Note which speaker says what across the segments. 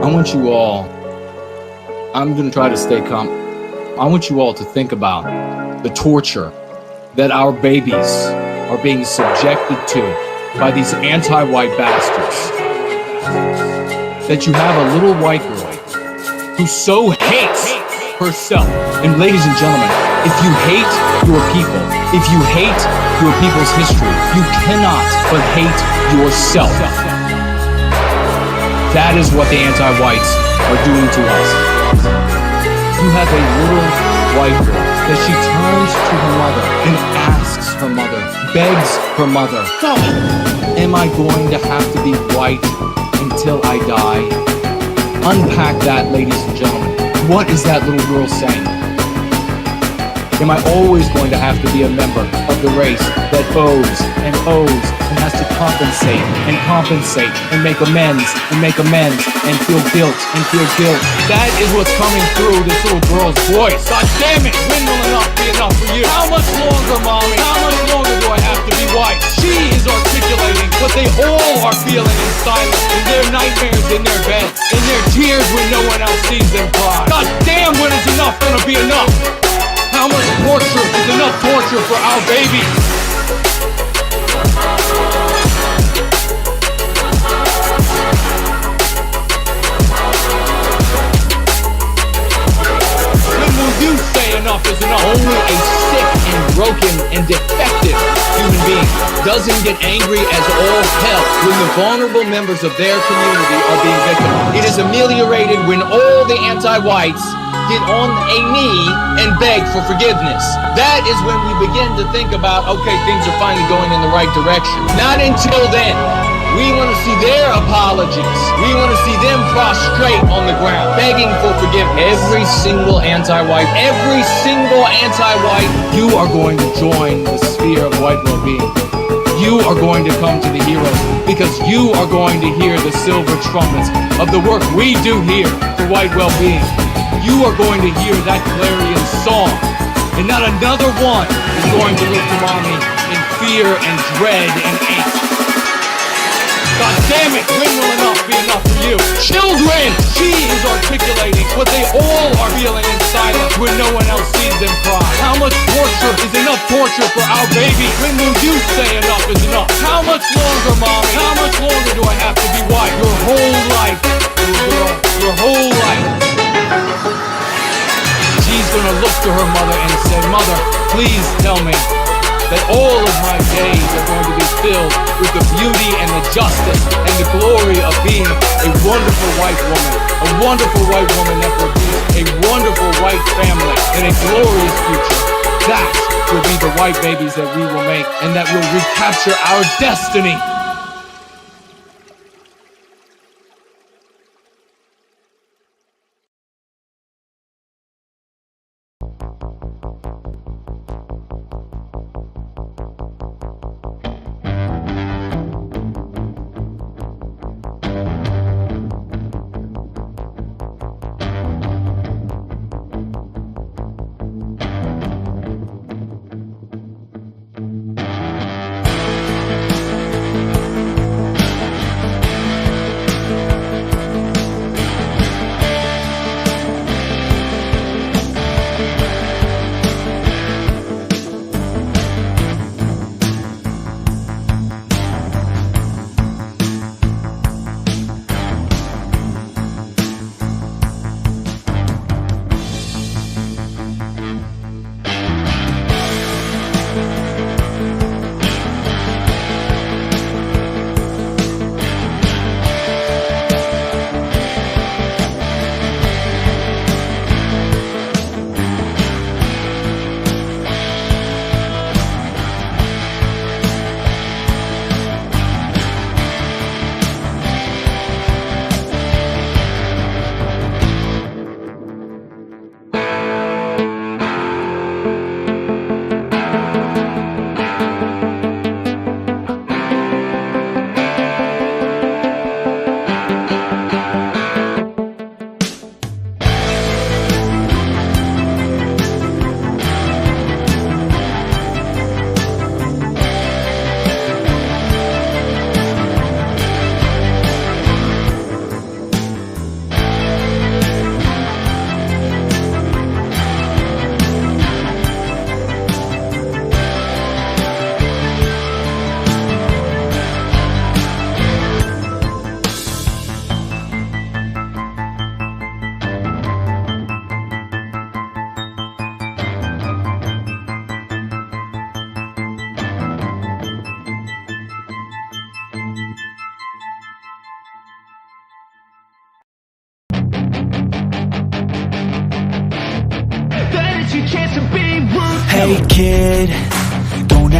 Speaker 1: I want you all, I'm going to try to stay calm. I want you all to think about the torture that our babies are being subjected to by these anti-white bastards. That you have a little white girl who so hates herself. And ladies and gentlemen, if you hate your people, if you hate your people's history, you cannot but hate yourself. That is what the anti-whites are doing to us. You have a little white girl that she turns to her mother and asks her mother, begs her mother, am I going to have to be white until I die? Unpack that, ladies and gentlemen. What is that little girl saying? Am I always going to have to be a member of the race that owes and has to compensate and make amends and feel guilt? That is what's coming through this little girl's voice. God damn it, when will enough be enough for you? How much longer, mommy? How much longer do I have to be white? She is articulating what they all are feeling in silence, in their nightmares, in their beds, in their tears when no one else sees them cry. God damn, when is enough gonna be enough? How much torture is enough torture for our babies? When will you say enough is enough? Only a sick and broken and defective human being doesn't get angry as all hell when the vulnerable members of their community are being victimized. It is ameliorated when all the anti-whites get on a knee and beg for forgiveness. That is when we begin to think about, okay, things are finally going in the right direction. Not until then. We want to see their apologies. We want to see them prostrate on the ground, begging for forgiveness. Every single anti-white, you are going to join the sphere of white well-being. You are going to come to the heroes because you are going to hear the silver trumpets of the work we do here for white well-being. You are going to hear that clarion song, and not another one is going to look to mommy in fear and dread and angst. God damn it, when will enough be enough for you? Children, she is articulating what they all are feeling in silence when no one else sees them cry. How much torture is enough torture for our baby? When will you say enough is enough? How much longer, mommy? How much longer do I have to be white? Your whole life, little girl, your whole life. She's gonna look to her mother and say, Mother, please tell me that all of my days are going to be filled with the beauty and the justice and the glory of being a wonderful white woman that will be a wonderful white family and a glorious future. That will be the white babies that we will make, and that will recapture our destiny.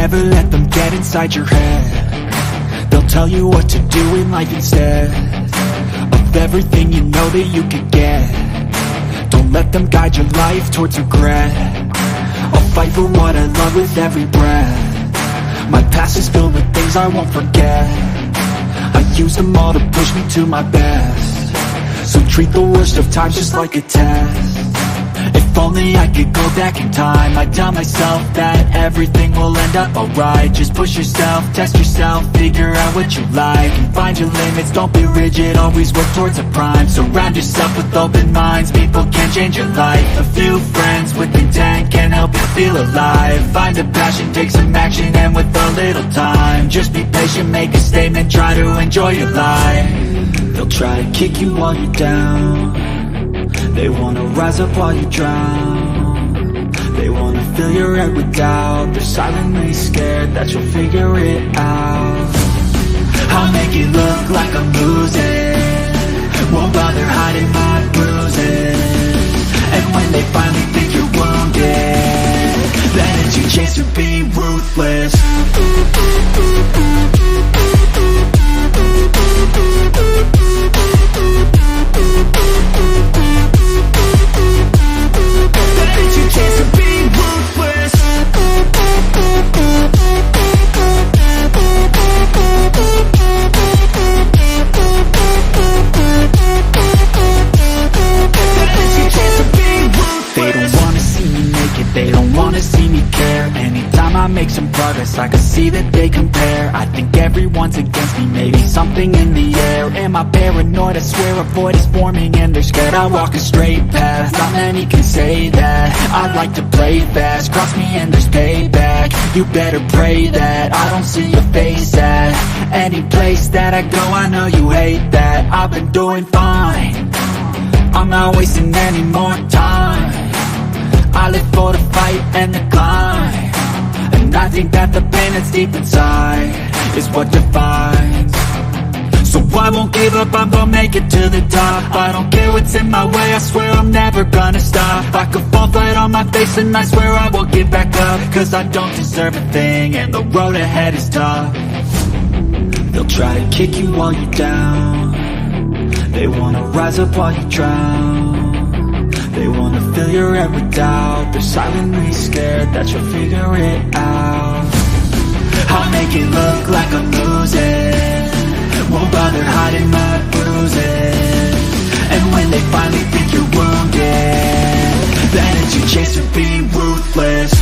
Speaker 2: never let them get inside your head. They'll tell you what to do in life instead of everything you know that you could get. Don't let them guide your life towards regret. I'll fight for what I love with every breath. My past is filled with things I won't forget. I use them all to push me to my best. So treat the worst of times just like a test. If only I could go back in time, I'd tell myself that everything will end up alright. Just push yourself, test yourself, figure out what you like, and find your limits, don't be rigid, always work towards a prime. Surround yourself with open minds, people can change your life. A few friends with intent can help you feel alive. Find a passion, take some action, and with a little time, just be patient, make a statement, try to enjoy your life. They'll try to kick you while you're down. They wanna rise up while you drown. They wanna fill your head with doubt. They're silently scared that you'll figure it out. I'll make it look like I'm losing, won't bother hiding my bruises. And when they finally think you're wounded, then it's your chance to be ruthless. They don't wanna see me care. Anytime I make some progress, I can see that they compare. I think everyone's against me, maybe something in the air. Am I paranoid? I swear a void is forming and they're scared. I walk a straight path, not many can say that. I'd like to play fast, cross me and there's payback. You better pray that I don't see your face at any place that I go. I know you hate that. I've been doing fine, I'm not wasting any more time. I live for the fight and the climb, and I think that the pain that's deep inside is what defines. So I won't give up, I'm gonna make it to the top. I don't care what's in my way, I swear I'm never gonna stop. I could fall flat on my face and I swear I won't get back up, cause I don't deserve a thing and the road ahead is tough. They'll try to kick you while you're down. They wanna rise up while you drown. They wanna fill your head with doubt. They're silently scared that you'll figure it out. I'll make it look like I'm losing, won't bother hiding my bruises. And when they finally think you're wounded, then it's your chance to be ruthless.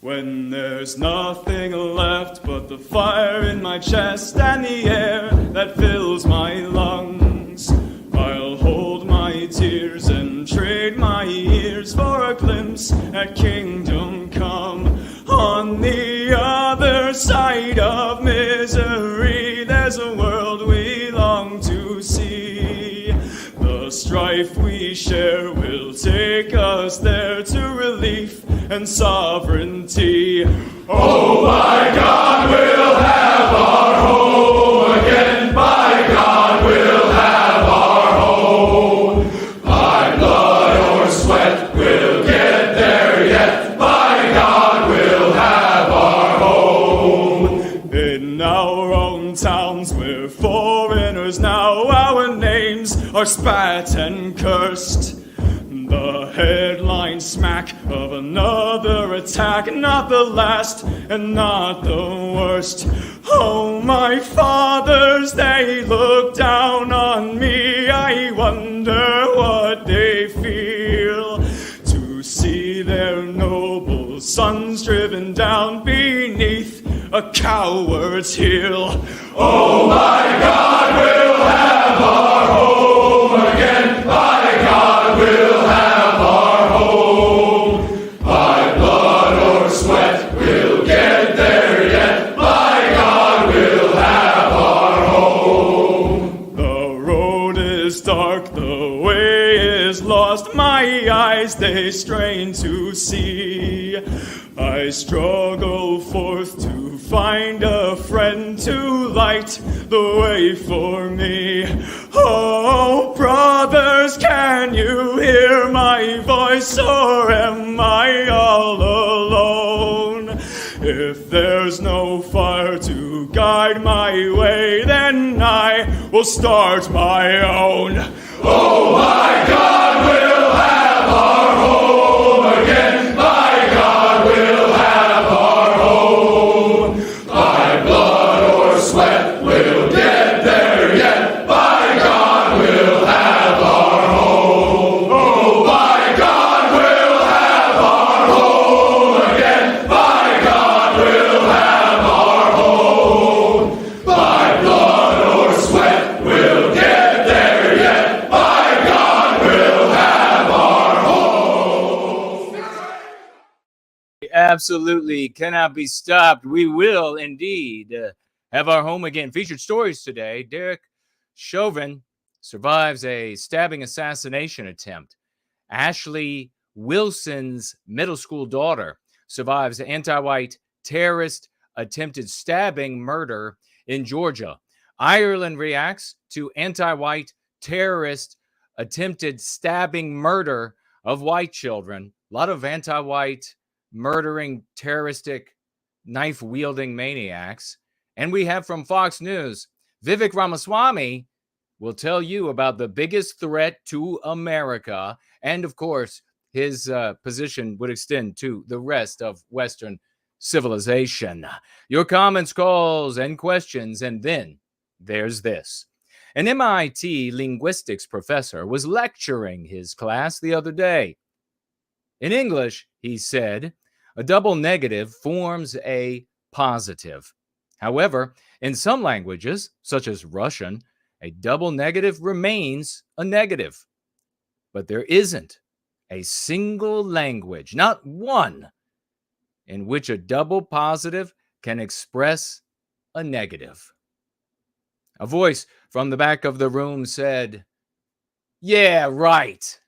Speaker 3: When there's nothing left but the fire in my chest and the air that fills my lungs, I'll hold my tears and trade my ears for a glimpse at kingdom come. On the other side of misery, there's a world we long to see. The strife we share will take us there to relief and sovereignty. Oh my God, we'll have our home again. By God, we'll have our home. By blood or sweat, we'll get there yet. By God, we'll have our home. In our own towns, we're foreigners now. Our names are spat and cursed. The headline smack of another attack, not the last and not the worst. Oh, my fathers, they look down on me. I wonder what they feel to see their noble sons driven down beneath a coward's heel. Oh, my God, we'll have our home. is dark, the way is lost, my eyes they strain to see. I struggle forth to find a friend to light the way for me. Oh, brothers, can you hear my voice, or am I all alone? If there's no fire to guide my way, then I will start my own. Oh, my God, we'll have our home again. My God, we'll have our home. By blood or sweat, we'll get there yet. By God, we'll have our home. Oh, by God, we'll have our home again. By God, we'll have our home. By blood or sweat, we'll get there yet. By God, we'll have our home.
Speaker 4: Absolutely cannot be stopped. We will indeed have our home again. Featured stories today. Derek Chauvin survives a stabbing assassination attempt. Ashely Wilson's middle school daughter survives anti-white terrorist attempted stabbing murder in Georgia. Ireland reacts to anti-white terrorist attempted stabbing murder of white children. A lot of anti-white murdering, terroristic, knife-wielding maniacs. And we have from Fox News, Vivek Ramaswamy will tell you about the biggest threat to America. And of course, his position would extend to the rest of Western civilization. Your comments, calls, and questions. And then there's this. An MIT linguistics professor was lecturing his class the other day. In English, he said, a double negative forms a positive. However, in some languages, such as Russian, a double negative remains a negative. But there isn't a single language, not one, in which a double positive can express a negative. A voice from the back of the room said, "Yeah, right."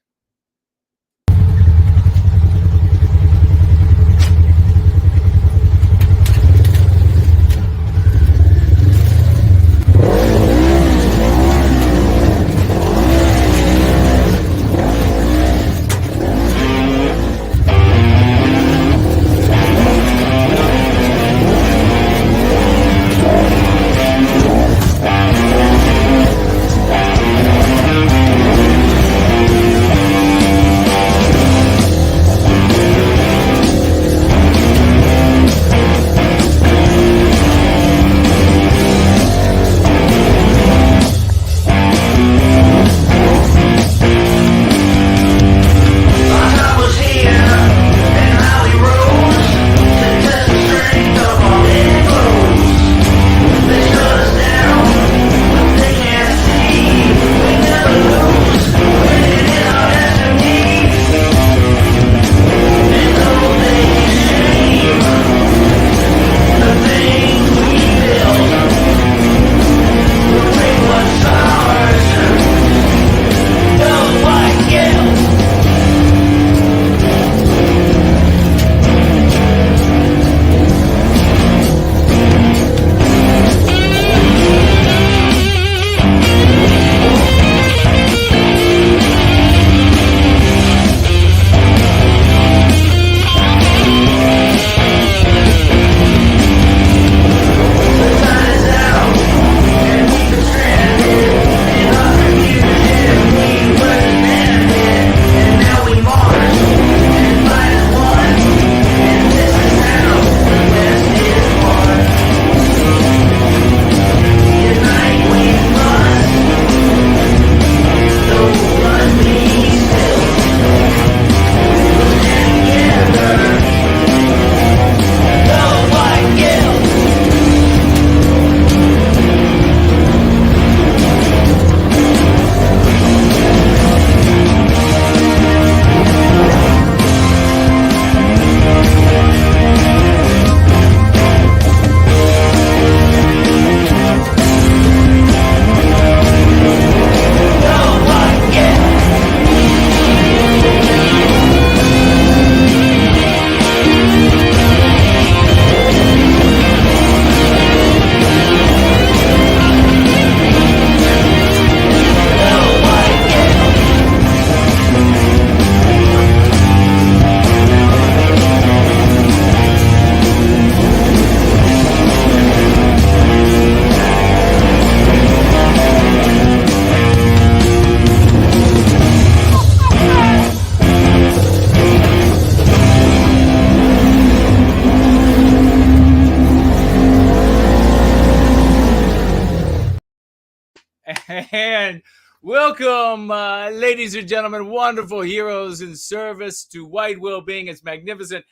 Speaker 4: And welcome, ladies and gentlemen, wonderful heroes in service to white well-being. It's magnificent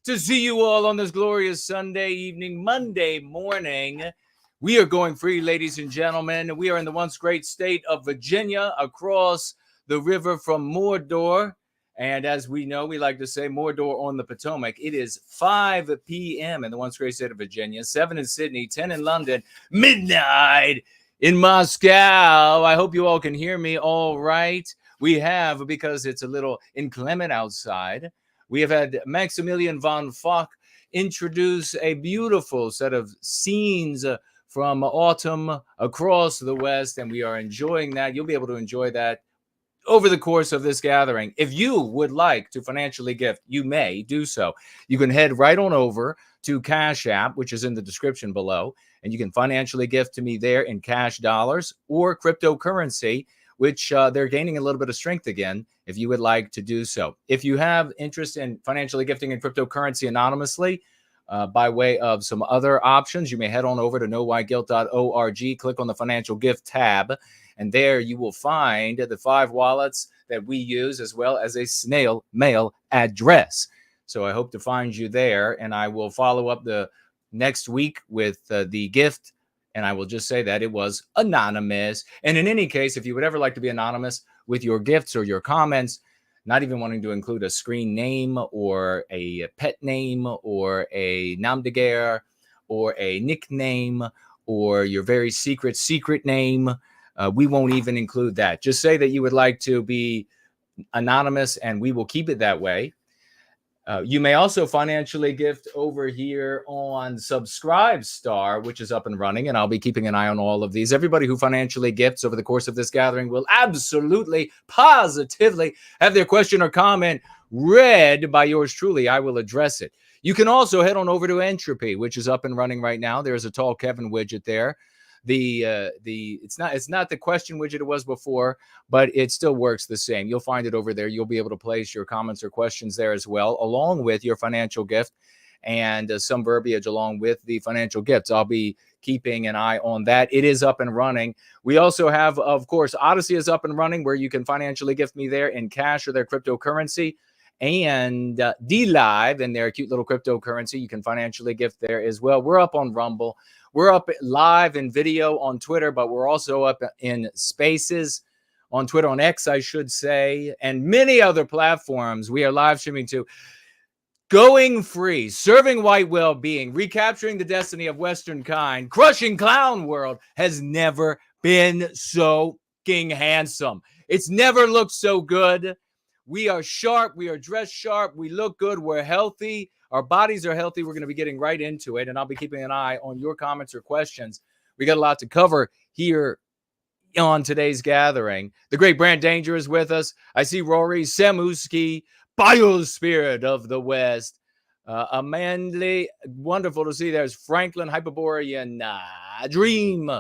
Speaker 4: to see you all on this glorious Sunday evening, Monday morning. We are going free, ladies and gentlemen. We are in the once great state of Virginia, across the river from Mordor. And as we know, we like to say Mordor on the Potomac. It is 5 p.m. in the once great state of Virginia, 7 in Sydney, 10 in London, midnight in Moscow. I hope you all can hear me all right. We have, because it's a little inclement outside, we have had Maximilian von Fock introduce a beautiful set of scenes from autumn across the West, and we are enjoying that. You'll be able to enjoy that over the course of this gathering. If you would like to financially gift, you may do so. You can head right on over to Cash App, which is in the description below, and you can financially gift to me there in cash dollars or cryptocurrency, which they're gaining a little bit of strength again, if you would like to do so. If you have interest in financially gifting in cryptocurrency anonymously, by way of some other options, you may head on over to nowhiteguilt.org, click on the financial gift tab, and there you will find the 5 wallets that we use, as well as a snail mail address. So I hope to find you there, and I will follow up the next week with the gift, and I will just say that it was anonymous. And in any case, if you would ever like to be anonymous with your gifts or your comments, not even wanting to include a screen name or a pet name or a nom de guerre or a nickname or your very secret name, we won't even include that. Just say that you would like to be anonymous, and we will keep it that way. You may also financially gift over here on Subscribestar, which is up and running, and I'll be keeping an eye on all of these. Everybody who financially gifts over the course of this gathering will absolutely, positively have their question or comment read by yours truly. I will address it. You can also head on over to Entropy, which is up and running right now. There's a Tall Kevin widget there. It's not the question widget it was before, but it still works the same. You'll find it over there. You'll be able to place your comments or questions there as well, along with your financial gift and some verbiage along with the financial gifts. I'll be keeping an eye on that. It is up and running. We also have, of course, Odyssey is up and running, where you can financially gift me there in cash or their cryptocurrency, and D-Live and their cute little cryptocurrency. You can financially gift there as well. We're up on Rumble. We're up live in video on Twitter, but we're also up in Spaces on Twitter, on X, I should say, and many other platforms. We are live streaming to Going Free, Serving White Well-Being, Recapturing the Destiny of Western Kind, Crushing Clown World has never been so handsome. It's never looked so good. We are sharp. We are dressed sharp. We look good. We're healthy. Our bodies are healthy. We're going to be getting right into it, and I'll be keeping an eye on your comments or questions. We got a lot to cover here on today's gathering. The great Brand Danger is with us. I see Rory Samuski, Biospirit of the West. Amandly, wonderful to see. There's Franklin Hyperborean Dream.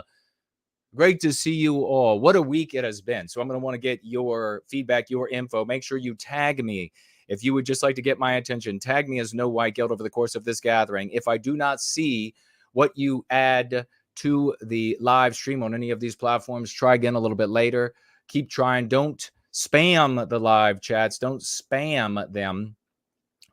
Speaker 4: Great to see you all. What a week it has been. So I'm going to want to get your feedback, your info. Make sure you tag me. If you would just like to get my attention, tag me as No White Guilt over the course of this gathering. If I do not see what you add to the live stream on any of these platforms, try again a little bit later. Keep trying. Don't spam the live chats. Don't spam them.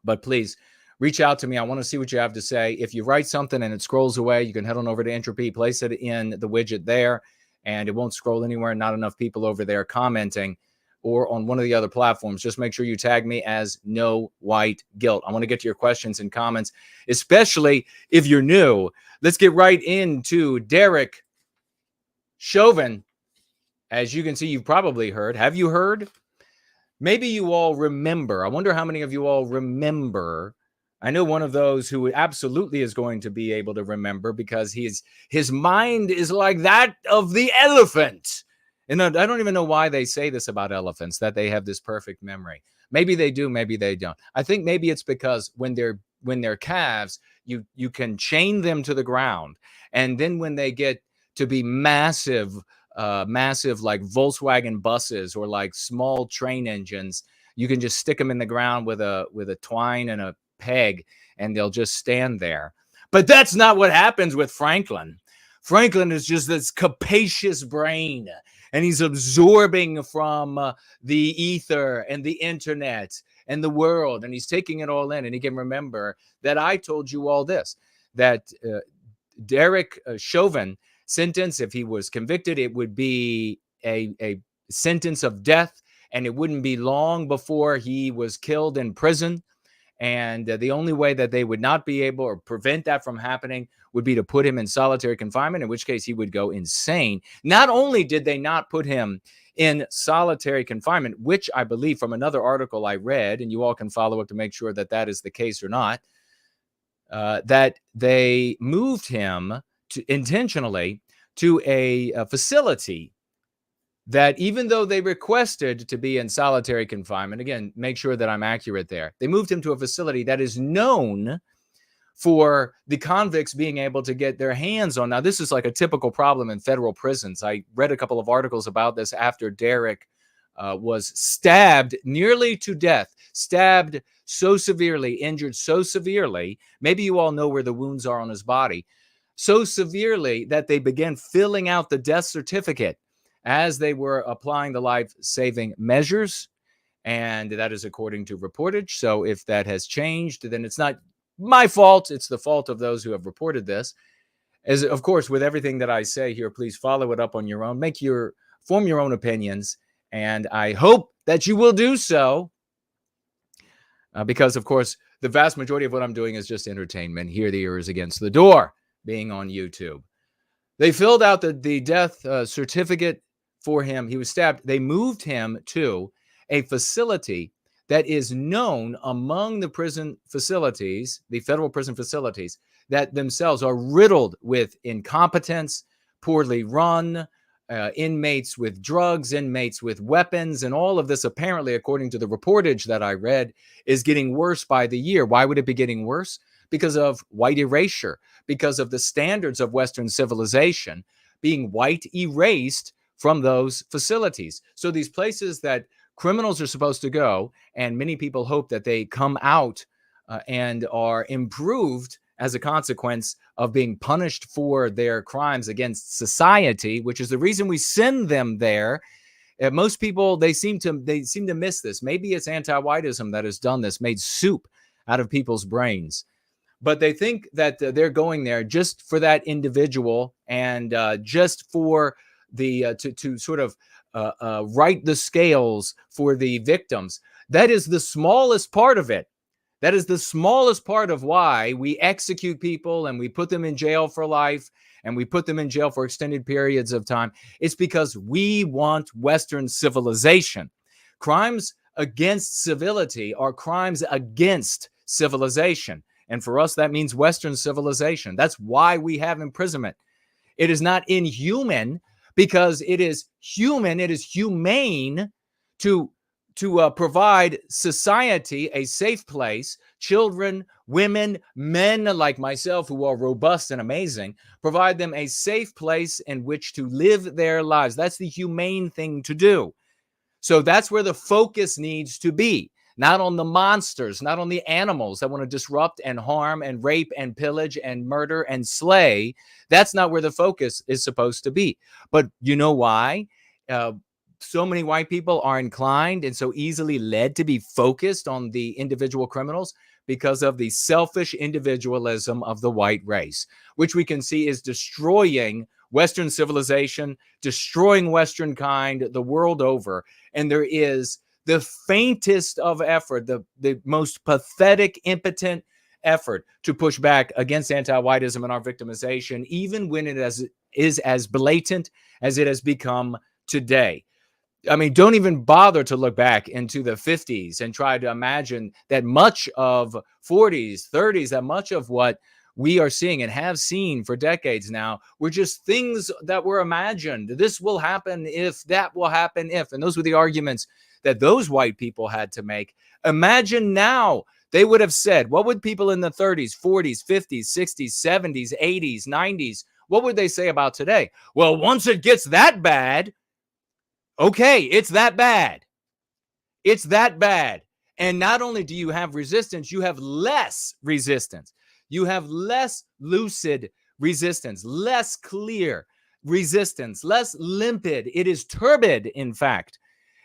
Speaker 4: But please reach out to me. I want to see what you have to say. If you write something and it scrolls away, you can head on over to Entropy, place it in the widget there, and it won't scroll anywhere. Not enough people over there commenting, or on one of the other platforms. Just make sure you tag me as No White Guilt. I want to get to your questions and comments, especially if you're new. Let's get right into Derek Chauvin. As you can see, you've probably heard. Have you heard? Maybe you all remember. I wonder how many of you all remember. I know one of those who absolutely is going to be able to remember, because his mind is like that of the elephant. And I don't even know why they say this about elephants, that they have this perfect memory. Maybe they do, maybe they don't. I think maybe it's because when they're calves, you can chain them to the ground. And then when they get to be massive like Volkswagen buses or like small train engines, you can just stick them in the ground with a twine and a peg, and they'll just stand there. But that's not what happens with Franklin. Franklin is just this capacious brain. and he's absorbing from the ether and the internet and the world, and he's taking it all in. And he can remember that I told you all this, that Derek Chauvin sentence, if he was convicted, it would be a sentence of death, and it wouldn't be long before he was killed in prison. And the only way that they would not be able or prevent that from happening would be to put him in solitary confinement, in which case he would go insane. Not only did they not put him in solitary confinement, which I believe from another article I read, and you all can follow up to make sure that that is the case or not, that they moved him intentionally to a facility that, even though they requested to be in solitary confinement, again, make sure that I'm accurate there, they moved him to a facility that is known for the convicts being able to get their hands on. Now, this is like a typical problem in federal prisons. I read a couple of articles about this after Derek was stabbed nearly to death, stabbed so severely, injured so severely, maybe you all know where the wounds are on his body, so severely that they began filling out the death certificate as they were applying the life-saving measures. And that is according to reportage. So if that has changed, then it's not my fault. It's the fault of those who have reported this. As of course, with everything that I say here, please follow it up on your own. Form your own opinions. And I hope that you will do so. Because, of course, the vast majority of what I'm doing is just entertainment. Here the ear is against the door, being on YouTube. They filled out the death certificate for him. He was stabbed. They moved him to a facility that is known among the prison facilities, the federal prison facilities, that themselves are riddled with incompetence, poorly run, inmates with drugs, inmates with weapons, and all of this, apparently, according to the reportage that I read, is getting worse by the year. Why would it be getting worse? Because of white erasure, because of the standards of Western civilization being white erased from those facilities. So these places that criminals are supposed to go, and many people hope that they come out and are improved as a consequence of being punished for their crimes against society, which is the reason we send them there. Most people, they seem to miss this. Maybe it's anti-whiteism that has done this, made soup out of people's brains. But they think that they're going there just for that individual and just for the to sort of right the scales for the victims. That is the smallest part of it. That is the smallest part of why we execute people and we put them in jail for life and we put them in jail for extended periods of time. It's because we want Western civilization. Crimes against civility are crimes against civilization. And for us, that means Western civilization. That's why we have imprisonment. It is not inhuman because it is human. It is humane to provide society a safe place. Children, women, men like myself who are robust and amazing, provide them a safe place in which to live their lives. That's the humane thing to do. So that's where the focus needs to be. Not on the monsters, not on the animals that want to disrupt and harm and rape and pillage and murder and slay. That's not where the focus is supposed to be. But you know why? So many white people are inclined and so easily led to be focused on the individual criminals because of the selfish individualism of the white race, which we can see is destroying Western civilization, destroying Western kind the world over. And there is the faintest of effort, the most pathetic, impotent effort to push back against anti-whiteism and our victimization, even when it is as blatant as it has become today. I mean, don't even bother to look back into the 50s and try to imagine that much of 40s, 30s, that much of what we are seeing and have seen for decades now were just things that were imagined. This will happen if, that will happen if. And those were the arguments that those white people had to make. Imagine now, they would have said, what would people in the 30s, 40s, 50s, 60s, 70s, 80s, 90s, what would they say about today? Well, once it gets that bad, okay, it's that bad. It's that bad. And not only do you have resistance, you have less resistance. You have less lucid resistance, less clear, resistance, less limpid. It is turbid, in fact.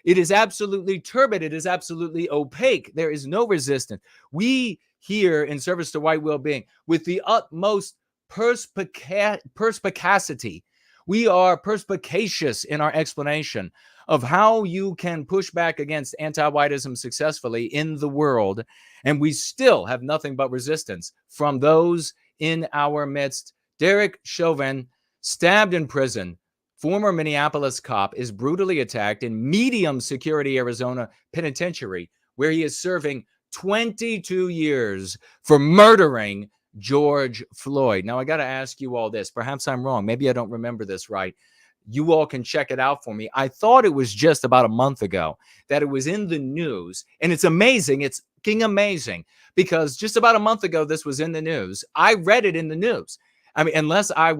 Speaker 4: It is absolutely turbid. It is absolutely opaque. There is no resistance. We here in Service to White Wellbeing, with the utmost perspicacity, we are perspicacious in our explanation of how you can push back against anti-whiteism successfully in the world, and we still have nothing but resistance from those in our midst. Derek Chauvin, stabbed in prison, former Minneapolis cop, is brutally attacked in medium security Arizona penitentiary, where he is serving 22 years for murdering George Floyd. Now, I got to ask you all this. Perhaps I'm wrong. Maybe I don't remember this right. You all can check it out for me. I thought it was just about a month ago that it was in the news. And it's amazing. It's amazing, because just about a month ago, this was in the news. I read it in the news. I mean, unless I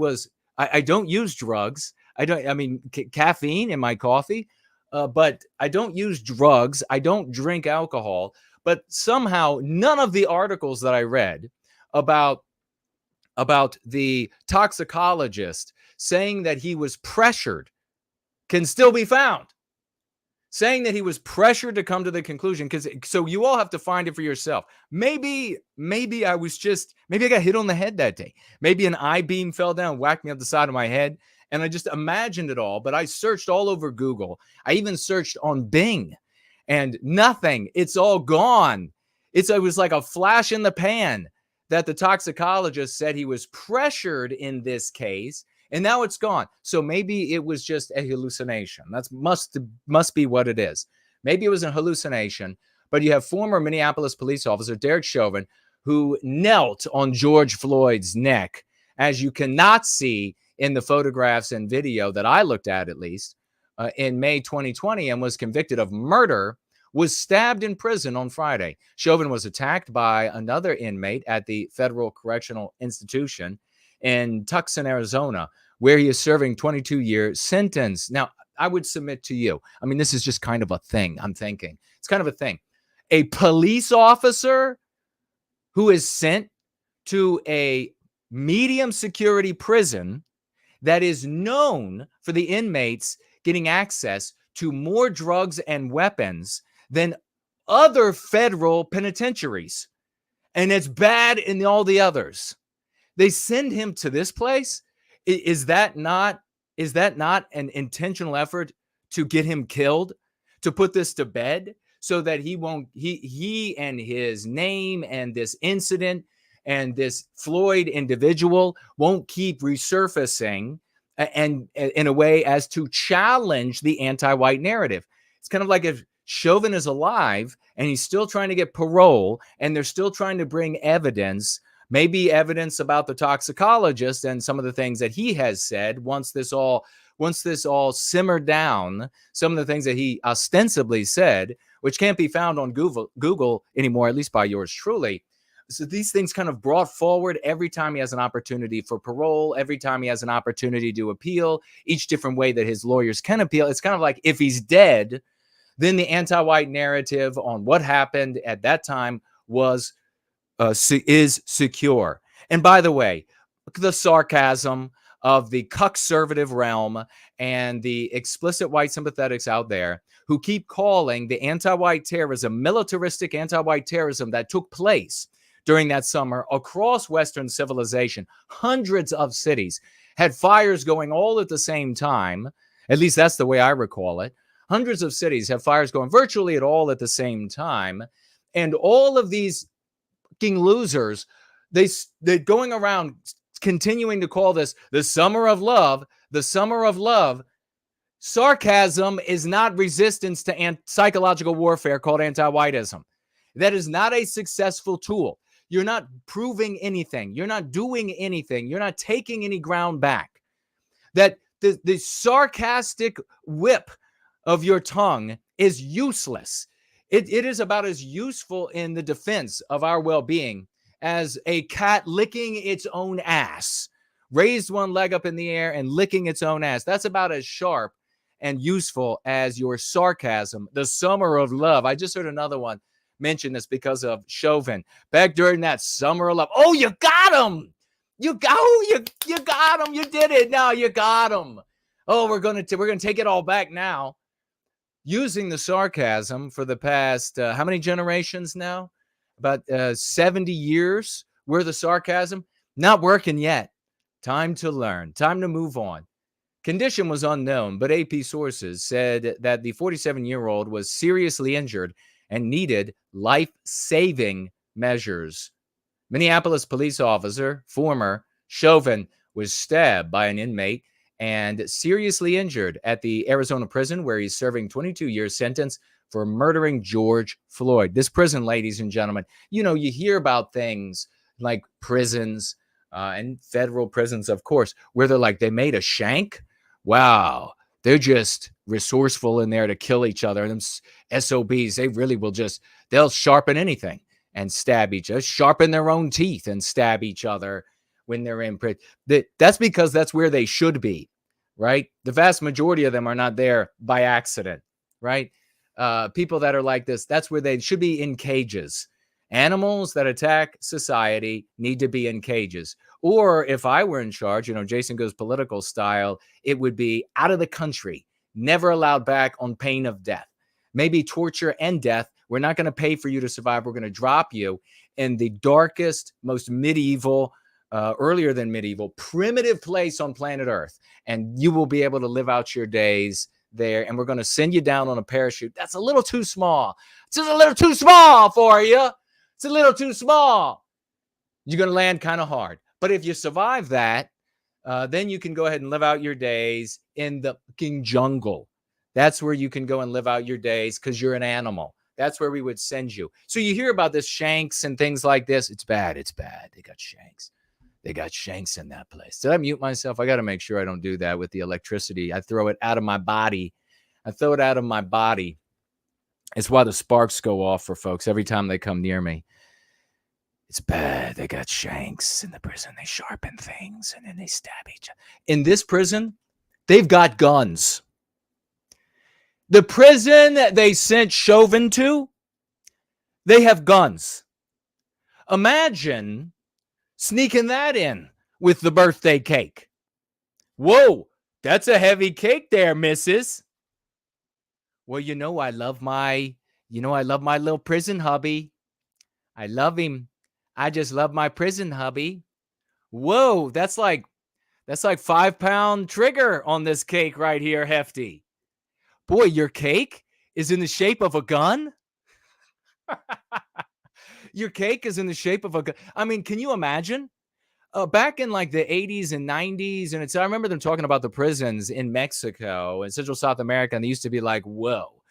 Speaker 4: don't use drugs. Caffeine in my coffee, but I don't use drugs. I don't drink alcohol. But somehow none of the articles that I read about the toxicologist saying that he was pressured can still be found. Saying that he was pressured to come to the conclusion, so you all have to find it for yourself. Maybe I got hit on the head that day. Maybe an I-beam fell down, whacked me up the side of my head, and I just imagined it all. But I searched all over Google. I even searched on Bing, and nothing. It's all gone. It was like a flash in the pan that the toxicologist said he was pressured in this case, and now it's gone. So maybe it was just a hallucination. That must be what it is. Maybe it was a hallucination. But you have former Minneapolis police officer Derek Chauvin, who knelt on George Floyd's neck, as you cannot see in the photographs and video that I looked at least, in May 2020, and was convicted of murder, was stabbed in prison on Friday. Chauvin was attacked by another inmate at the Federal Correctional Institution in Tucson, Arizona, where he is serving 22-year sentence. Now, I would submit to you, this is just kind of a thing, I'm thinking. It's kind of a thing. A police officer who is sent to a medium security prison that is known for the inmates getting access to more drugs and weapons than other federal penitentiaries. And it's bad in all the others. They send him to this place. Is that not an intentional effort to get him killed, to put this to bed so that he and his name and this incident and this Floyd individual won't keep resurfacing and in a way as to challenge the anti-white narrative? It's kind of like if Chauvin is alive and he's still trying to get parole and they're still trying to bring evidence, maybe evidence about the toxicologist and some of the things that he has said once this all simmered down, some of the things that he ostensibly said, which can't be found on Google anymore, at least by yours truly. So these things kind of brought forward every time he has an opportunity for parole, every time he has an opportunity to appeal, each different way that his lawyers can appeal. It's kind of like if he's dead, then the anti-white narrative on what happened at that time is secure. And by the way, the sarcasm of the conservative realm and the explicit white sympathetics out there who keep calling the anti-white terrorism, militaristic anti-white terrorism that took place during that summer across Western civilization. Hundreds of cities had fires going all at the same time. At least that's the way I recall it. Hundreds of cities have fires going virtually at all at the same time. And all of these fucking losers, they're going around continuing to call this the summer of love, the summer of love. Sarcasm is not resistance to psychological warfare called anti-whiteism. That is not a successful tool. You're not proving anything. You're not doing anything. You're not taking any ground back. That the sarcastic whip of your tongue is useless. It is about as useful in the defense of our well-being as a cat licking its own ass. Raised one leg up in the air and licking its own ass. That's about as sharp and useful as your sarcasm. The summer of love. I just heard another one mention this because of Chauvin. Back during that summer of love. Oh, you got him! You got him. You did it. No, you got him. Oh, we're gonna take it all back now. Using the sarcasm for the past how many generations now? About 70 years worth of sarcasm. Not working yet. Time to learn. Time to move on. Condition was unknown, but AP sources said that the 47-year-old was seriously injured and needed life-saving measures. Minneapolis police officer, former Chauvin, was stabbed by an inmate and seriously injured at the Arizona prison where he's serving 22 years sentence for murdering George Floyd. This prison, ladies and gentlemen, you know, you hear about things like prisons and federal prisons, of course, where they're like, they made a shank. Wow. They're just resourceful in there to kill each other. Them SOBs, they really will they'll sharpen anything and stab each other, sharpen their own teeth and stab each other when they're in prison. That's because that's where they should be, right? The vast majority of them are not there by accident, right? People that are like this, that's where they should be, in cages. Animals that attack society need to be in cages. Or if I were in charge, you know, Jason Goes Political style, it would be out of the country, never allowed back on pain of death. Maybe torture and death. We're not going to pay for you to survive. We're going to drop you in the darkest, most medieval, earlier than medieval, primitive place on planet Earth. And you will be able to live out your days there. And we're going to send you down on a parachute. That's a little too small. It's just a little too small for you. It's a little too small. You're going to land kind of hard. But if you survive that, then you can go ahead and live out your days in the fucking jungle. That's where you can go and live out your days because you're an animal. That's where we would send you. So you hear about this shanks and things like this. It's bad. It's bad. They got shanks. They got shanks in that place. Did I mute myself? I got to make sure I don't do that with the electricity. I throw it out of my body. It's why the sparks go off for folks every time they come near me. It's bad. They got shanks in the prison. They sharpen things and then they stab each other. In this prison, they've got guns. The prison that they sent Chauvin to, they have guns. Imagine sneaking that in with the birthday cake. Whoa, that's a heavy cake there, missus. Well, I love my little prison hubby. I love him. I just love my prison hubby. Whoa, that's like 5-pound trigger on this cake right here, hefty. Boy, your cake is in the shape of a gun? Your cake is in the shape of a gun. I mean, can you imagine? Back in like the 80s and 90s, and I remember them talking about the prisons in Mexico and Central South America, and they used to be like, whoa,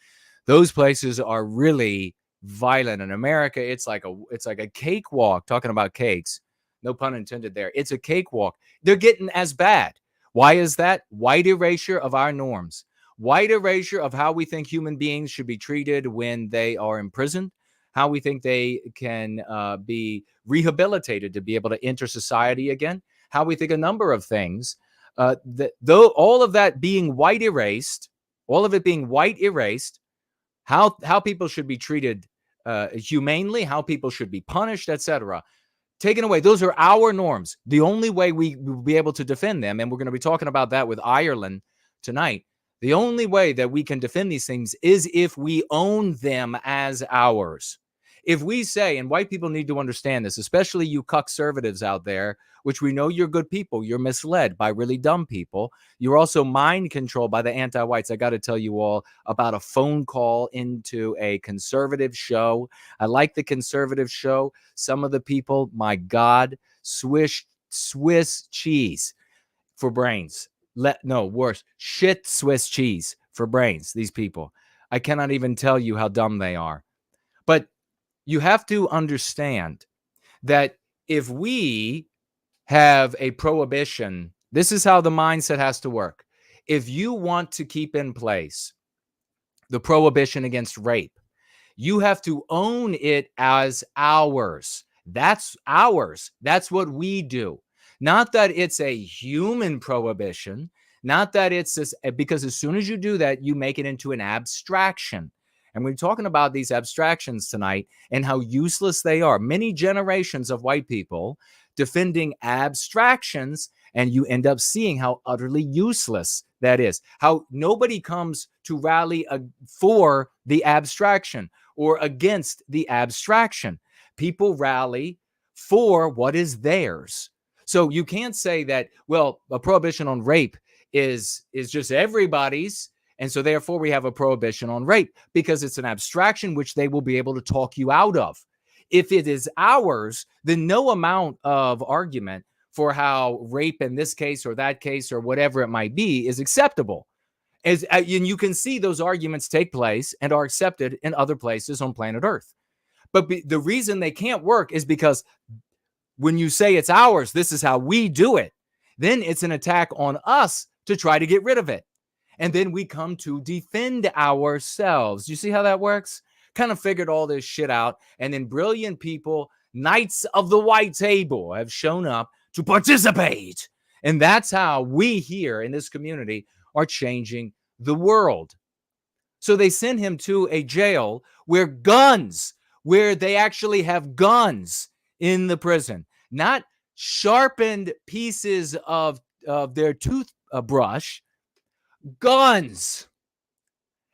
Speaker 4: those places are really violent. In America, it's like a cakewalk. Talking about cakes, no pun intended there. It's a cakewalk. They're getting as bad. Why is that? White erasure of our norms. White erasure of how we think human beings should be treated when they are imprisoned, how we think they can be rehabilitated to be able to enter society again, how we think a number of things. Though all of that being white erased, how people should be treated humanely, how people should be punished, etc. Taken away. Those are our norms. The only way we will be able to defend them, and we're going to be talking about that with Ireland tonight, the only way that we can defend these things is if we own them as ours. If we say, and white people need to understand this, especially you conservatives out there, which we know you're good people, you're misled by really dumb people. You're also mind controlled by the anti-whites. I got to tell you all about a phone call into a conservative show. I like the conservative show. Some of the people, my God, Swiss cheese for brains. Worse, shit Swiss cheese for brains, these people. I cannot even tell you how dumb they are. But you have to understand that if we have a prohibition, this is how the mindset has to work. If you want to keep in place the prohibition against rape, you have to own it as ours. That's ours. That's what we do. Not that it's a human prohibition, not that it's this, because as soon as you do that, you make it into an abstraction. And we're talking about these abstractions tonight and how useless they are. Many generations of white people defending abstractions, and you end up seeing how utterly useless that is, how nobody comes to rally for the abstraction or against the abstraction. People rally for what is theirs. So you can't say that, well, a prohibition on rape is just everybody's, and so therefore we have a prohibition on rape, because it's an abstraction which they will be able to talk you out of. If it is ours, then no amount of argument for how rape in this case or that case or whatever it might be is acceptable. And you can see those arguments take place and are accepted in other places on planet Earth. But the reason they can't work is because when you say it's ours, this is how we do it, then it's an attack on us to try to get rid of it. And then we come to defend ourselves. You see how that works? Kind of figured all this shit out. And then brilliant people, knights of the white table, have shown up to participate. And that's how we here in this community are changing the world. So they send him to a jail where they actually have guns in the prison, not sharpened pieces of their toothbrush, guns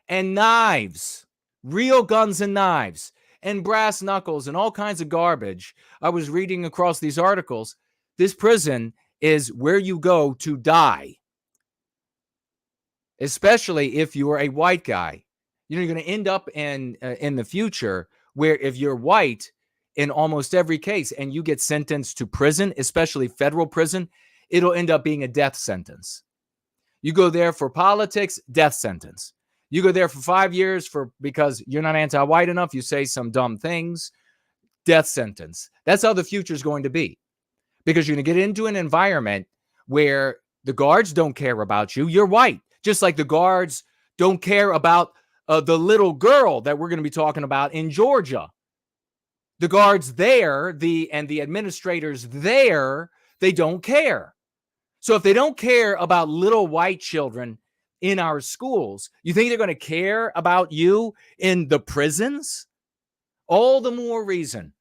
Speaker 4: and knives, real guns and knives and brass knuckles and all kinds of garbage. I was reading across these articles. This prison is where you go to die, especially if you are a white guy. You're going to end up in the future where if you're white, in almost every case, and you get sentenced to prison, especially federal prison, it'll end up being a death sentence. You go there for politics, death sentence. You go there for 5 years because you're not anti-white enough, you say some dumb things, death sentence. That's how the future is going to be, because you're going to get into an environment where the guards don't care about you. You're white, just like the guards don't care about the little girl that we're going to be talking about in Georgia. The guards there, and the administrators there, they don't care. So if they don't care about little white children in our schools, you think they're going to care about you in the prisons? All the more reason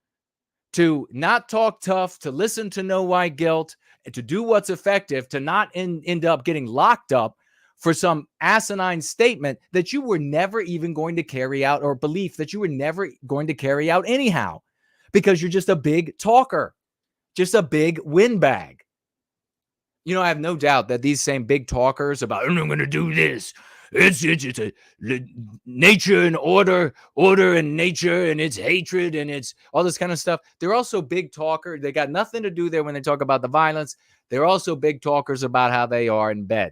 Speaker 4: to not talk tough, to listen to no white guilt, and to do what's effective, to not end up getting locked up for some asinine statement that you were never even going to carry out, or belief that you were never going to carry out anyhow. Because you're just a big talker, just a big windbag. You know, I have no doubt that these same big talkers about, I'm going to do this. It's a nature and order and nature, and it's hatred, and it's all this kind of stuff. They're also big talkers. They got nothing to do there when they talk about the violence. They're also big talkers about how they are in bed.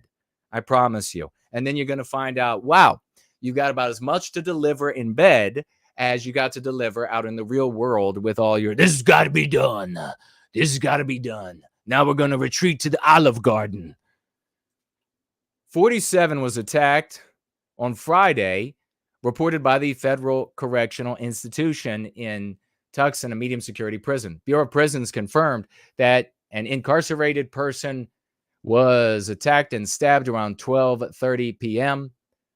Speaker 4: I promise you. And then you're going to find out, wow, you got about as much to deliver in bed as you got to deliver out in the real world with all your, this has got to be done. This has got to be done. Now we're going to retreat to the Olive Garden. 47 was attacked on Friday, reported by the Federal Correctional Institution in Tucson, a medium security prison. Bureau of Prisons confirmed that an incarcerated person was attacked and stabbed around 12:30 p.m.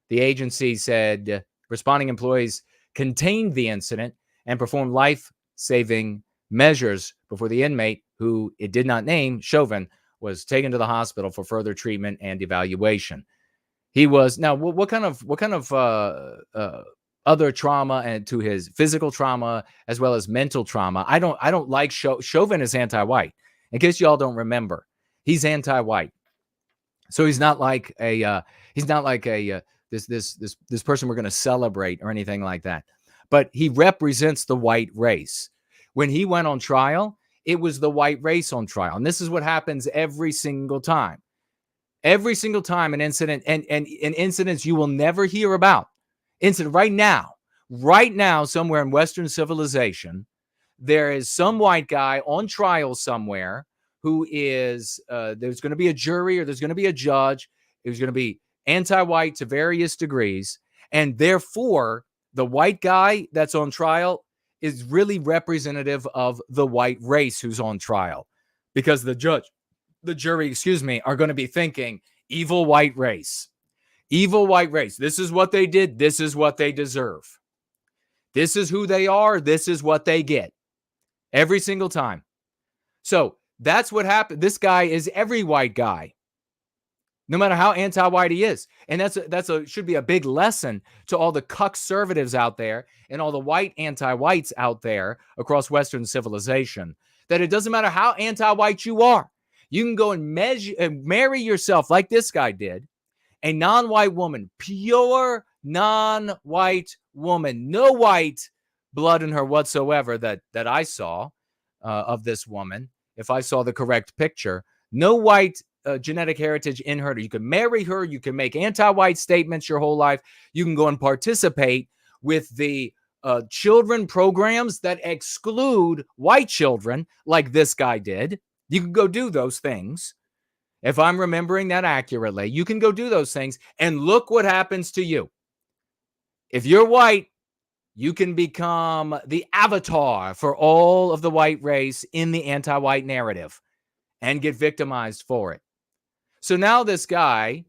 Speaker 4: The agency said responding employees contained the incident and performed life-saving measures before the inmate, who it did not name, Chauvin, was taken to the hospital for further treatment and evaluation. He was now. What kind of other trauma and to his physical trauma as well as mental trauma? I don't like Chauvin is anti-white. In case y'all don't remember, he's anti-white, so he's not like this person we're going to celebrate or anything like that. But he represents the white race. When he went on trial, it was the white race on trial. And this is what happens every single time. Every single time an incident, and incidents you will never hear about. Incident right now, somewhere in Western civilization, there is some white guy on trial somewhere who is, there's going to be a jury or there's going to be a judge who's going to be anti-white to various degrees. And therefore, the white guy that's on trial is really representative of the white race who's on trial, because the jury, are going to be thinking evil white race. Evil white race. This is what they did. This is what they deserve. This is who they are. This is what they get every single time. So That's what happened. This guy is every white guy, no matter how anti-white he is. And should be a big lesson to all the conservatives out there and all the white anti-whites out there across Western civilization, that it doesn't matter how anti-white you are. You can go and marry yourself like this guy did, a non-white woman, pure non-white woman, no white blood in her whatsoever that I saw of this woman. If I saw the correct picture, no white genetic heritage in her. You can marry her. You can make anti-white statements your whole life. You can go and participate with the children programs that exclude white children, like this guy did. You can go do those things. If I'm remembering that accurately, you can go do those things, and look what happens to you. If you're white, you can become the avatar for all of the white race in the anti-white narrative and get victimized for it. So now this guy,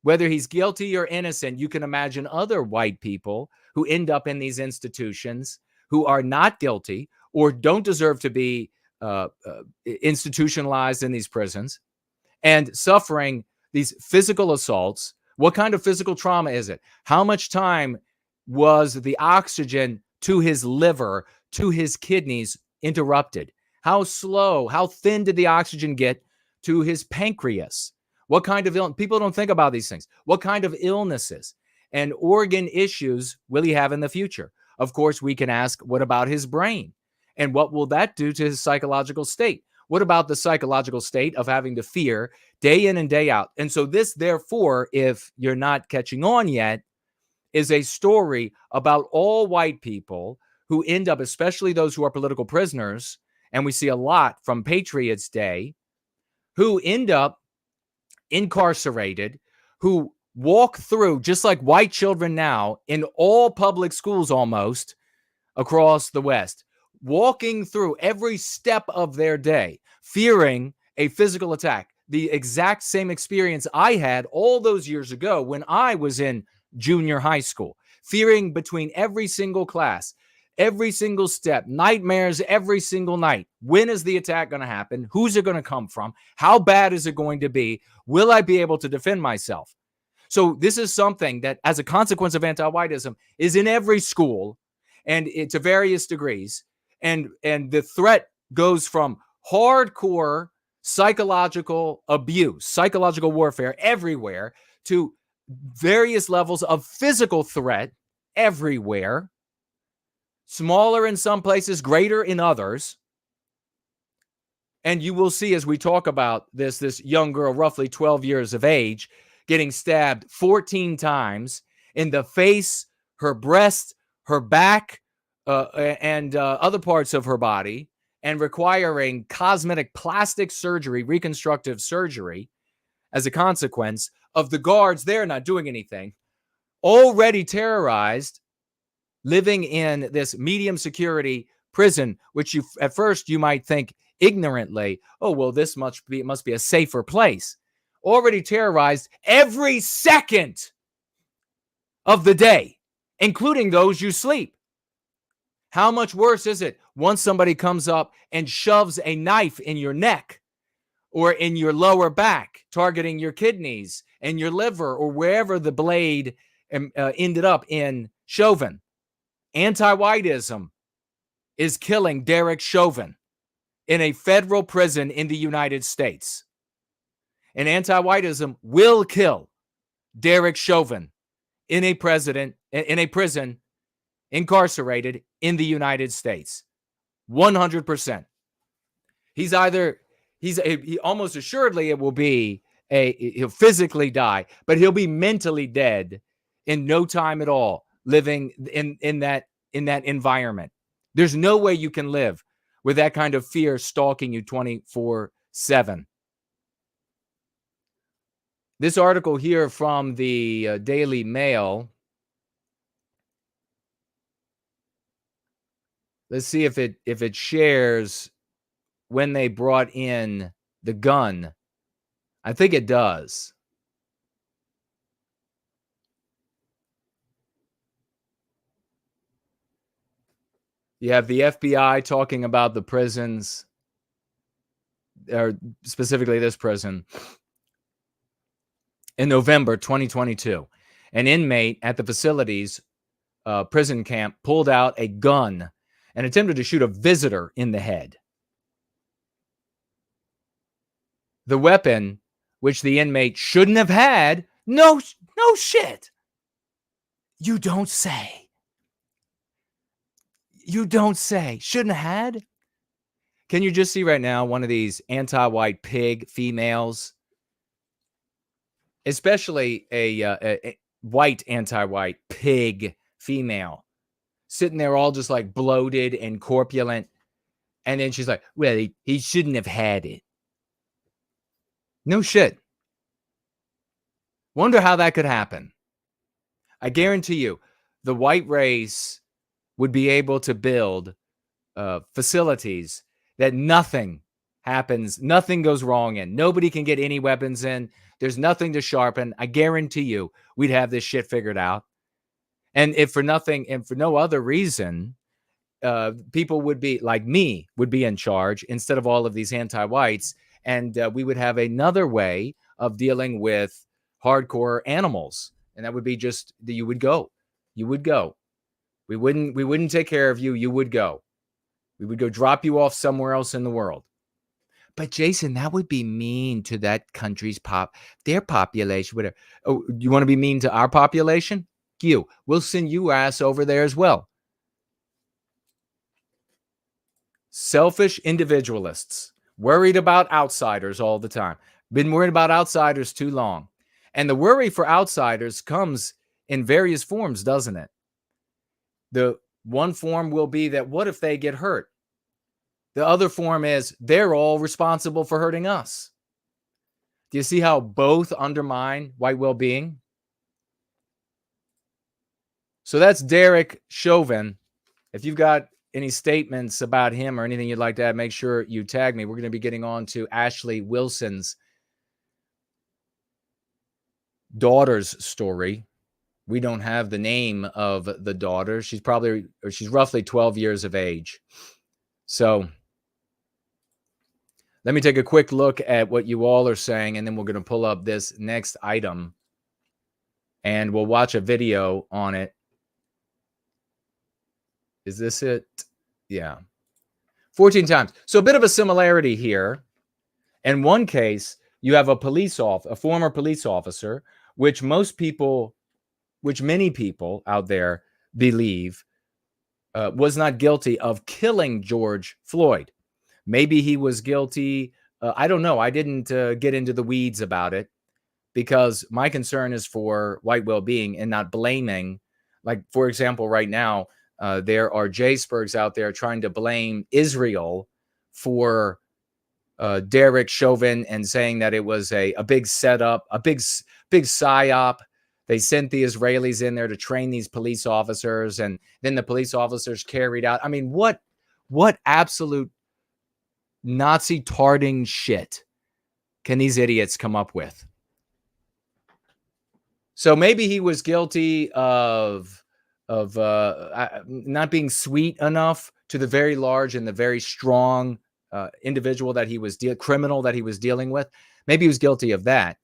Speaker 4: whether he's guilty or innocent, you can imagine other white people who end up in these institutions who are not guilty or don't deserve to be institutionalized in these prisons and suffering these physical assaults. What kind of physical trauma is it? How much time was the oxygen to his liver, to his kidneys interrupted? How slow, how thin did the oxygen get to his pancreas? What kind of illness? People don't think about these things. What kind of illnesses and organ issues will he have in the future? Of course, we can ask, what about his brain? And what will that do to his psychological state? What about the psychological state of having to fear day in and day out? And so this, therefore, if you're not catching on yet, is a story about all white people who end up, especially those who are political prisoners, and we see a lot from Patriots' Day, who end up incarcerated, who walk through, just like white children now, in all public schools almost across the West, walking through every step of their day, fearing a physical attack. The exact same experience I had all those years ago when I was in junior high school, fearing between every single class, every single step, nightmares every single night. When is the attack going to happen? Who's it going to come from? How bad is it going to be? Will I be able to defend myself? So this is something that, as a consequence of anti-whiteism, is in every school, and it, to various degrees. And the threat goes from hardcore psychological abuse, psychological warfare everywhere, to various levels of physical threat everywhere, smaller in some places, greater in others. And you will see as we talk about this young girl, roughly 12 years of age, getting stabbed 14 times in the face, her breast, her back, and other parts of her body, and requiring cosmetic plastic surgery, reconstructive surgery, as a consequence of the guards there not doing anything, already terrorized, living in this medium security prison, which at first you might think ignorantly, oh, well, this must be a safer place. Already terrorized every second of the day, including those you sleep. How much worse is it once somebody comes up and shoves a knife in your neck or in your lower back, targeting your kidneys and your liver, or wherever the blade ended up in Chauvin? Anti-whiteism is killing Derek Chauvin in a federal prison in the United States. And anti-whiteism will kill Derek Chauvin in a prison incarcerated in the United States. 100%. He almost assuredly it will be he'll physically die, but he'll be mentally dead in no time at all, living in that environment. There's no way you can live with that kind of fear stalking you 24/7. This article here from the Daily Mail. Let's see if it shares when they brought in the gun. I think it does. You have the FBI talking about the prisons. or specifically this prison, in November 2022. An inmate at the facility's prison camp pulled out a gun and attempted to shoot a visitor in the head. The weapon, which the inmate shouldn't have had, no shit. You don't say. You don't say. Shouldn't have had? Can you just see right now one of these anti-white pig females, especially a white anti-white pig female, sitting there all just like bloated and corpulent, and then she's like, well, he shouldn't have had it. No shit. Wonder how that could happen. I guarantee you, the white race would be able to build facilities that nothing happens, nothing goes wrong in. Nobody can get any weapons in. There's nothing to sharpen. I guarantee you, we'd have this shit figured out. And if for nothing and for no other reason, people would be like me, would be in charge instead of all of these anti-whites. And we would have another way of dealing with hardcore animals. And that would be just that you would go. You would go. We wouldn't take care of you. You would go. We would go drop you off somewhere else in the world. But Jason, that would be mean to that country's their population, whatever. Oh, you want to be mean to our population? We'll send you ass over there as well. Selfish individualists, worried about outsiders all the time. Been worried about outsiders too long. And the worry for outsiders comes in various forms, doesn't it? The one form will be that what if they get hurt? The other form is they're all responsible for hurting us. Do you see how both undermine white well-being? So that's Derek Chauvin. If you've got any statements about him or anything you'd like to add, make sure you tag me. We're going to be getting on to Ashely Wilson's daughter's story. We don't have the name of the daughter. She's roughly 12 years of age. So let me take a quick look at what you all are saying, and then we're going to pull up this next item, and we'll watch a video on it. Is this it? Yeah. 14 times. So a bit of a similarity here. In one case, you have a former police officer, which many people out there believe was not guilty of killing George Floyd. Maybe he was guilty. I don't know. I didn't get into the weeds about it because my concern is for white well-being and not blaming. Like, for example, right now, there are J-Spurgs out there trying to blame Israel for Derek Chauvin and saying that it was a big setup, a big psyop. They sent the Israelis in there to train these police officers, and then the police officers carried out. I mean, what absolute Nazi tarding shit can these idiots come up with? So maybe he was guilty of not being sweet enough to the very large and the very strong individual that he was criminal that he was dealing with. Maybe he was guilty of that.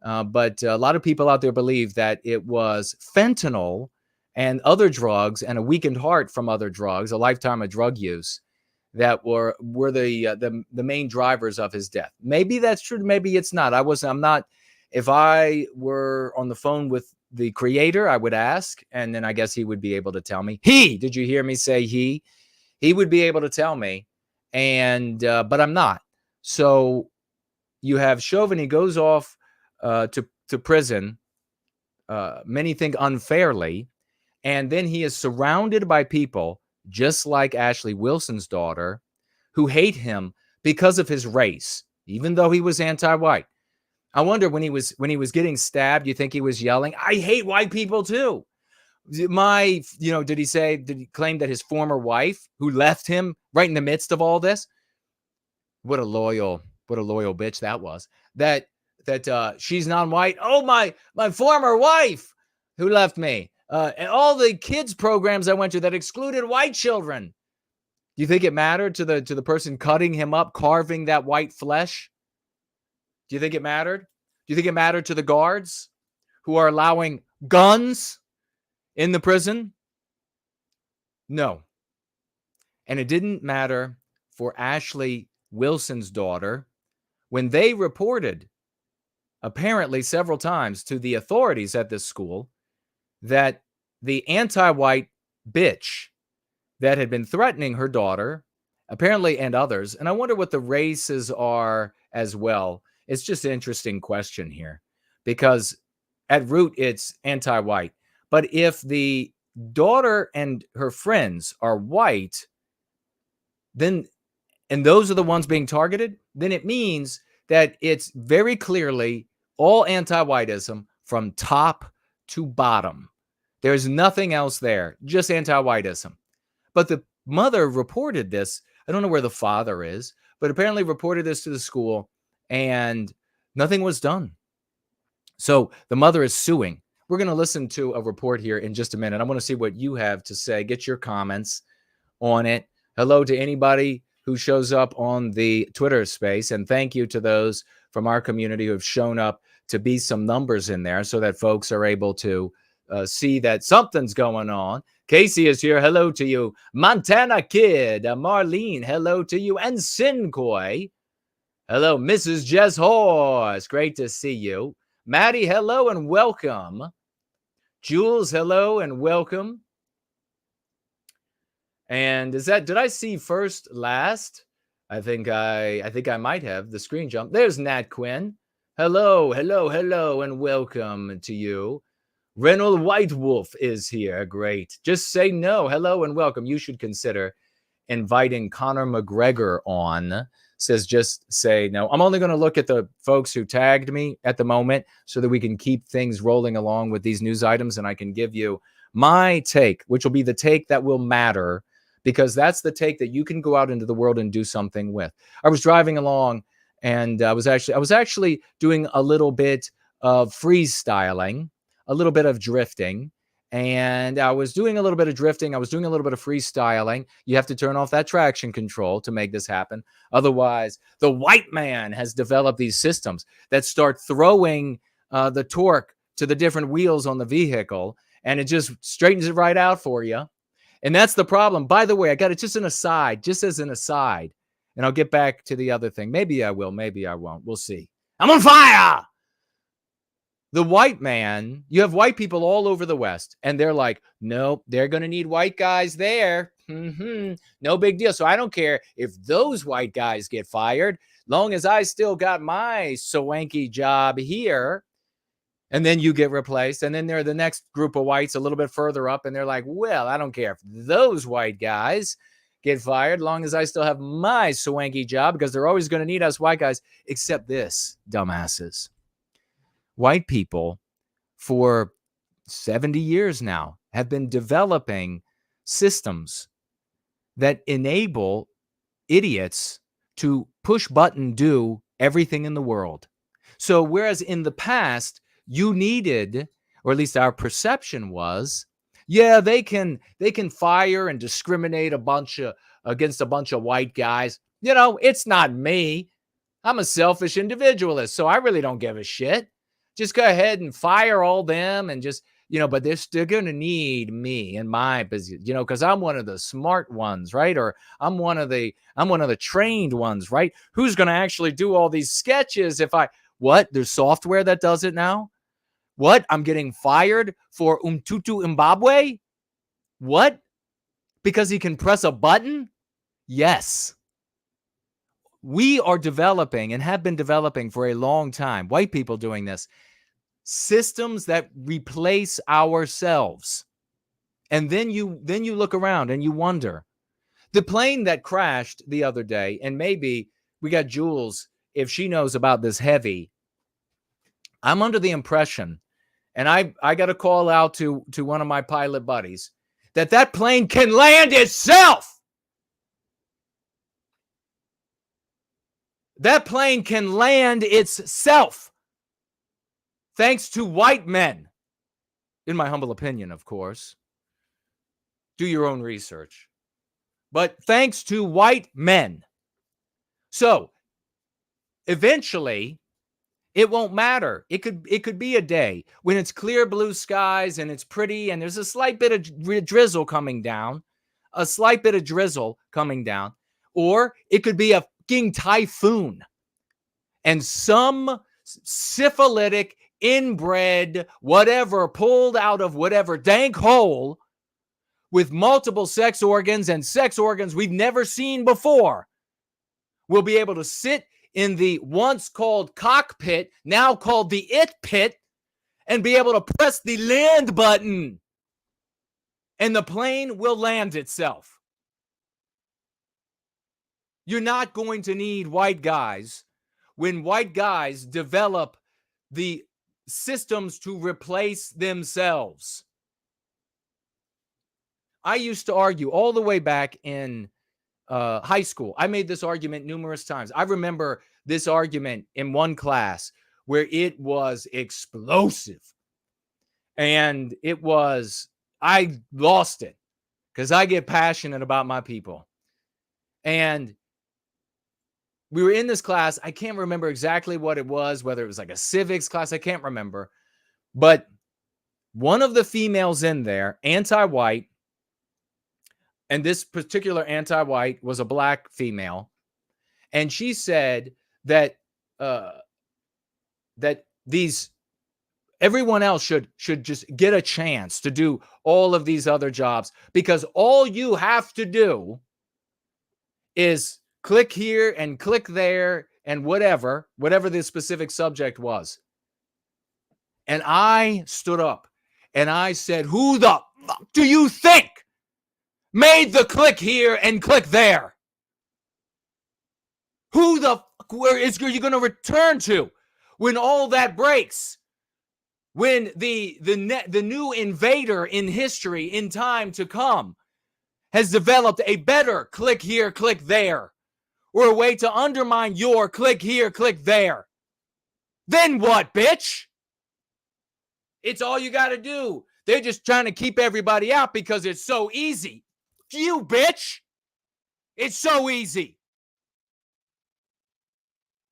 Speaker 4: But a lot of people out there believe that it was fentanyl and other drugs and a weakened heart from other drugs, a lifetime of drug use, that were the main drivers of his death. Maybe that's true. Maybe it's not. I'm not. If I were on the phone with the creator, I would ask, and then I guess he would be able to tell me. Did you hear me say he? He would be able to tell me, but I'm not. So you have Chauvin. He goes off to prison. Many think unfairly, and then he is surrounded by people just like Ashely Wilson's daughter, who hate him because of his race, even though he was anti-white. I wonder when he was getting stabbed, you think he was yelling, "I hate white people too"? Did he claim that his former wife, who left him right in the midst of all this, what a loyal bitch that was, that she's non-white. Oh, my former wife who left me. And all the kids programs I went to that excluded white children. Do you think it mattered to the person cutting him up, carving that white flesh? Do you think it mattered? Do you think it mattered to the guards who are allowing guns in the prison? No. And it didn't matter for Ashely Wilson's daughter when they reported, apparently several times, to the authorities at this school that the anti-white bitch that had been threatening her daughter, apparently, and others, and I wonder what the races are as well. It's just an interesting question here, because at root it's anti-white. But if the daughter and her friends are white, then, and those are the ones being targeted, then it means that it's very clearly all anti-whiteism from top to bottom. There's nothing else there, just anti-whiteism. But the mother reported this. I don't know where the father is, but apparently reported this to the school, and nothing was done. So the mother is suing. We're going to listen to a report here in just a minute. I want to see what you have to say. Get your comments on it. Hello to anybody who shows up on the Twitter space, and thank you to those from our community who have shown up to be some numbers in there so that folks are able to see that something's going on. Casey is here. Hello to you. Montana Kid. Marlene, hello to you. And Sincoy. Hello, Mrs. Jess Horse. Great to see you. Maddie, hello and welcome. Jules, hello and welcome. And did I see first, last? I think I might have the screen jump. There's Nat Quinn. Hello, hello, hello, and welcome to you. Reynold White Wolf is here. Great. Just say no. Hello and welcome. You should consider inviting Conor McGregor on. Says just say no. I'm only going to look at the folks who tagged me at the moment so that we can keep things rolling along with these news items, and I can give you my take, which will be the take that will matter, because that's the take that you can go out into the world and do something with. I was driving along, and I was actually doing a little bit of freestyling, a little bit of drifting, and I was doing a little bit of drifting. I was doing a little bit of freestyling. You have to turn off that traction control to make this happen. Otherwise, the white man has developed these systems that start throwing the torque to the different wheels on the vehicle, and it just straightens it right out for you. And that's the problem. By the way, I got it just as an aside, and I'll get back to the other thing. Maybe I will, maybe I won't. We'll see. I'm on fire! The white man, you have white people all over the West, and they're like, nope, they're going to need white guys there. No big deal. So I don't care if those white guys get fired, long as I still got my swanky job here. And then you get replaced. And then there are the next group of whites a little bit further up, and they're like, well, I don't care if those white guys get fired, long as I still have my swanky job, because they're always going to need us white guys, except this, dumbasses. White people for 70 years now have been developing systems that enable idiots to push button do everything in the world. So whereas in the past you needed, or at least our perception was, yeah, they can fire and discriminate against a bunch of white guys. You know, it's not me. I'm a selfish individualist, so I really don't give a shit. Just go ahead and fire all them and just, but they're still going to need me in my position, because I'm one of the smart ones, right? Or I'm one of the trained ones, right? Who's going to actually do all these sketches what? There's software that does it now? What? I'm getting fired for Umtutu Zimbabwe? What? Because he can press a button? Yes. We are developing and have been developing for a long time, white people doing this, systems that replace ourselves. And then you look around and you wonder. The plane that crashed the other day, and maybe we got Jules, if she knows about this heavy, I'm under the impression, and I got a call out to one of my pilot buddies, that plane can land itself. That plane can land itself, thanks to white men. In my humble opinion, of course. Do your own research. but thanks to white men. So eventually, it won't matter. It could be a day when it's clear blue skies and it's pretty and there's a slight bit of drizzle coming down, or it could be a fucking typhoon and some syphilitic, inbred, whatever, pulled out of whatever dank hole with multiple sex organs and sex organs we've never seen before will be able to sit in the once called cockpit, now called the it pit, and be able to press the land button. And the plane will land itself. You're not going to need white guys when white guys develop the systems to replace themselves. I used to argue all the way back in high school. I made this argument numerous times. I remember this argument in one class where it was explosive. And I lost it because I get passionate about my people. And we were in this class. I can't remember exactly what it was, whether it was like a civics class. I can't remember. But one of the females in there, anti-white, and this particular anti-white was a black female. And she said that everyone else should just get a chance to do all of these other jobs because all you have to do is click here and click there and whatever the specific subject was. And I stood up and I said, who the fuck do you think made the click here and click there? Who the fuck, where is you going to return to when all that breaks? When the new invader in history, in time to come, has developed a better click here, click there, or a way to undermine your click here, click there. Then what, bitch? It's all you got to do. They're just trying to keep everybody out because it's so easy. You, bitch. It's so easy.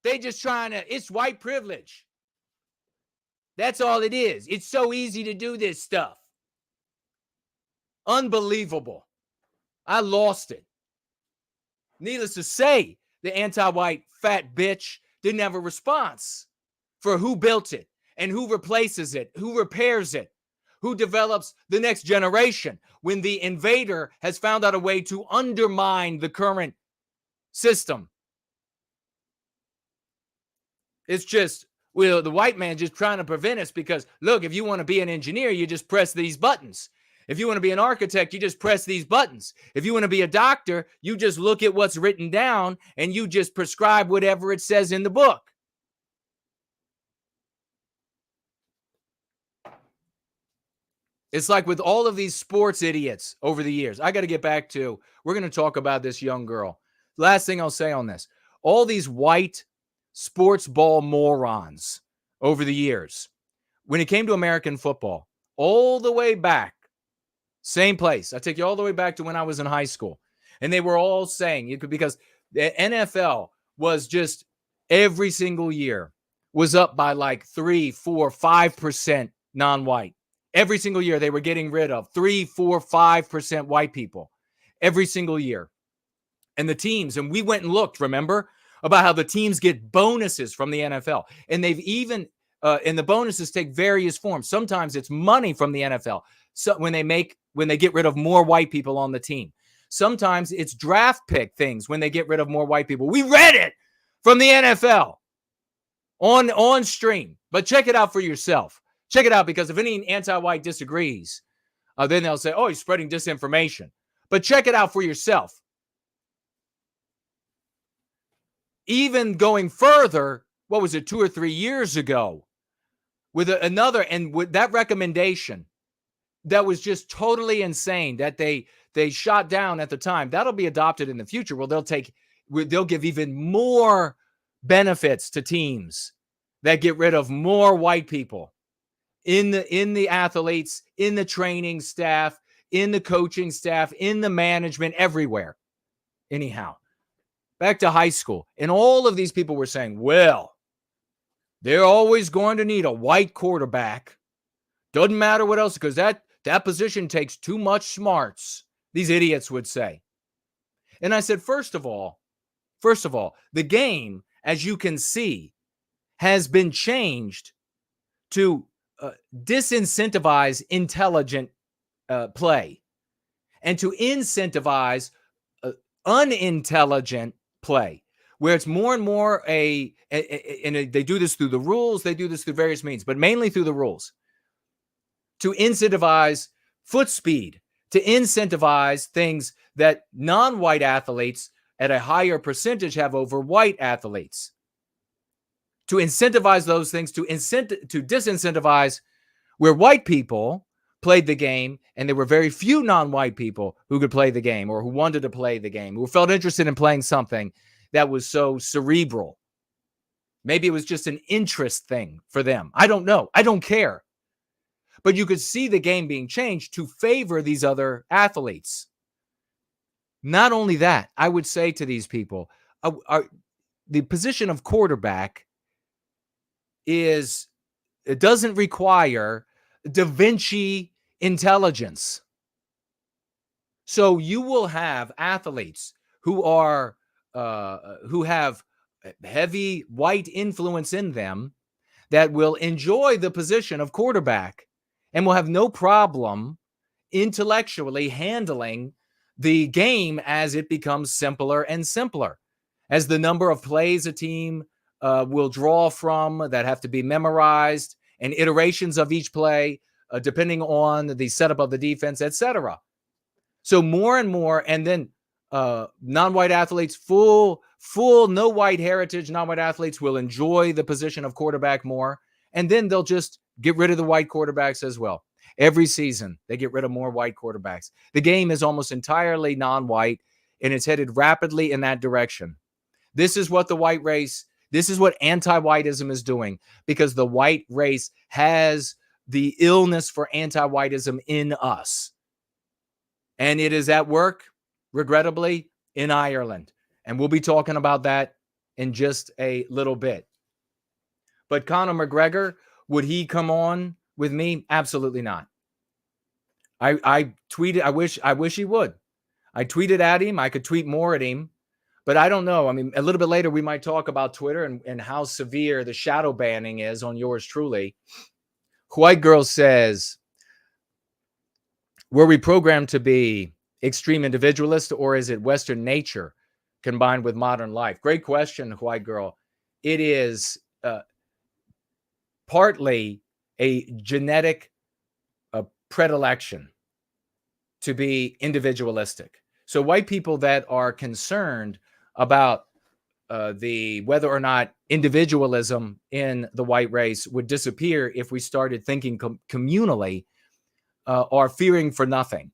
Speaker 4: They just trying to, it's white privilege. That's all it is. It's so easy to do this stuff. Unbelievable. I lost it. Needless to say, the anti-white fat bitch didn't have a response for who built it and who replaces it, who repairs it, who develops the next generation when the invader has found out a way to undermine the current system. It's just, well, the white man just trying to prevent us because, look, if you want to be an engineer, you just press these buttons. If you want to be an architect, you just press these buttons. If you want to be a doctor, you just look at what's written down and you just prescribe whatever it says in the book. It's like with all of these sports idiots over the years. I got to get back to, we're going to talk about this young girl. Last thing I'll say on this. All these white sports ball morons over the years, when it came to American football, all the way back, same place. I take you all the way back to when I was in high school. And they were all saying, because the NFL was just every single year was up by like 3, 4, 5% non-white. Every single year they were getting rid of 3, 4, 5% white people every single year. And the teams, and we went and looked, remember, about how the teams get bonuses from the NFL. And they've even, and the bonuses take various forms. Sometimes it's money from the NFL. So when they get rid of more white people on the team. Sometimes it's draft pick things when they get rid of more white people. We read it from the NFL on stream, but check it out for yourself. Check it out, because if any anti-white disagrees, then they'll say, oh, he's spreading disinformation. But check it out for yourself. Even going further, what was it, 2 or 3 years ago, with another, and with that recommendation that was just totally insane that they shot down at the time, that'll be adopted in the future. Well, they'll give even more benefits to teams that get rid of more white people in the athletes, in the training staff, in the coaching staff, in the management, everywhere. Anyhow, back to high school. And all of these people were saying, well, they're always going to need a white quarterback. Doesn't matter what else, because that position takes too much smarts, these idiots would say. And I said, first of all, the game, as you can see, has been changed to disincentivize intelligent play and to incentivize unintelligent play, where it's more and more and they do this through the rules, they do this through various means, but mainly through the rules, to incentivize foot speed, to incentivize things that non-white athletes at a higher percentage have over white athletes, to incentivize those things, to disincentivize where white people played the game, and there were very few non-white people who could play the game or who wanted to play the game, who felt interested in playing something that was so cerebral. Maybe it was just an interest thing for them. I don't know. I don't care. But you could see the game being changed to favor these other athletes. Not only that, I would say to these people, the position of quarterback it doesn't require Da Vinci intelligence. So you will have athletes who have heavy white influence in them that will enjoy the position of quarterback and will have no problem intellectually handling the game as it becomes simpler and simpler, as the number of plays a team will draw from that have to be memorized and iterations of each play, depending on the setup of the defense, etc. So more and more, and then non-white athletes, full no white heritage, non-white athletes will enjoy the position of quarterback more, and then they'll just get rid of the white quarterbacks as well. Every season, they get rid of more white quarterbacks. The game is almost entirely non-white, and it's headed rapidly in that direction. This is what the white race, this is what anti-whiteism is doing, because the white race has the illness for anti-whiteism in us. And it is at work, regrettably, in Ireland. And we'll be talking about that in just a little bit. But Conor McGregor, would he come on with me? Absolutely not. I tweeted, I wish he would. I tweeted at him. I could tweet more at him. But I don't know. I mean, a little bit later, we might talk about Twitter and how severe the shadow banning is on yours truly. White Girl says, were we programmed to be extreme individualist, or is it Western nature combined with modern life? Great question, White Girl. It is partly a genetic predilection to be individualistic. So white people that are concerned about whether or not individualism in the white race would disappear if we started thinking communally, are fearing for nothing.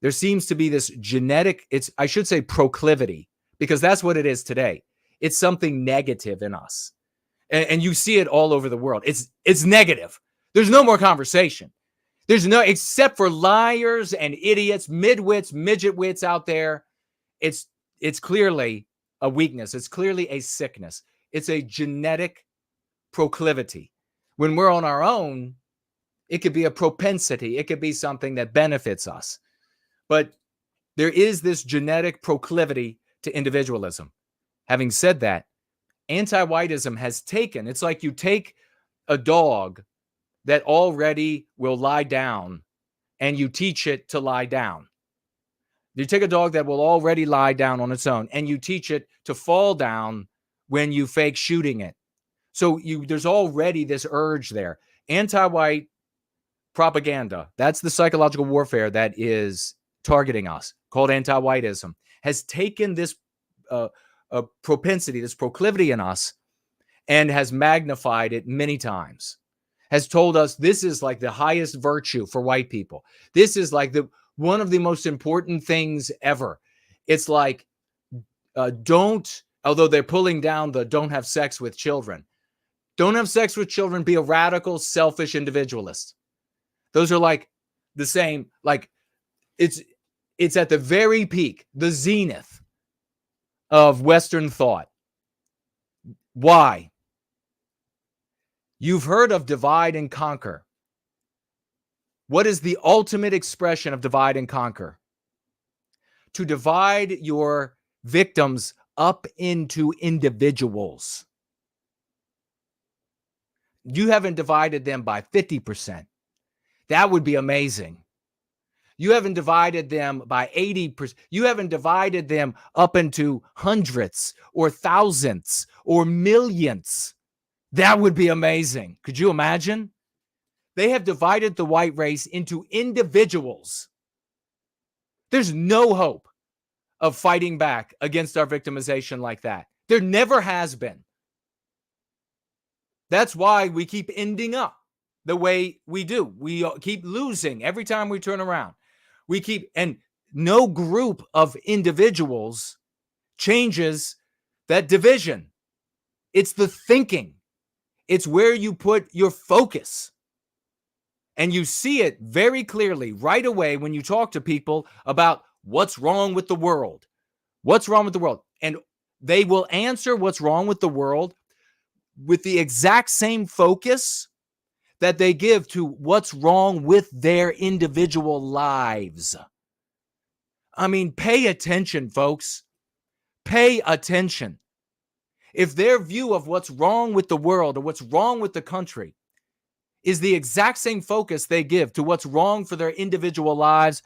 Speaker 4: There seems to be this genetic, I should say proclivity, because that's what it is today. It's something negative in us. And you see it all over the world. It's negative. There's no more conversation. There's no, except for liars and idiots, midwits, midget wits out there. It's clearly a weakness. It's clearly a sickness. It's a genetic proclivity. When we're on our own, it could be a propensity. It could be something that benefits us. But there is this genetic proclivity to individualism. Having said that, anti-whiteism has taken, it's like you take a dog that already will lie down and you teach it to lie down. You take a dog that will already lie down on its own and you teach it to fall down when you fake shooting it. So there's already this urge there. Anti-white propaganda, that's the psychological warfare that is targeting us, called anti-whiteism, has taken this propensity, this proclivity in us, and has magnified it many times. Has told us this is like the highest virtue for white people. This is like one of the most important things ever. It's like, although they're pulling down the don't have sex with children. Don't have sex with children, be a radical, selfish individualist. Those are like the same, like it's at the very peak, the zenith of Western thought. Why? You've heard of divide and conquer. What is the ultimate expression of divide and conquer? To divide your victims up into individuals. You haven't divided them by 50%. That would be amazing. You haven't divided them by 80%. You haven't divided them up into hundreds or thousands or millions. That would be amazing. Could you imagine? They have divided the white race into individuals. There's no hope of fighting back against our victimization like that. There never has been. That's why we keep ending up the way we do. We keep losing every time we turn around. And no group of individuals changes that division. It's the thinking. It's where you put your focus. And you see it very clearly right away when you talk to people about what's wrong with the world. What's wrong with the world? And they will answer what's wrong with the world with the exact same focus that they give to what's wrong with their individual lives. I mean, pay attention, folks. Pay attention. If their view of what's wrong with the world or what's wrong with the country is the exact same focus they give to what's wrong for their individual lives,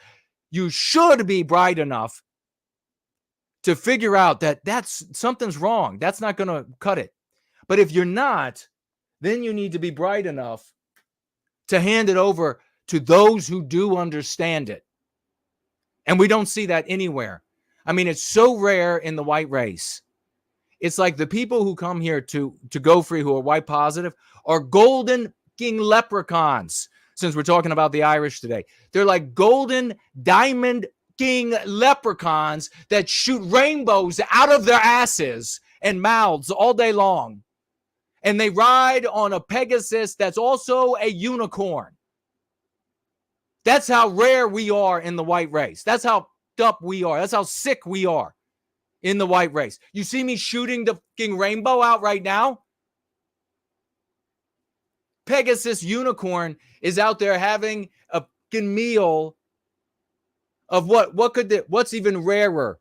Speaker 4: you should be bright enough to figure out that something's wrong. That's not going to cut it. But if you're not, then you need to be bright enough to hand it over to those who do understand it. And we don't see that anywhere. I mean, it's so rare in the white race. It's like the people who come here to go free who are white positive are golden king leprechauns, since we're talking about the Irish today. They're like golden diamond king leprechauns that shoot rainbows out of their asses and mouths all day long. And they ride on a Pegasus that's also a unicorn. That's how rare we are in the white race. That's how up we are. That's how sick we are in the white race. You see me shooting the fucking rainbow out right now? Pegasus unicorn is out there having a fucking meal of what's even rarer?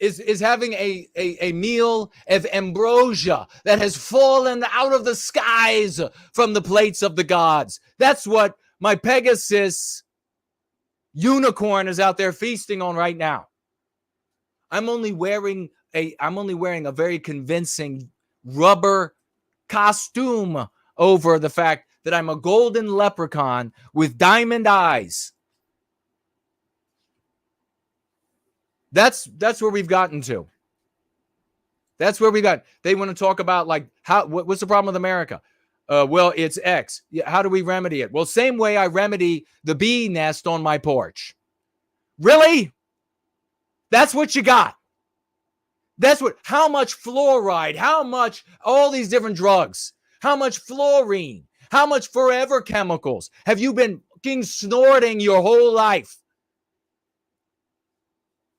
Speaker 4: Is having a meal of ambrosia that has fallen out of the skies from the plates of the gods. That's what my Pegasus unicorn is out there feasting on right now. I'm only wearing a very convincing rubber costume over the fact that I'm a golden leprechaun with diamond eyes. That's where we've gotten to. That's where we got. They want to talk about like what's the problem with America? Well, it's X. Yeah, how do we remedy it? Well, same way I remedy the bee nest on my porch. Really? That's what you got. How much fluoride, how much all these different drugs, how much fluorine, how much forever chemicals have you been snorting your whole life?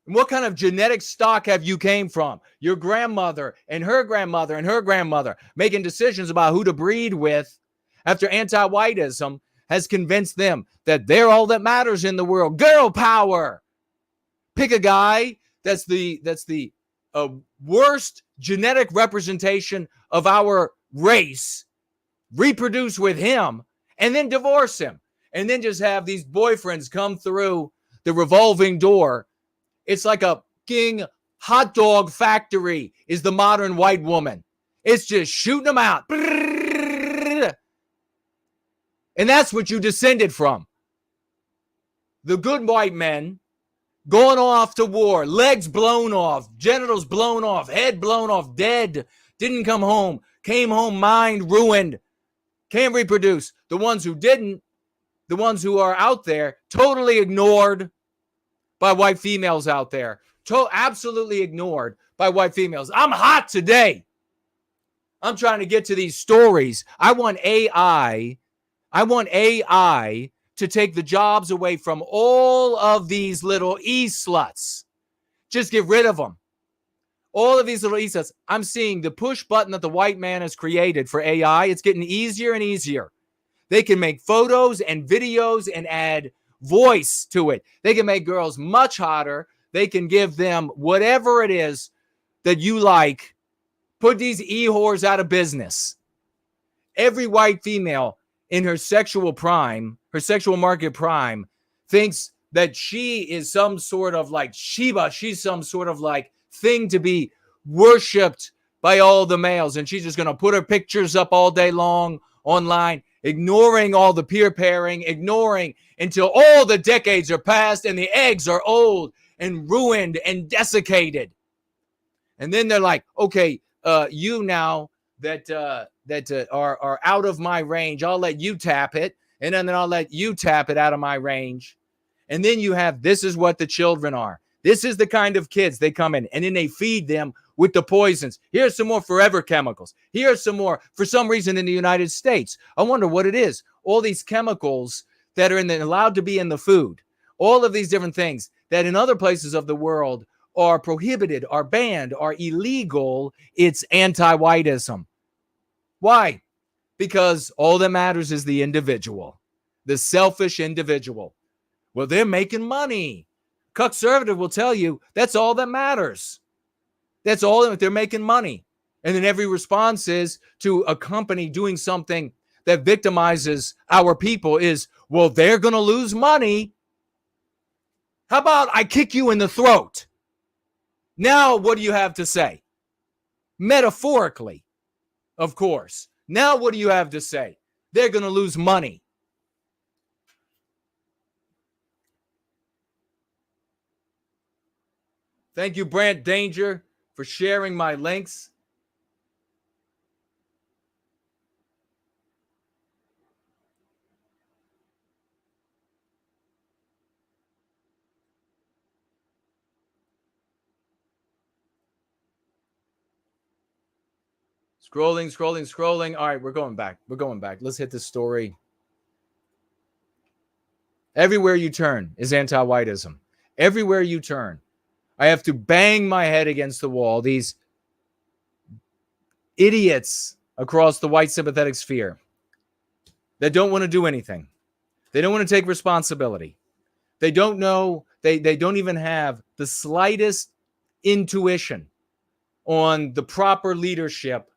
Speaker 4: What kind of genetic stock have you came from? Your grandmother and her grandmother and her grandmother making decisions about who to breed with after anti-whiteism has convinced them that they're all that matters in the world. Girl power. Pick a guy that's the worst genetic representation of our race, reproduce with him, and then divorce him. And then just have these boyfriends come through the revolving door. It's like a king hot dog factory is the modern white woman. It's just shooting them out. And that's what you descended from. The good white men going off to war, legs blown off, genitals blown off, head blown off, dead, didn't come home, came home mind ruined, can't reproduce. The ones who didn't, the ones who are out there, totally ignored by white females out there. Absolutely ignored by white females. I'm hot today. I'm trying to get to these stories. I want AI to take the jobs away from all of these little e-sluts. Just get rid of them. All of these little Easter, I'm seeing the push button that the white man has created for AI. It's getting easier and easier. They can make photos and videos and add voice to it. They can make girls much hotter. They can give them whatever it is that you like. Put these e-whores out of business. Every white female in her sexual prime, her sexual market prime, thinks that she is some sort of like Sheba. She's some sort of like thing to be worshipped by all the males. And she's just going to put her pictures up all day long online, ignoring all the peer pairing, ignoring until all the decades are past and the eggs are old and ruined and desiccated. And then they're like, okay, you now that are out of my range, I'll let you tap it. And then I'll let you tap it out of my range. And then you have, this is what the children are. This is the kind of kids they come in. And then they feed them with the poisons. Here's some more forever chemicals. Here's some more, for some reason in the United States. I wonder what it is. All these chemicals that are allowed to be in the food. All of these different things that in other places of the world are prohibited, are banned, are illegal. It's anti-whiteism. Why? Because all that matters is the individual, the selfish individual. Well, they're making money. Conservative will tell you that's all that matters. That's all that they're making money. And then every response is to a company doing something that victimizes our people is, well, they're going to lose money. How about I kick you in the throat? Now, what do you have to say? Metaphorically, of course. Now, what do you have to say? They're going to lose money. Thank you, Brant Danger, for sharing my links. Scrolling. All right, we're going back. Let's hit this story. Everywhere you turn is anti-whiteism. Everywhere you turn. I have to bang my head against the wall. These idiots across the white sympathetic sphere that don't want to do anything. They don't want to take responsibility. They don't know. They don't even have the slightest intuition on the proper leadership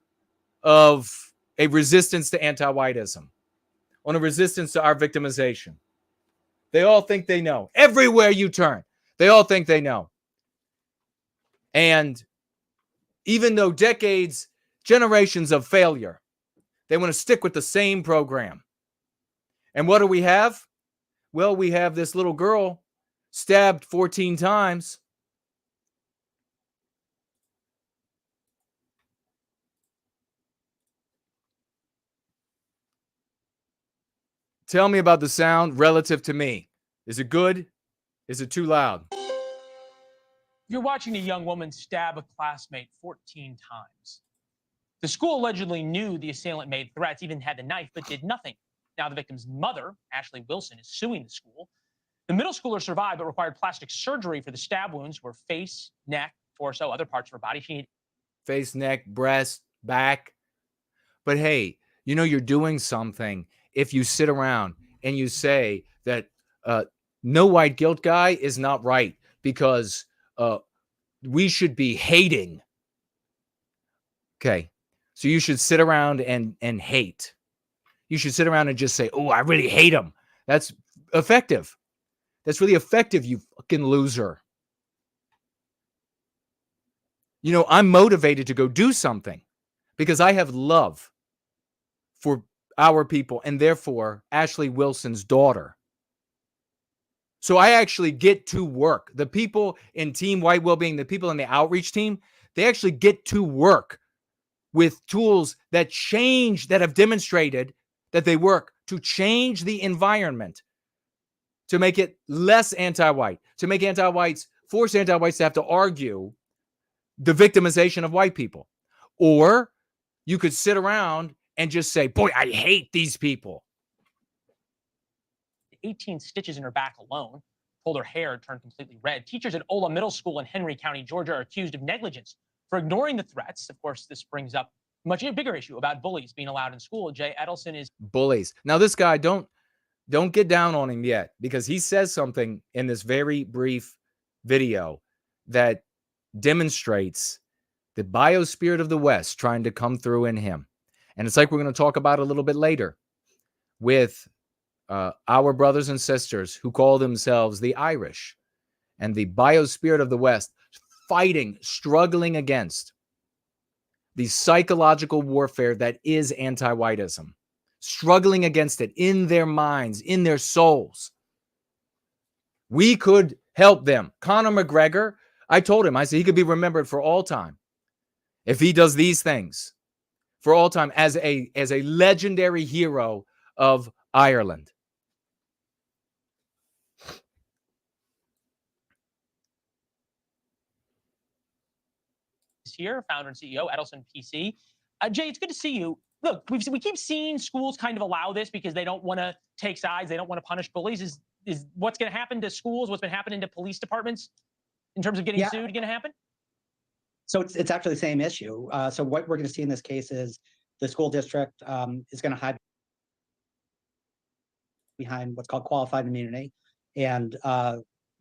Speaker 4: of a resistance to anti-whiteism, on a resistance to our victimization. They all think they know. Everywhere you turn, they all think they know. And even though decades, generations of failure, they want to stick with the same program. And what do we have? Well, we have this little girl stabbed 14 times. Tell me about the sound relative to me. Is it good? Is it too loud?
Speaker 5: You're watching a young woman stab a classmate 14 times. The school allegedly knew the assailant made threats, even had the knife, but did nothing. Now the victim's mother, Ashely Wilson, is suing the school. The middle schooler survived, but required plastic surgery for the stab wounds, were face, neck, torso, other parts of her body. She needed
Speaker 4: face, neck, breast, back. But hey, you know you're doing something if you sit around and you say that no white guilt guy is not right because we should be hating. Okay, so you should sit around and hate. You should sit around and just say, oh, I really hate him. That's effective. That's really effective, you fucking loser. You know, I'm motivated to go do something because I have love for our people and therefore Ashely Wilson's daughter. So I actually get to work. The people in Team White Wellbeing, the people in the outreach team, they actually get to work with tools that change, that have demonstrated that they work to change the environment, to make it less anti-white, to make anti-whites, force anti-whites to have to argue the victimization of white people. Or you could sit around and just say, boy, I hate these people.
Speaker 5: 18 stitches in her back alone. pulled her hair, turned completely red. Teachers at Ola Middle School in Henry County, Georgia, are accused of negligence for ignoring the threats. Of course, this brings up a much bigger issue about bullies being allowed in school. Jay Edelson is
Speaker 4: Bullies. Now, this guy, don't get down on him yet, because he says something in this very brief video that demonstrates the biospirit of the West trying to come through in him. And it's like we're going to talk about a little bit later with our brothers and sisters who call themselves the Irish, and the biospirit of the West fighting, struggling against the psychological warfare that is anti-whiteism, struggling against it in their minds, in their souls. We could help them. Conor McGregor, I told him, I said he could be remembered for all time if he does these things, for all time, as a legendary hero of Ireland.
Speaker 5: here, founder and CEO, Edelson PC. Jay, it's good to see you. Look, we keep seeing schools kind of allow this because they don't want to take sides. They don't want to punish bullies. Is what's going to happen to schools, what's been happening to police departments in terms of getting sued going to happen?
Speaker 6: So it's actually the same issue. So what we're going to see in this case is the school district is going to hide behind what's called qualified immunity. And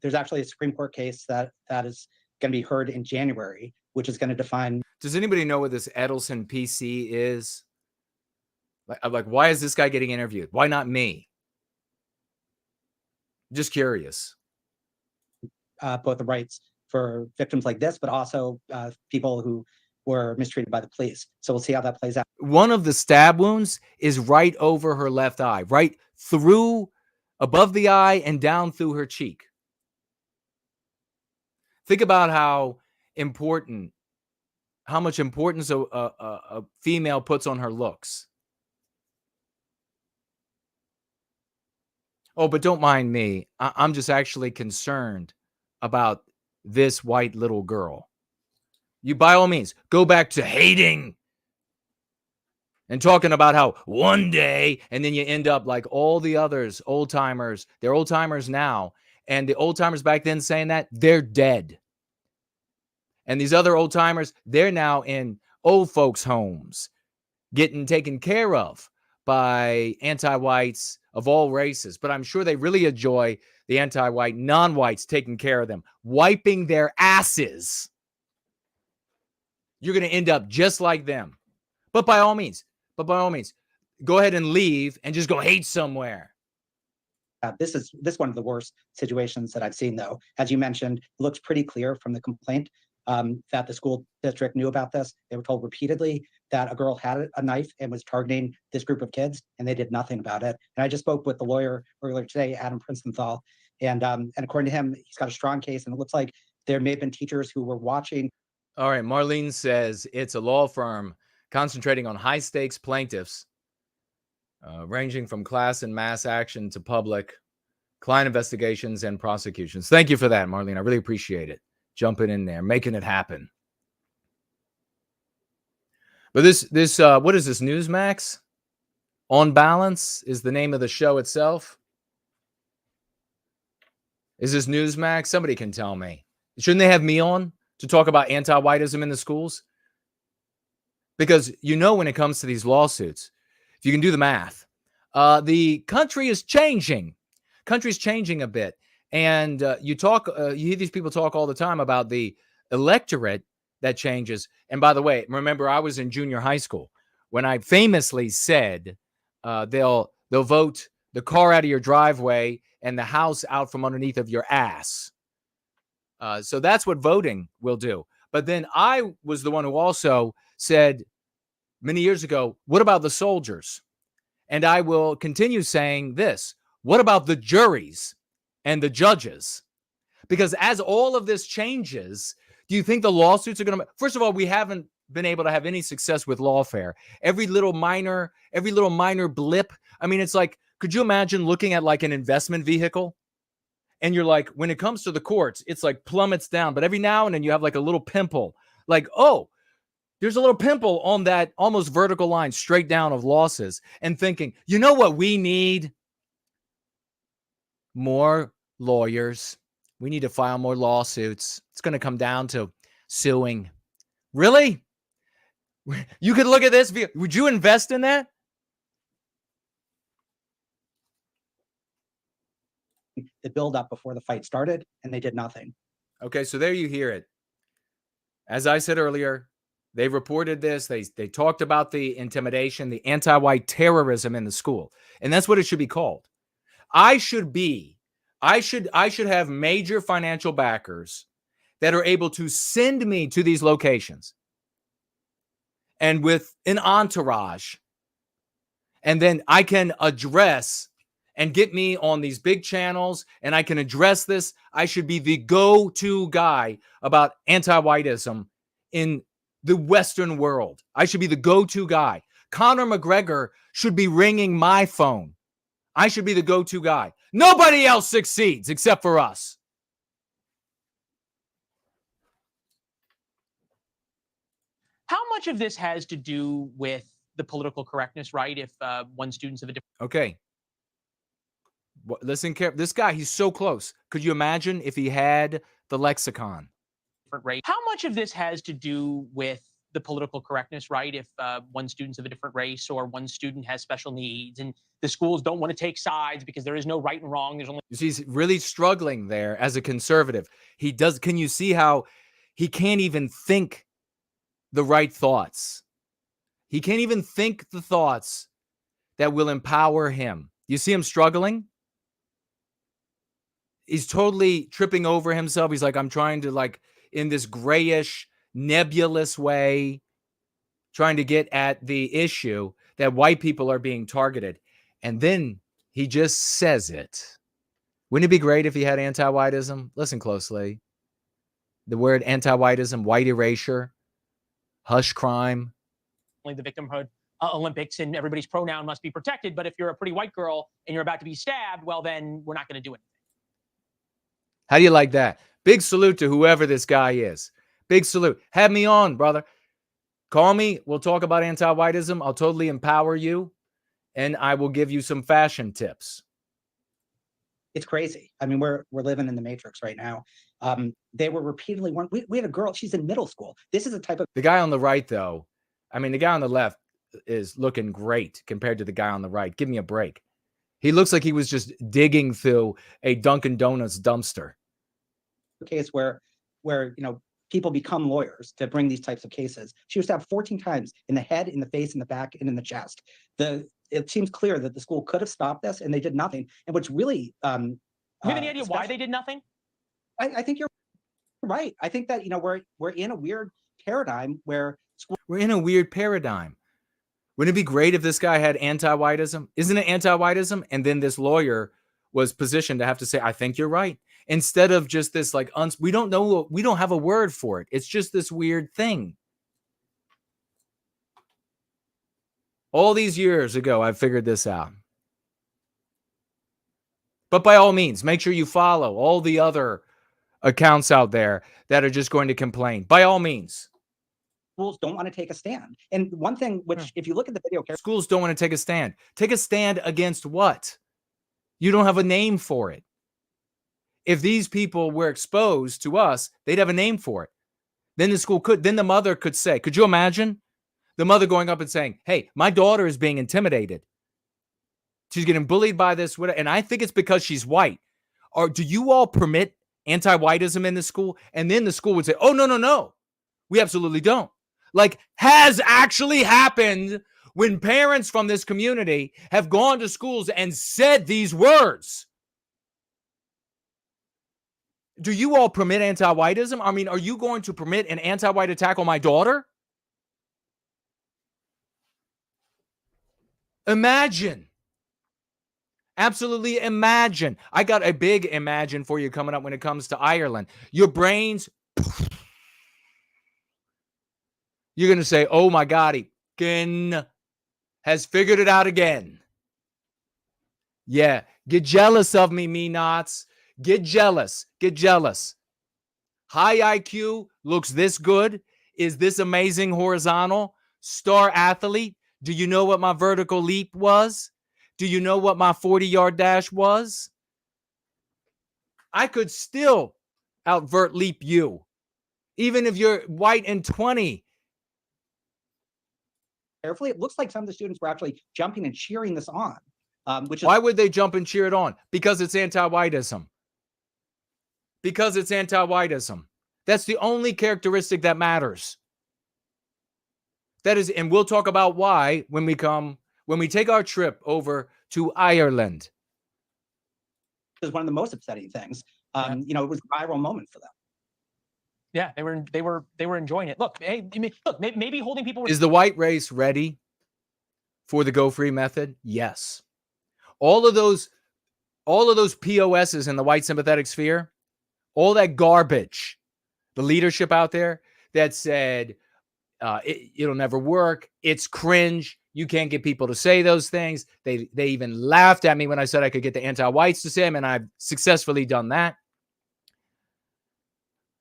Speaker 6: there's actually a Supreme Court case that is going to be heard in January, which is going to define.
Speaker 4: Does anybody know what this Edelson PC is? Like, why is this guy getting interviewed? Why not me? Just curious.
Speaker 6: Both the rights for victims like this, but also people who were mistreated by the police. So we'll see how that plays out.
Speaker 4: One of the stab wounds is right over her left eye, right through, above the eye and down through her cheek. Think about how much importance a female puts on her looks. Oh, but don't mind me. I'm just actually concerned about this white little girl. You, by all means, go back to hating and talking about how one day, and then you end up like all the others, old timers. They're old timers now. And the old timers back then saying that, they're dead. And these other old timers, they're now in old folks' homes, getting taken care of by anti-whites of all races. But I'm sure they really enjoy the anti-white non-whites taking care of them, wiping their asses. You're going to end up just like them. But by all means, go ahead and leave and just go hate somewhere.
Speaker 6: This is one of the worst situations that I've seen, though. As you mentioned, it looks pretty clear from the complaint that the school district knew about this. They were told repeatedly that a girl had a knife and was targeting this group of kids, and they did nothing about it. And I just spoke with the lawyer earlier today, Adam Princenthal, and according to him, he's got a strong case, and it looks like there may have been teachers who were watching.
Speaker 4: All right, Marlene says it's a law firm concentrating on high-stakes plaintiffs, ranging from class and mass action to public client investigations and prosecutions. Thank you for that, Marlene. I really appreciate it. Jumping in there, making it happen. But this what is this, Newsmax? On Balance is the name of the show itself. Is this Newsmax? Somebody can tell me. Shouldn't they have me on to talk about anti-whiteism in the schools? Because when it comes to these lawsuits, if you can do the math, the country is changing. Country's changing a bit. And you hear these people talk all the time about the electorate that changes. And by the way, remember, I was in junior high school when I famously said they'll vote the car out of your driveway and the house out from underneath of your ass. So that's what voting will do. But then I was the one who also said many years ago, what about the soldiers? And I will continue saying this. What about the juries and the judges? Because as all of this changes, do you think the lawsuits are going to... First of all, we haven't been able to have any success with lawfare. Every little minor blip. I mean, it's like, could you imagine looking at like an investment vehicle? And you're like, when it comes to the courts, it's like plummets down. But every now and then you have like a little pimple. Like, oh, there's a little pimple on that almost vertical line straight down of losses. And thinking, you know what we need? More lawyers. We need to file more lawsuits. It's going to come down to suing. Really? You could look at this. Would you invest in that?
Speaker 6: The build up before the fight started, and they did nothing.
Speaker 4: Okay, so there you hear it. As I said earlier, they reported this. They talked about the intimidation, the anti-white terrorism in the school, and that's what it should be called. I should have major financial backers that are able to send me to these locations and with an entourage, and then I can address and get me on these big channels, and I can address this. I should be the go-to guy about anti-whiteism in the Western world. I should be the go-to guy. Conor McGregor should be ringing my phone. I should be the go-to guy. Nobody else succeeds except for us.
Speaker 5: How much of this has to do with the political correctness, right? If one student's of a different
Speaker 4: Okay. Listen carefully. This guy, he's so close. Could you imagine if he had the lexicon?
Speaker 5: race? How much of this has to do with the political correctness, right? If one student's of a different race or one student has special needs and the schools don't want to take sides because there is no right and wrong. There's only.
Speaker 4: He's really struggling there as a conservative. He does. Can you see how he can't even think the right thoughts? He can't even think the thoughts that will empower him. You see him struggling? He's totally tripping over himself. He's like, I'm trying to, like, in this grayish, nebulous way, trying to get at the issue that white people are being targeted. And then he just says it. Wouldn't it be great if he had anti-whiteism? Listen closely. The word anti-whiteism, white erasure, hush crime.
Speaker 5: The victimhood Olympics and everybody's pronoun must be protected. But if you're a pretty white girl and you're about to be stabbed, well, then we're not going to do anything.
Speaker 4: How do you like that? Big salute to whoever this guy is. Big salute. Have me on, brother. Call me. We'll talk about anti-whiteism. I'll totally empower you, and I will give you some fashion tips.
Speaker 6: It's crazy. I mean, we're living in the matrix right now. They were repeatedly warned. We had a girl. She's in middle school. This is a type of.
Speaker 4: The guy on the right, though. I mean, the guy on the left is looking great compared to the guy on the right. Give me a break. He looks like he was just digging through a Dunkin' Donuts dumpster.
Speaker 6: Case where people become lawyers to bring these types of cases. She was stabbed 14 times in the head, in the face, in the back, and in the chest. It seems clear that the school could have stopped this, and they did nothing. And what's really
Speaker 5: you have any idea why they did nothing?
Speaker 6: I think you're right. I think that we're in a weird paradigm where
Speaker 4: we're in a weird paradigm. Wouldn't it be great if this guy had anti-whiteism? Isn't it anti-whiteism? And then this lawyer was positioned to have to say, I think you're right. Instead of just this, like, we don't know, we don't have a word for it. It's just this weird thing. All these years ago, I figured this out. But by all means, make sure you follow all the other accounts out there that are just going to complain. By all means.
Speaker 6: Schools don't want to take a stand. And one thing which, if you look at the video,
Speaker 4: schools don't want to take a stand. Take a stand against what? You don't have a name for it. If these people were exposed to us, they'd have a name for it. Then the mother could say, could you imagine the mother going up and saying, hey, my daughter is being intimidated. She's getting bullied by this, and I think it's because she's white. Or do you all permit anti-whiteism in the school? And then the school would say, oh, no, we absolutely don't. Like, has actually happened when parents from this community have gone to schools and said these words. Do you all permit anti-whiteism? I mean, are you going to permit an anti-white attack on my daughter? Imagine. Absolutely imagine. I got a big imagine for you coming up when it comes to Ireland. Your brains, you're going to say, oh my God, he has figured it out again. Yeah, get jealous of me nots. Get jealous. Get jealous. High IQ, looks this good, is this amazing horizontal, star athlete. Do you know what my vertical leap was? Do you know what my 40-yard dash was? I could still outvert leap you, even if you're white and 20.
Speaker 6: Carefully, it looks like some of the students were actually jumping and cheering this on, which is
Speaker 4: Why would they jump and cheer it on? Because it's anti-whiteism. Because it's anti-whiteism. That's the only characteristic that matters. That is, and we'll talk about why when we take our trip over to Ireland.
Speaker 6: is one of the most upsetting things. You know, it was a viral moment for them.
Speaker 5: Yeah, they were enjoying it. Look, hey, look, maybe holding people.
Speaker 4: Is the white race ready for the go free method? Yes. All of those POSs in the white sympathetic sphere, all that garbage, the leadership out there that said it'll never work, it's cringe, you can't get people to say those things. They even laughed at me when I said I could get the anti-whites to say them, and I've successfully done that.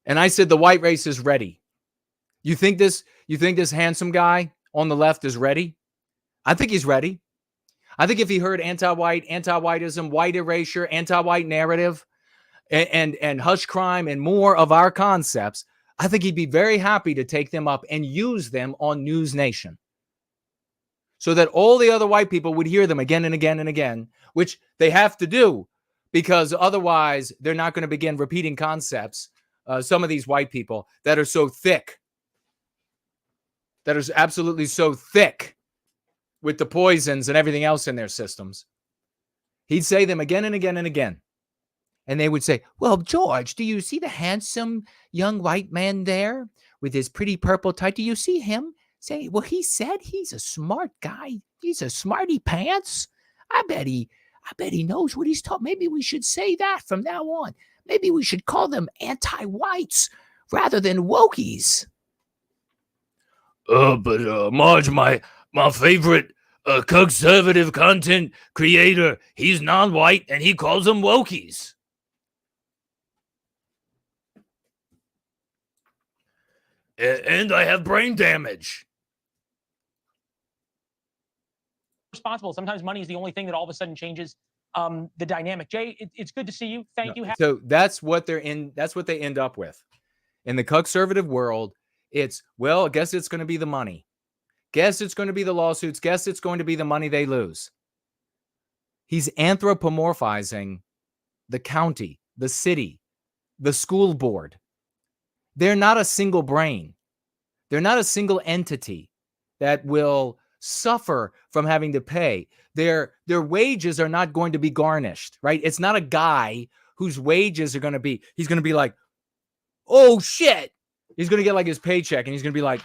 Speaker 4: And I said the white race is ready. You think this handsome guy on the left is ready? I think he's ready. I think if he heard anti-white, anti-whiteism, white erasure, anti-white narrative, and hush crime and more of our concepts, I think he'd be very happy to take them up and use them on News Nation, so that all the other white people would hear them again and again and again, which they have to do, because otherwise they're not going to begin repeating concepts. Some of these white people that are so thick, that is absolutely so thick with the poisons and everything else in their systems. He'd say them again and again and again. And they would say, well, George, do you see the handsome young white man there with his pretty purple tie? Do you see him? Say, well, he said he's a smart guy. He's a smarty pants. I bet he knows what he's talking. Maybe we should say that from now on. Maybe we should call them anti-whites rather than wokies.
Speaker 7: But Marge, my favorite conservative content creator, he's non-white and he calls them wokies. And I have brain damage.
Speaker 5: Responsible. Sometimes money is the only thing that all of a sudden changes the dynamic. Jay, it's good to see you. Thank you.
Speaker 4: So that's what they're in. That's what they end up with. In the conservative world, it's, well, I guess it's going to be the money. Guess it's going to be the lawsuits. Guess it's going to be the money they lose. He's anthropomorphizing the county, the city, the school board. They're not a single brain. They're not a single entity that will suffer from having to pay. Their wages are not going to be garnished, right? It's not a guy whose wages are going to be, he's going to be like, oh shit. He's going to get like his paycheck and he's going to be like,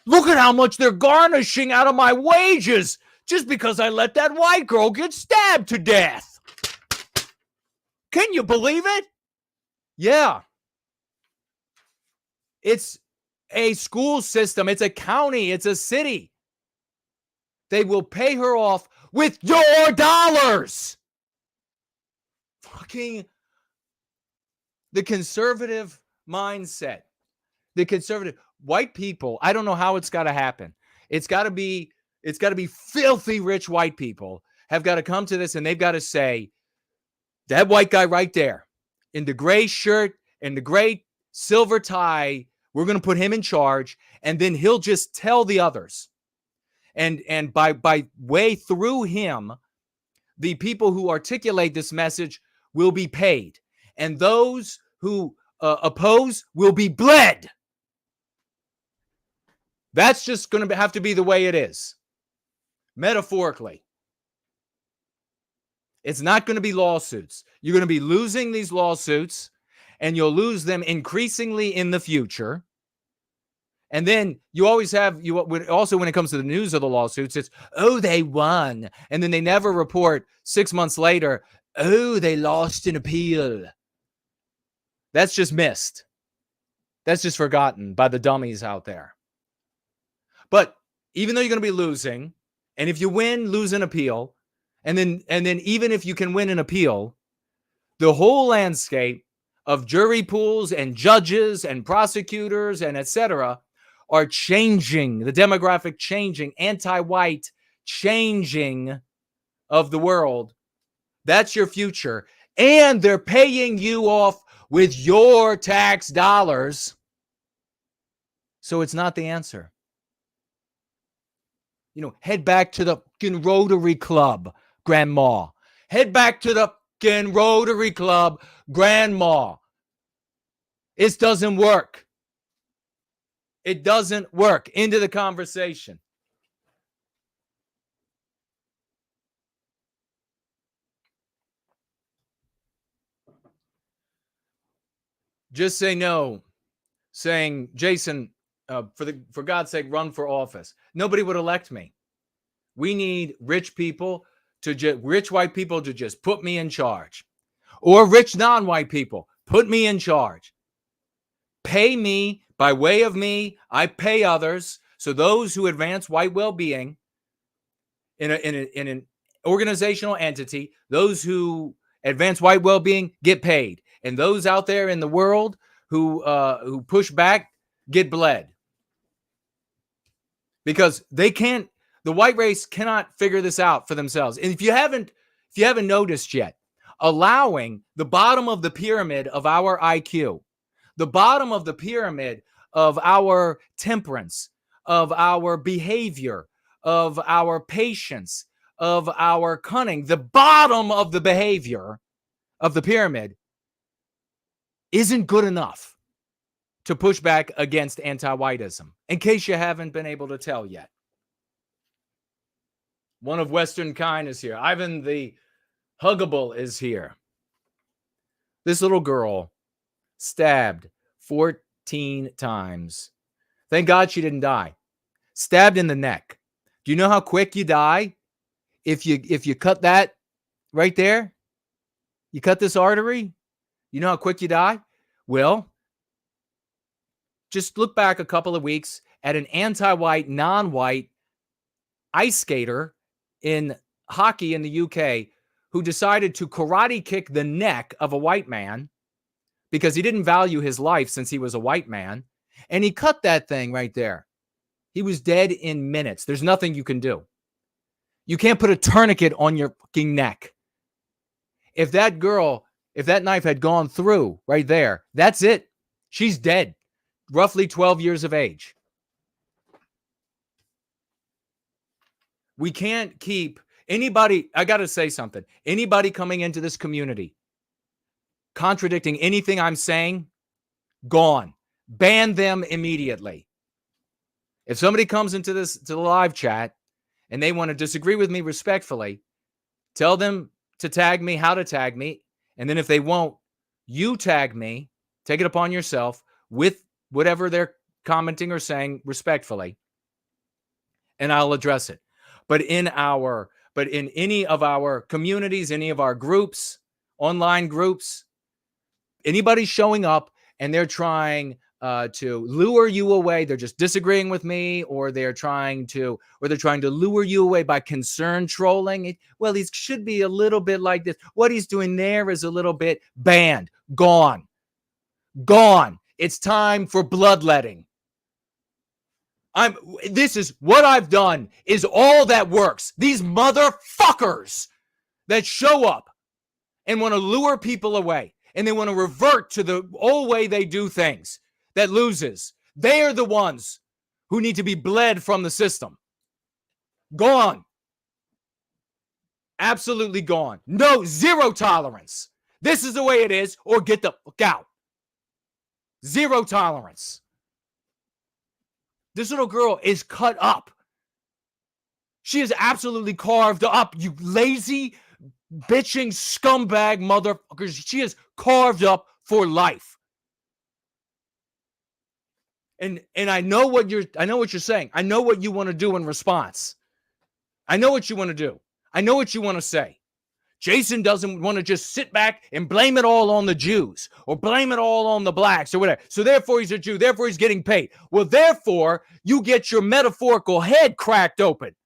Speaker 4: look at how much they're garnishing out of my wages just because I let that white girl get stabbed to death. Can you believe it? Yeah. It's a school system. It's a county. It's a city. They will pay her off with your dollars. Fucking the conservative mindset. The conservative white people. I don't know how it's got to happen. It's got to be filthy rich white people have got to come to this and they've got to say, that white guy right there in the gray shirt and the gray silver tie, we're going to put him in charge, and then he'll just tell the others. And by way through him, the people who articulate this message will be paid. And those who oppose will be bled. That's just going to have to be the way it is. Metaphorically. It's not going to be lawsuits. You're going to be losing these lawsuits, and you'll lose them increasingly in the future. And then you always have, also when it comes to the news of the lawsuits, it's, oh, they won. And then they never report 6 months later, oh, they lost an appeal. That's just missed. That's just forgotten by the dummies out there. But even though you're going to be losing, and if you win, lose an appeal, and then even if you can win an appeal, the whole landscape of jury pools and judges and prosecutors and etc. are changing, the demographic changing, anti-white changing of the world. That's your future. and they're paying you off with your tax dollars. So it's not the answer. You know, head back to the fucking Rotary Club, Grandma. Head back to the fucking Rotary Club, Grandma. It doesn't work. It doesn't work. Into the conversation. Just say no. Saying, Jason, for God's sake, run for office. Nobody would elect me. We need rich people rich white people to just put me in charge, or rich non-white people put me in charge. Pay me by way of me. I pay others. So those who advance white well-being in an organizational entity, those who advance white well-being get paid, and those out there in the world who push back get bled, because they can't. The white race cannot figure this out for themselves. And if you haven't noticed yet, allowing the bottom of the pyramid of our IQ, the bottom of the pyramid of our temperance, of our behavior, of our patience, of our cunning, the bottom of the behavior of the pyramid isn't good enough to push back against anti-whiteism, in case you haven't been able to tell yet. One of Western kind is here. Ivan the Huggable is here. This little girl stabbed 14 times. Thank God she didn't die. Stabbed in the neck. Do you know how quick you die? If you cut that right there, you cut this artery, you know how quick you die? Well, just look back a couple of weeks at an anti-white, non-white ice skater in hockey in the UK who decided to karate kick the neck of a white man because he didn't value his life since he was a white man. And he cut that thing right there. He was dead in minutes. There's nothing you can do. You can't put a tourniquet on your fucking neck. If that knife had gone through right there, that's it. She's dead. Roughly 12 years of age. We can't keep anybody, I got to say something. Anybody coming into this community contradicting anything I'm saying, gone. Ban them immediately. If somebody comes into the live chat and they want to disagree with me respectfully, tell them to tag me, how to tag me. And then if they won't, you tag me, take it upon yourself with whatever they're commenting or saying respectfully, and I'll address it. But in any of our communities, any of our groups, online groups, anybody showing up and they're trying to lure you away, they're just disagreeing with me, or they're trying to lure you away by concern trolling. Well, he should be a little bit like this. What he's doing there is a little bit banned, gone. It's time for bloodletting. This is what I've done is all that works. These motherfuckers that show up and want to lure people away and they want to revert to the old way they do things that loses. They are the ones who need to be bled from the system. Gone. Absolutely gone. No, zero tolerance. This is the way it is, or get the fuck out. Zero tolerance. This little girl is cut up. She is absolutely carved up, you lazy, bitching scumbag motherfuckers. She is carved up for life. And I know what you're saying. I know what you want to do in response. I know what you want to do. I know what you want to say. Jason doesn't want to just sit back and blame it all on the Jews or blame it all on the blacks or whatever. So therefore he's a Jew. Therefore he's getting paid. Well, therefore you get your metaphorical head cracked open.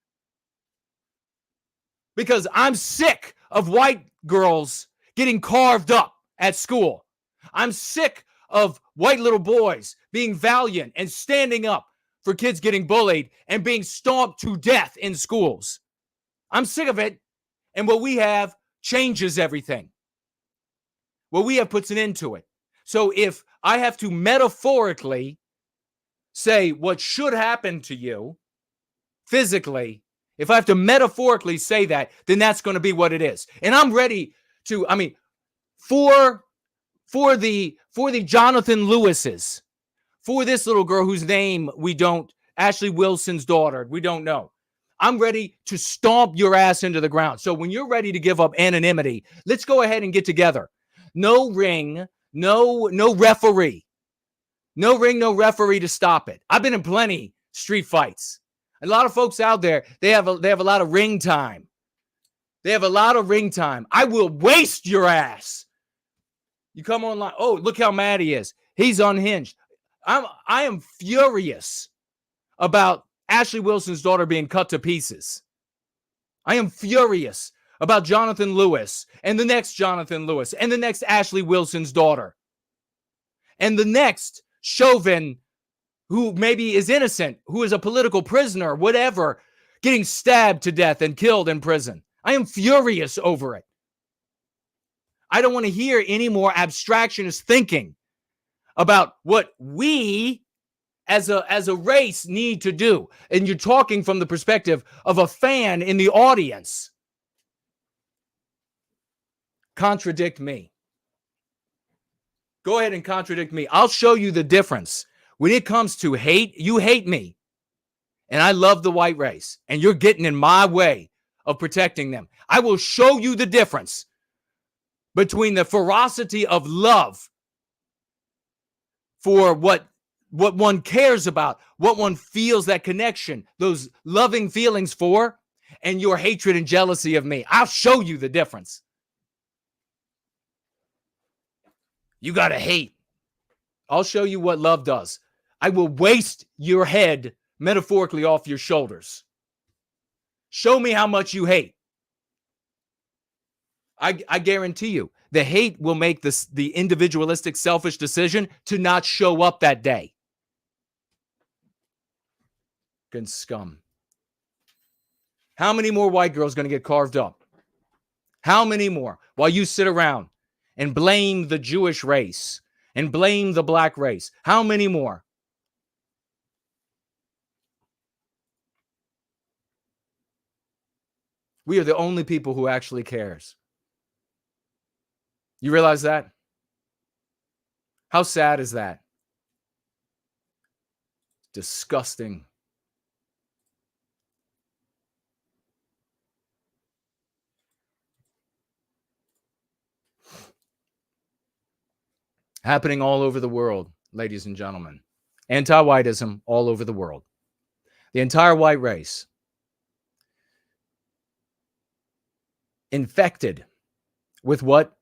Speaker 4: Because I'm sick of white girls getting carved up at school. I'm sick of white little boys being valiant and standing up for kids getting bullied and being stomped to death in schools. I'm sick of it. And what we have changes everything. What we have puts an end to it. So if I have to metaphorically say what should happen to you physically, if I have to metaphorically say that, then that's going to be what it is. And I'm ready to, I mean, for the Jonathan Lewises, for this little girl whose name we don't, Ashely Wilson's daughter, we don't know. I'm ready to stomp your ass into the ground. So when you're ready to give up anonymity, let's go ahead and get together. No ring, no referee. No ring, no referee to stop it. I've been in plenty street fights. A lot of folks out there, they have a lot of ring time. They have a lot of ring time. I will waste your ass. You come online. Oh, look how mad he is. He's unhinged. I am furious about Ashely Wilson's daughter being cut to pieces. I am furious about Jonathan Lewis and the next Jonathan Lewis and the next Ashely Wilson's daughter and the next Chauvin, who maybe is innocent, who is a political prisoner, whatever, getting stabbed to death and killed in prison. I am furious over it. I don't want to hear any more abstractionist thinking about what we as a race need to do. And you're talking from the perspective of a fan in the audience. Contradict me. Go ahead and contradict me. I'll show you the difference. When it comes to hate, you hate me. And I love the white race. And you're getting in my way of protecting them. I will show you the difference between the ferocity of love for what one cares about, what one feels that connection, those loving feelings for, and your hatred and jealousy of me. I'll show you the difference. You got to hate. I'll show you what love does. I will waste your head metaphorically off your shoulders. Show me how much you hate. I guarantee you, the hate will make the individualistic, selfish decision to not show up that day. Good scum. How many more white girls going to get carved up? How many more? While you sit around and blame the Jewish race and blame the black race. How many more? We are the only people who actually cares. You realize that? How sad is that? Disgusting. Happening all over the world, ladies and gentlemen. Anti-whiteism all over the world. The entire white race infected with what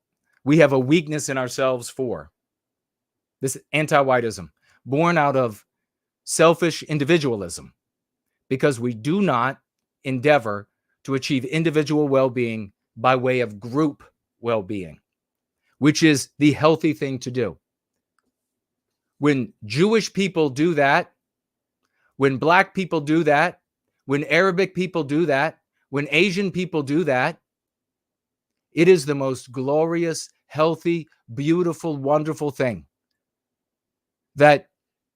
Speaker 4: we have a weakness in ourselves for. This anti-whiteism, born out of selfish individualism, because we do not endeavor to achieve individual well-being by way of group well-being, which is the healthy thing to do. When Jewish people do that, when black people do that, when Arabic people do that, when Asian people do that, it is the most glorious, healthy, beautiful, wonderful thing. That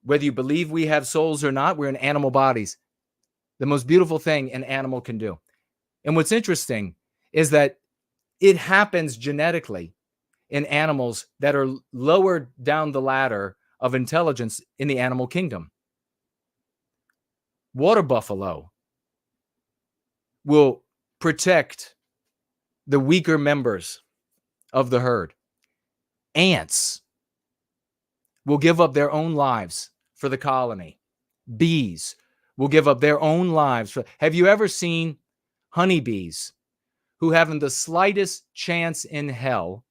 Speaker 4: whether you believe we have souls or not, we're in animal bodies. The most beautiful thing an animal can do. And what's interesting is that it happens genetically in animals that are lower down the ladder of intelligence in the animal kingdom. Water buffalo will protect the weaker members of the herd. Ants will give up their own lives for the colony. Bees will give up their own lives. Have you ever seen honeybees who haven't the slightest chance in hell?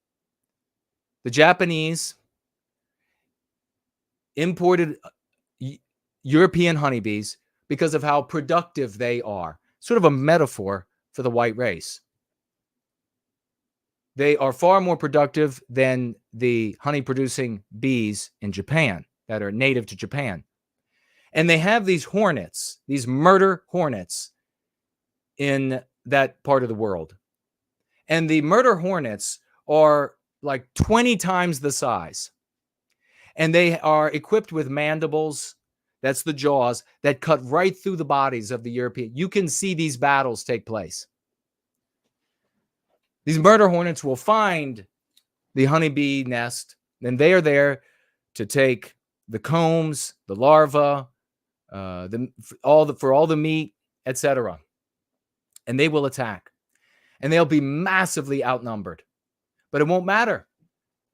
Speaker 4: The Japanese imported European honeybees because of how productive they are. Sort of a metaphor for the white race. They are far more productive than the honey-producing bees in Japan that are native to Japan. And they have these hornets, these murder hornets in that part of the world. And the murder hornets are like 20 times the size. And they are equipped with mandibles, that's the jaws, that cut right through the bodies of the European. You can see these battles take place. These murder hornets will find the honeybee nest, and they are there to take the combs, the larvae, for all the meat, etc. And they will attack. And they'll be massively outnumbered. But it won't matter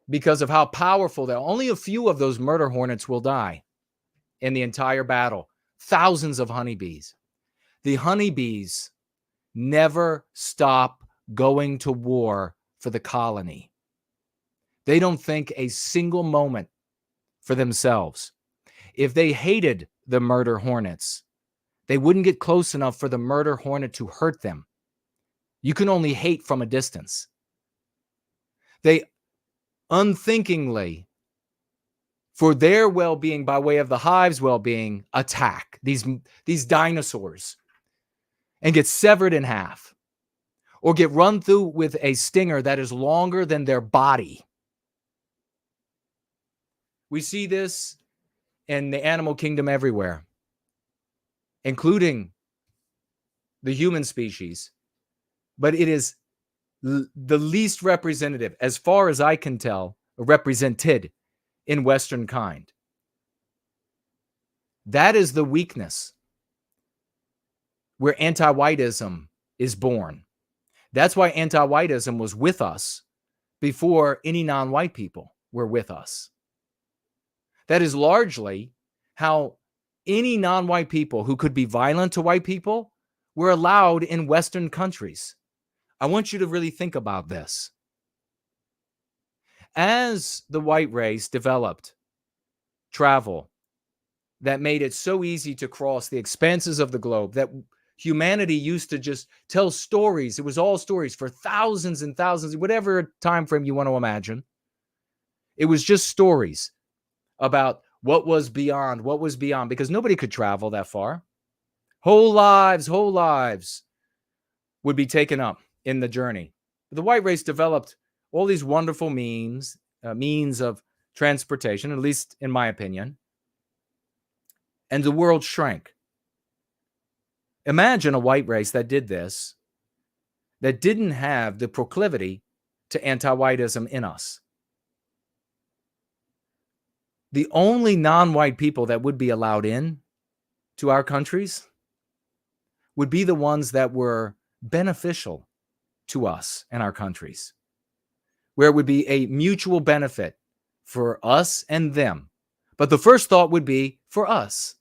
Speaker 4: because of how powerful they are. Only a few of those murder hornets will die in the entire battle. Thousands of honeybees. The honeybees never stop going to war for the colony. They don't think a single moment for themselves. If they hated the murder hornets, they wouldn't get close enough for the murder hornet to hurt them. You can only hate from a distance. They unthinkingly, for their well-being, by way of the hive's well-being, attack these dinosaurs and get severed in half or get run through with a stinger that is longer than their body. We see this in the animal kingdom everywhere, including the human species, but it is the least representative, as far as I can tell, represented in Western kind. That is the weakness where anti-whiteism is born. That's why anti-whiteism was with us before any non-white people were with us. That is largely how any non-white people who could be violent to white people were allowed in Western countries. I want you to really think about this. As the white race developed travel that made it so easy to cross the expanses of the globe, that humanity used to just tell stories. It was all stories for thousands and thousands, whatever time frame you want to imagine. It was just stories about what was beyond, because nobody could travel that far. Whole lives would be taken up in the journey. The white race developed all these wonderful means of transportation, at least in my opinion, and the world shrank. Imagine a white race that did this, that didn't have the proclivity to anti-whiteism in us. The only non-white people that would be allowed in to our countries would be the ones that were beneficial to us and our countries, where it would be a mutual benefit for us and them. But the first thought would be for us.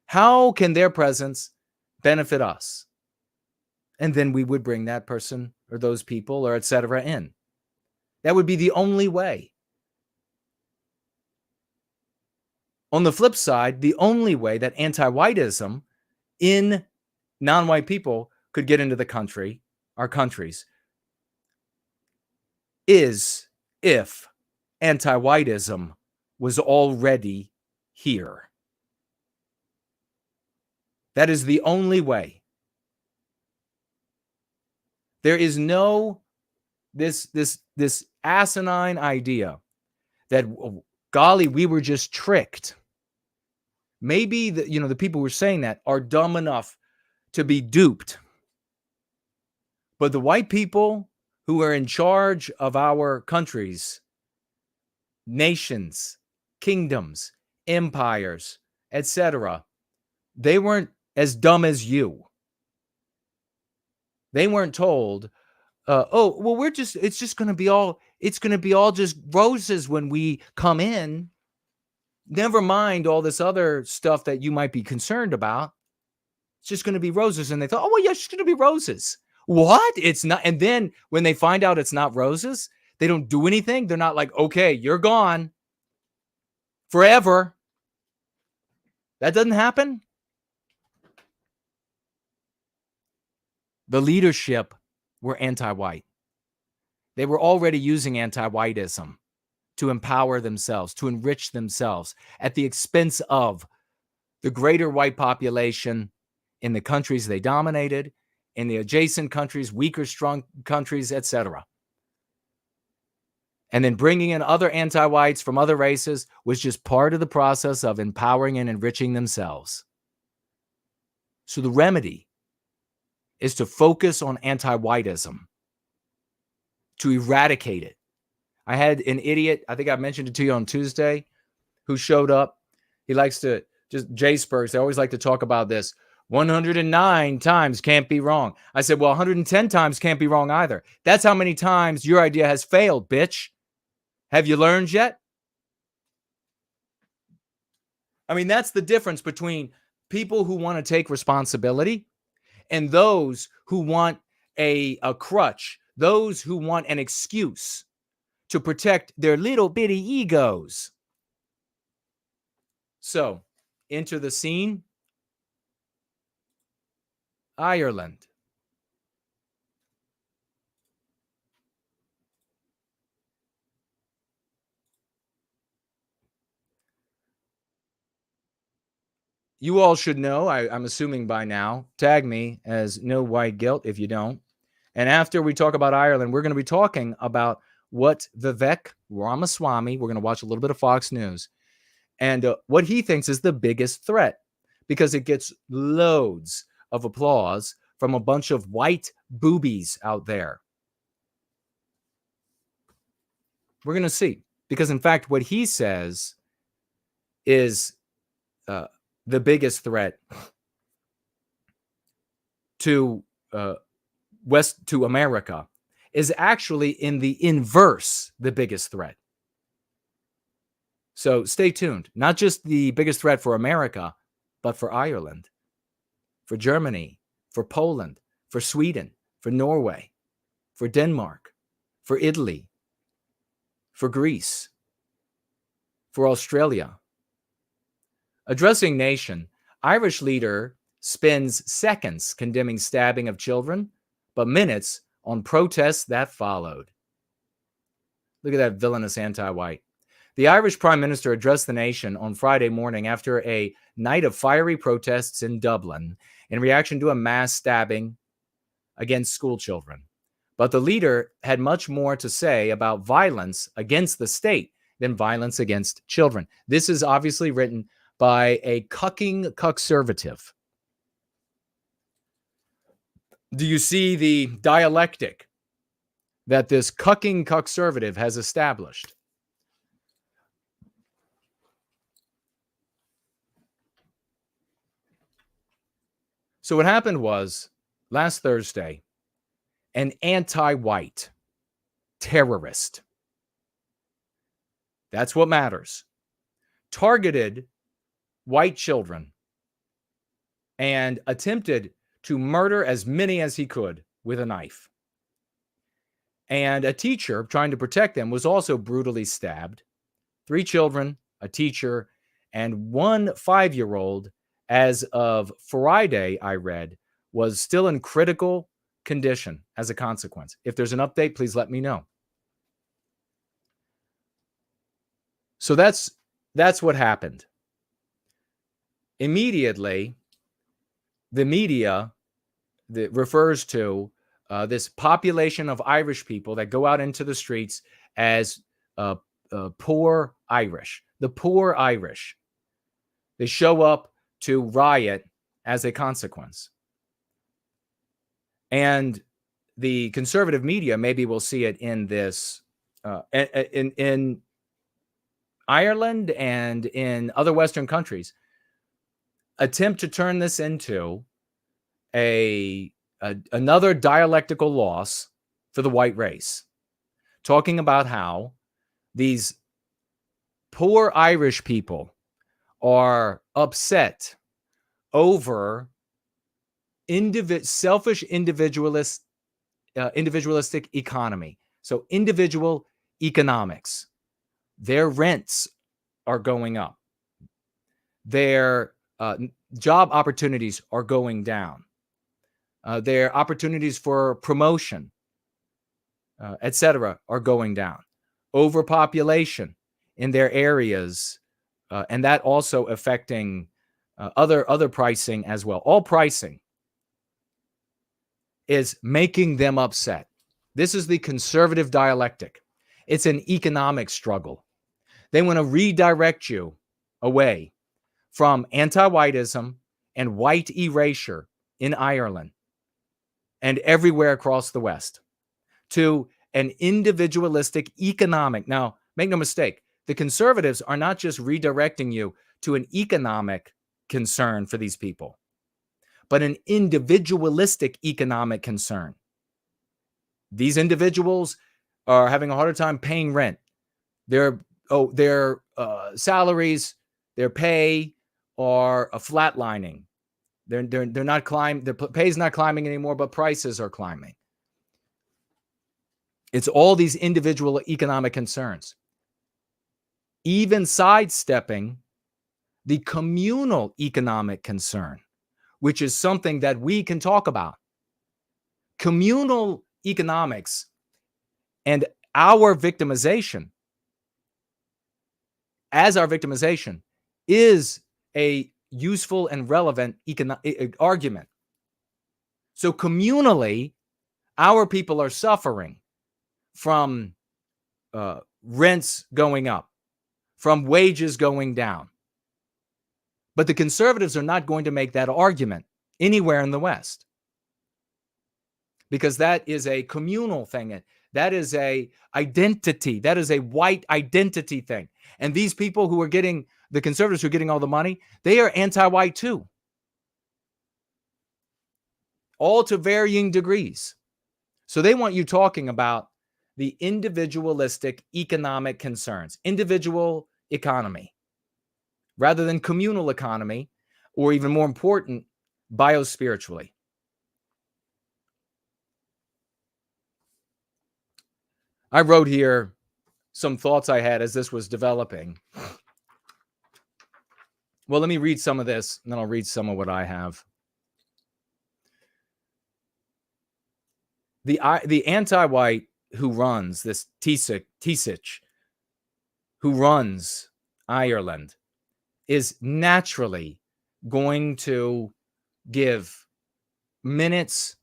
Speaker 4: How can their presence benefit us? And then we would bring that person or those people or etc. in. That would be the only way. On the flip side, the only way that anti-whiteism in non-white people could get into the country, our countries, is if anti-whiteism was already here. That is the only way. There is no this asinine idea that, oh, golly, we were just tricked. Maybe the people who are saying that are dumb enough to be duped. But the white people who are in charge of our countries, nations, kingdoms, empires, etc., they weren't as dumb as you. They weren't told, oh, well, it's going to be all just roses when we come in. Never mind all this other stuff that you might be concerned about. It's just going to be roses. And they thought, oh, well, yeah, it's just going to be roses. What? It's not. And then when they find out it's not roses, they don't do anything. They're not like, okay, you're gone forever. That doesn't happen. The leadership were anti-white. They were already using anti-whiteism to empower themselves, to enrich themselves at the expense of the greater white population in the countries they dominated, in the adjacent countries, weaker, strong countries, etc. And then bringing in other anti-whites from other races was just part of the process of empowering and enriching themselves. So the remedy is to focus on anti-whiteism, to eradicate it. I had an idiot, I think I mentioned it to you on Tuesday, who showed up. He likes to just, J-Spurgs, they always like to talk about this. 109 times can't be wrong. I said, well, 110 times can't be wrong either. That's how many times your idea has failed, bitch. Have you learned yet? I mean, that's the difference between people who want to take responsibility and those who want a crutch, those who want an excuse to protect their little bitty egos. So, enter the scene, Ireland. You all should know, I'm assuming by now, tag me as No White Guilt if you don't. And after we talk about Ireland, we're going to be talking about what Vivek Ramaswamy, we're going to watch a little bit of Fox News, and what he thinks is the biggest threat, because it gets loads of applause from a bunch of white boobies out there. We're going to see, because in fact, what he says is the biggest threat to to America is actually in the inverse the biggest threat. So stay tuned. Not just the biggest threat for America, but for Ireland, for Germany, for Poland, for Sweden, for Norway, for Denmark, for Italy, for Greece, for Australia. Addressing Nation, Irish leader spends seconds condemning stabbing of children, but minutes on protests that followed. Look at that villainous anti-white. The Irish Prime Minister addressed the nation on Friday morning after a night of fiery protests in Dublin in reaction to a mass stabbing against school children. But the leader had much more to say about violence against the state than violence against children. This is obviously written by a cucking conservative. Do you see the dialectic that this cucking conservative has established? So what happened was, last Thursday, an anti-white terrorist, that's what matters, targeted white children and attempted to murder as many as he could with a knife. And a teacher trying to protect them was also brutally stabbed. 3 children, a teacher, and 1 5-year-old, as of Friday, I read, was still in critical condition as a consequence. If there's an update, please let me know. So that's what happened. Immediately, the media that refers to this population of Irish people that go out into the streets as poor Irish. The poor Irish. They show up to riot as a consequence. And the conservative media, maybe we'll see it in this, in Ireland and in other Western countries, attempt to turn this into another dialectical loss for the white race, talking about how these poor Irish people are upset over selfish individualistic economy. So individual economics. Their rents are going up. Their job opportunities are going down. Their opportunities for promotion, etc., are going down. Overpopulation in their areas, and that also affecting other pricing as well. All pricing is making them upset. This is the conservative dialectic. It's an economic struggle. They want to redirect you away from anti-whiteism and white erasure in Ireland and everywhere across the West to an individualistic economic. Now, make no mistake, the conservatives are not just redirecting you to an economic concern for these people, but an individualistic economic concern. These individuals are having a harder time paying rent. Their salaries, their pay are flatlining. They're not climbing. Their pay is not climbing anymore, but prices are climbing. It's all these individual economic concerns, even sidestepping the communal economic concern, which is something that we can talk about. Communal economics and our victimization, as our victimization, is a useful and relevant argument. So communally, our people are suffering from rents going up, from wages going down. But the conservatives are not going to make that argument anywhere in the West, because that is a communal thing. That is a identity. That is a white identity thing. And these people who are getting, the conservatives who are getting all the money, they are anti-white too. All to varying degrees. So they want you talking about the individualistic economic concerns, individual economy, rather than communal economy, or even more important, biospiritually. I wrote here some thoughts I had as this was developing. Well, let me read some of this, and then I'll read some of what I have. The anti-white who runs this Tisich, who runs Ireland, is naturally going to give minutes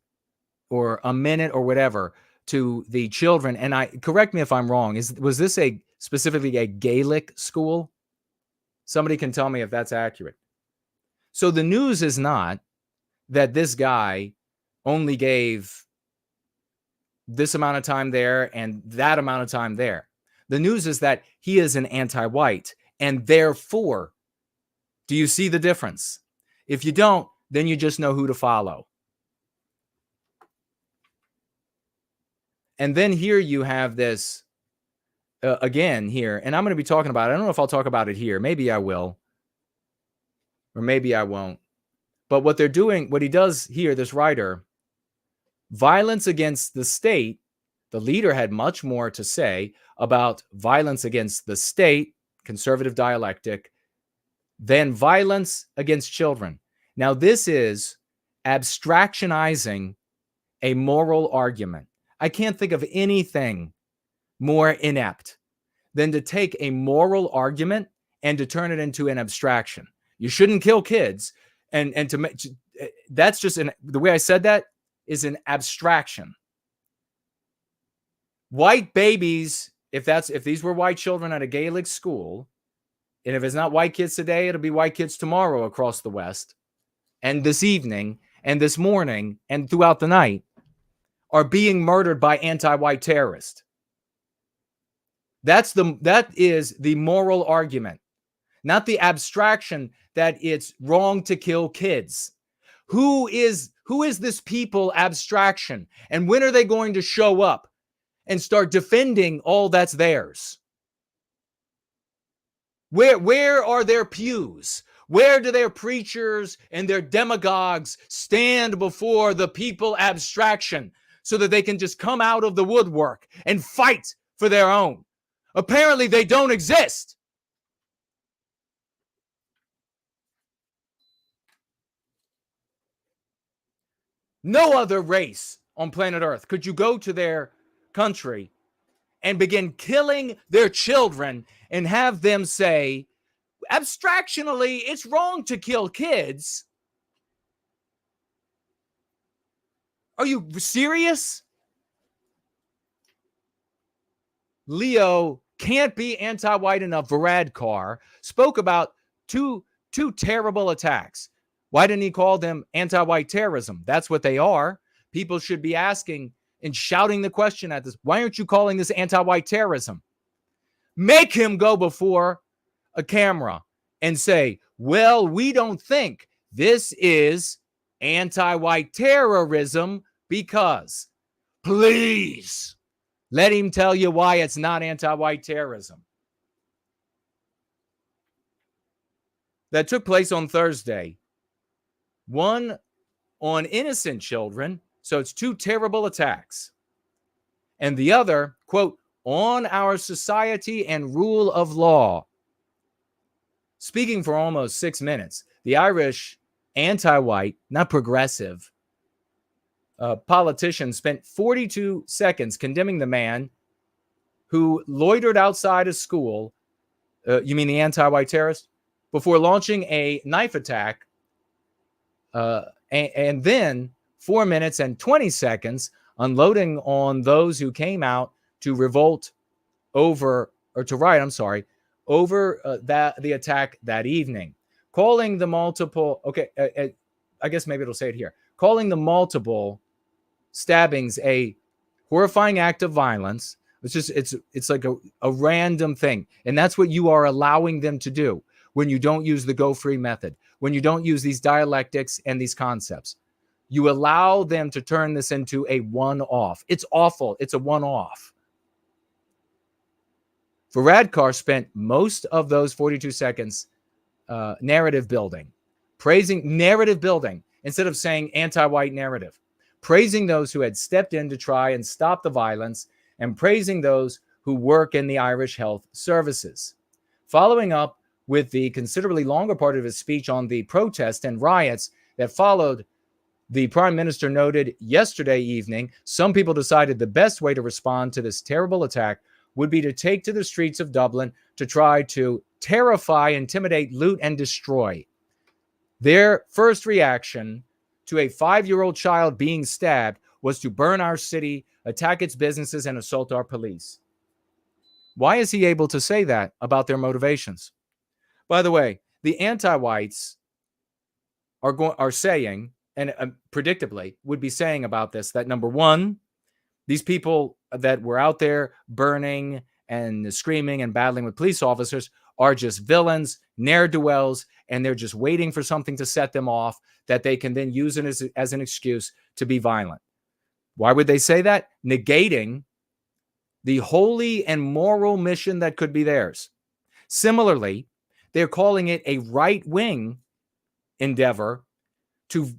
Speaker 4: or a minute or whatever to the children. And correct me if I'm wrong. Was this specifically a Gaelic school? Somebody can tell me if that's accurate. So the news is not that this guy only gave this amount of time there and that amount of time there. The news is that he is an anti-white, and therefore, do you see the difference? If you don't, then you just know who to follow. And then here you have this again here, and I'm going to be talking about it. I don't know if I'll talk about it here. Maybe I will, or maybe I won't. But what they're doing, what he does here, this writer, violence against the state, the leader had much more to say about violence against the state, conservative dialectic, than violence against children. Now, this is abstractionizing a moral argument. I can't think of anything more inept than to take a moral argument and to turn it into an abstraction. You shouldn't kill kids. And that's just the way I said that is an abstraction. White babies, if these were white children at a Gaelic school, and if it's not white kids today, it'll be white kids tomorrow across the West, and this evening, and this morning, and throughout the night, are being murdered by anti-white terrorists. That is the moral argument, not the abstraction that it's wrong to kill kids. Who is this people abstraction? And when are they going to show up and start defending all that's theirs? Where are their pews? Where do their preachers and their demagogues stand before the people abstraction so that they can just come out of the woodwork and fight for their own? Apparently, they don't exist. No other race on planet Earth could you go to their country and begin killing their children and have them say, abstractionally, it's wrong to kill kids. Are you serious? Leo can't be anti-white enough. Varadkar spoke about two terrible attacks. Why didn't he call them anti-white terrorism? That's what they are. People should be asking and shouting the question at this. Why aren't you calling this anti-white terrorism? Make him go before a camera and say, well, we don't think this is anti-white terrorism because. Please let him tell you why it's not anti-white terrorism. That took place on Thursday. One on innocent children, so it's two terrible attacks. And the other, quote, on our society and rule of law. Speaking for almost 6 minutes, the Irish anti-white, not progressive, politician spent 42 seconds condemning the man who loitered outside a school, you mean the anti-white terrorist, before launching a knife attack, and then 4 minutes and 20 seconds unloading on those who came out to revolt over, or to riot, over the attack that evening. Calling the multiple, I guess maybe it'll say it here, calling the multiple stabbings a horrifying act of violence. It's like a random thing. And that's what you are allowing them to do when you don't use the go free method, when you don't use these dialectics and these concepts. You allow them to turn this into a one-off. It's awful. It's a one-off. Varadkar spent most of those 42 seconds narrative building, praising narrative building instead of saying anti-white narrative, praising those who had stepped in to try and stop the violence, and praising those who work in the Irish health services. Following up with the considerably longer part of his speech on the protests and riots that followed, the Prime Minister noted yesterday evening, some people decided the best way to respond to this terrible attack would be to take to the streets of Dublin to try to terrify, intimidate, loot, and destroy. Their first reaction to a 5-year-old child being stabbed was to burn our city, attack its businesses, and assault our police. Why is he able to say that about their motivations? By the way, the anti-whites are saying, and predictably would be saying about this, that number one, these people that were out there burning and screaming and battling with police officers are just villains, ne'er-do-wells, and they're just waiting for something to set them off that they can then use it as an excuse to be violent. Why would they say that? Negating the holy and moral mission that could be theirs. Similarly, they're calling it a right-wing endeavor to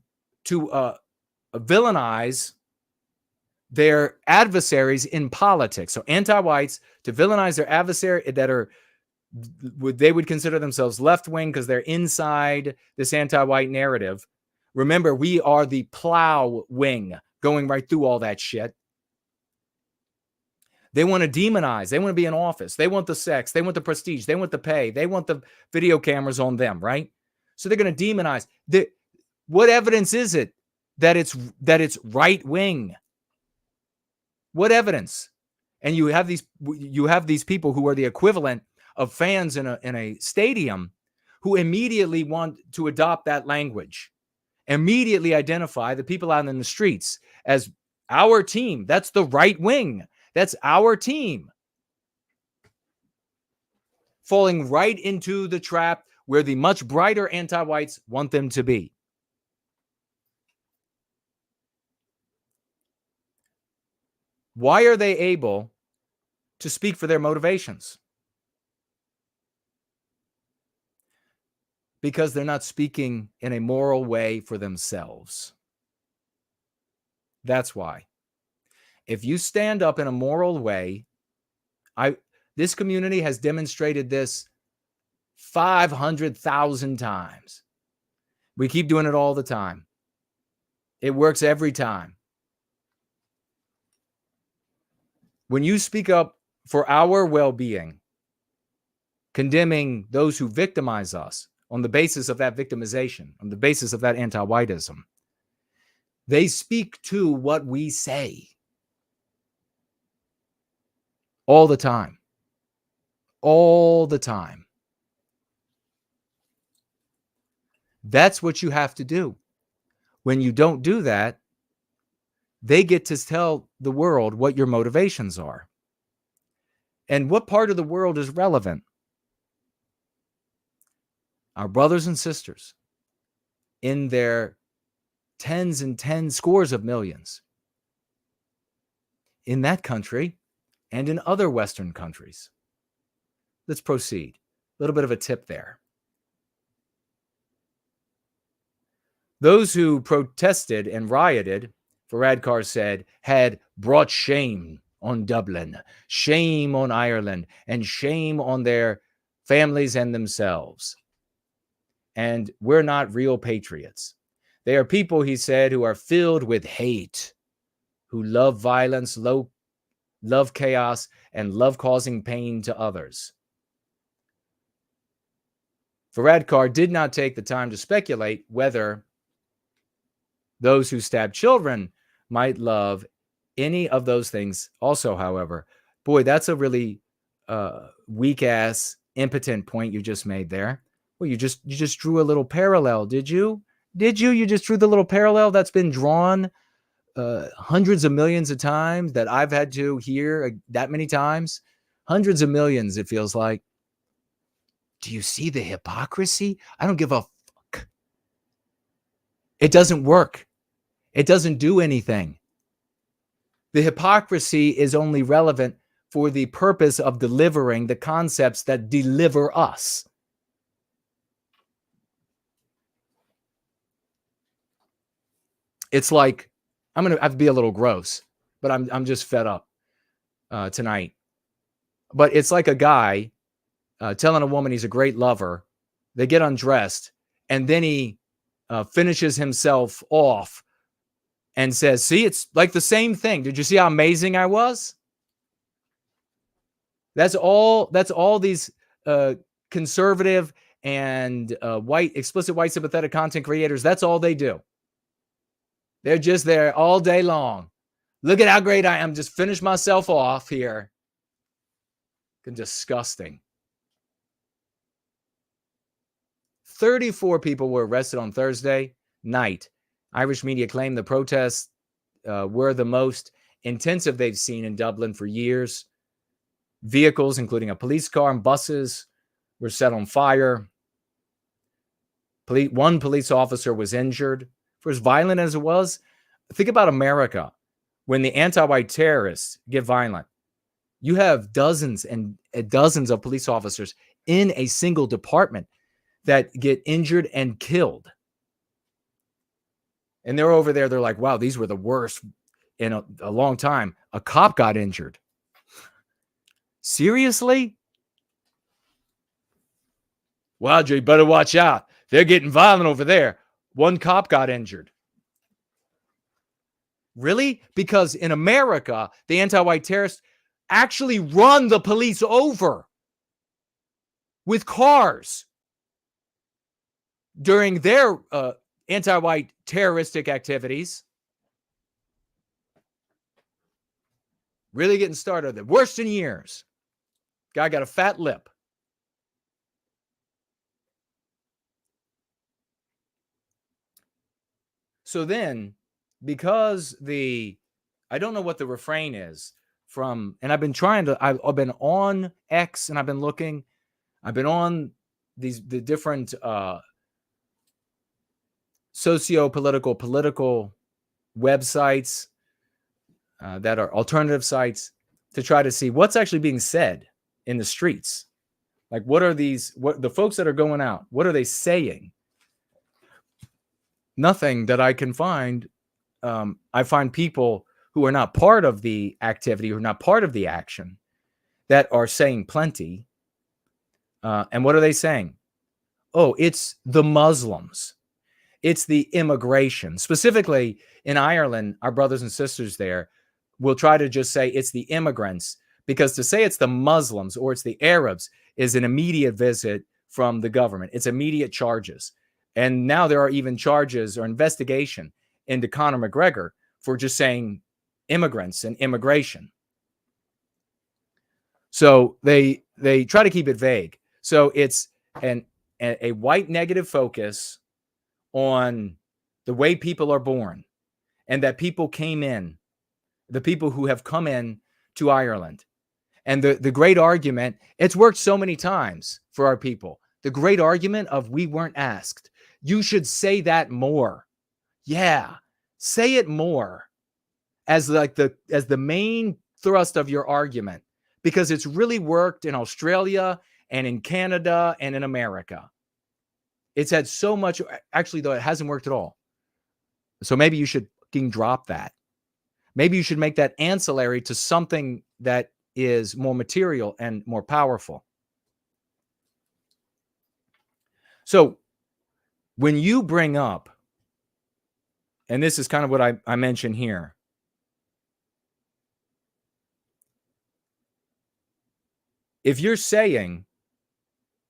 Speaker 4: villainize their adversaries in politics. So anti-whites to villainize their adversary that they would consider themselves left-wing because they're inside this anti-white narrative. Remember, we are the plow wing going right through all that shit. They want to demonize. They want to be in office. They want the sex. They want the prestige. They want the pay. They want the video cameras on them, right? So they're going to demonize. What evidence is it that it's right wing? What evidence? And you have these people who are the equivalent of fans in a stadium who immediately want to adopt that language, immediately identify the people out in the streets as our team. That's the right wing. That's our team. Falling right into the trap where the much brighter anti-whites want them to be. Why are they able to speak for their motivations? Because they're not speaking in a moral way for themselves. That's why. If you stand up in a moral way, this community has demonstrated this 500,000 times. We keep doing it all the time. It works every time. When you speak up for our well-being, condemning those who victimize us on the basis of that victimization, on the basis of that anti-whiteism, they speak to what we say. all the time. All the time. That's what you have to do. When you don't do that, they get to tell the world what your motivations are. And what part of the world is relevant? Our brothers and sisters in their tens and tens scores of millions in that country and in other Western countries. Let's proceed. A little bit of a tip there. Those who protested and rioted, Varadkar said, had brought shame on Dublin, shame on Ireland, and shame on their families and themselves. And we're not real patriots. They are people, he said, who are filled with hate, who love violence, love chaos, and love causing pain to others. Varadkar did not take the time to speculate whether those who stab children might love any of those things also, however. Boy, that's a really weak-ass, impotent point you just made there. Well, you just drew a little parallel, did you? Did you? You just drew the little parallel that's been drawn hundreds of millions of times, that I've had to hear that many times. Hundreds of millions, it feels like. Do you see the hypocrisy? I don't give a fuck. It doesn't work. It doesn't do anything. The hypocrisy is only relevant for the purpose of delivering the concepts that deliver us. It's like, I'm going to have to be a little gross, but I'm just fed up tonight. But it's like a guy telling a woman he's a great lover. They get undressed, and then he finishes himself off and says, see, it's like the same thing. Did you see how amazing I was? That's all these conservative and explicit white sympathetic content creators, that's all they do. They're just there all day long. Look at how great I am. Just finish myself off here. Disgusting. 34 people were arrested on Thursday night. Irish media claimed the protests were the most intensive they've seen in Dublin for years. Vehicles, including a police car and buses, were set on fire. One police officer was injured. For as violent as it was, think about America. When the anti-white terrorists get violent, you have dozens and dozens of police officers in a single department that get injured and killed. And they're over there, they're like, wow, these were the worst in a long time. A cop got injured. Seriously? Wow, Joe, you better watch out. They're getting violent over there. One cop got injured. Really? Because in America, the anti-white terrorists actually run the police over with cars during their anti-white terroristic activities. Really getting started. The worst in years. Guy got a fat lip. So then, because I don't know what the refrain is from, and I've been on X and I've been looking, I've been on the different socio-political websites that are alternative sites to try to see what's actually being said in the streets. Like, what the folks that are going out, what are they saying? Nothing that I can find. I find people who are not part of the activity, who are not part of the action, that are saying plenty. And what are they saying? Oh, it's the Muslims. It's the immigration. Specifically in Ireland, our brothers and sisters there will try to just say it's the immigrants, because to say it's the Muslims or it's the Arabs is an immediate visit from the government. It's immediate charges. And now there are even charges or investigation into Conor McGregor for just saying immigrants and immigration. So they try to keep it vague. So it's a white negative focus on the way people are born, and that people came in, the people who have come in to Ireland. And the great argument, it's worked so many times for our people. The great argument of we weren't asked. You should say that more. Yeah, say it more as the main thrust of your argument, because it's really worked in Australia and in Canada and in America. It's had so much, actually, though, it hasn't worked at all. So maybe you should drop that. Maybe you should make that ancillary to something that is more material and more powerful. So when you bring up, and this is kind of what I mentioned here, if you're saying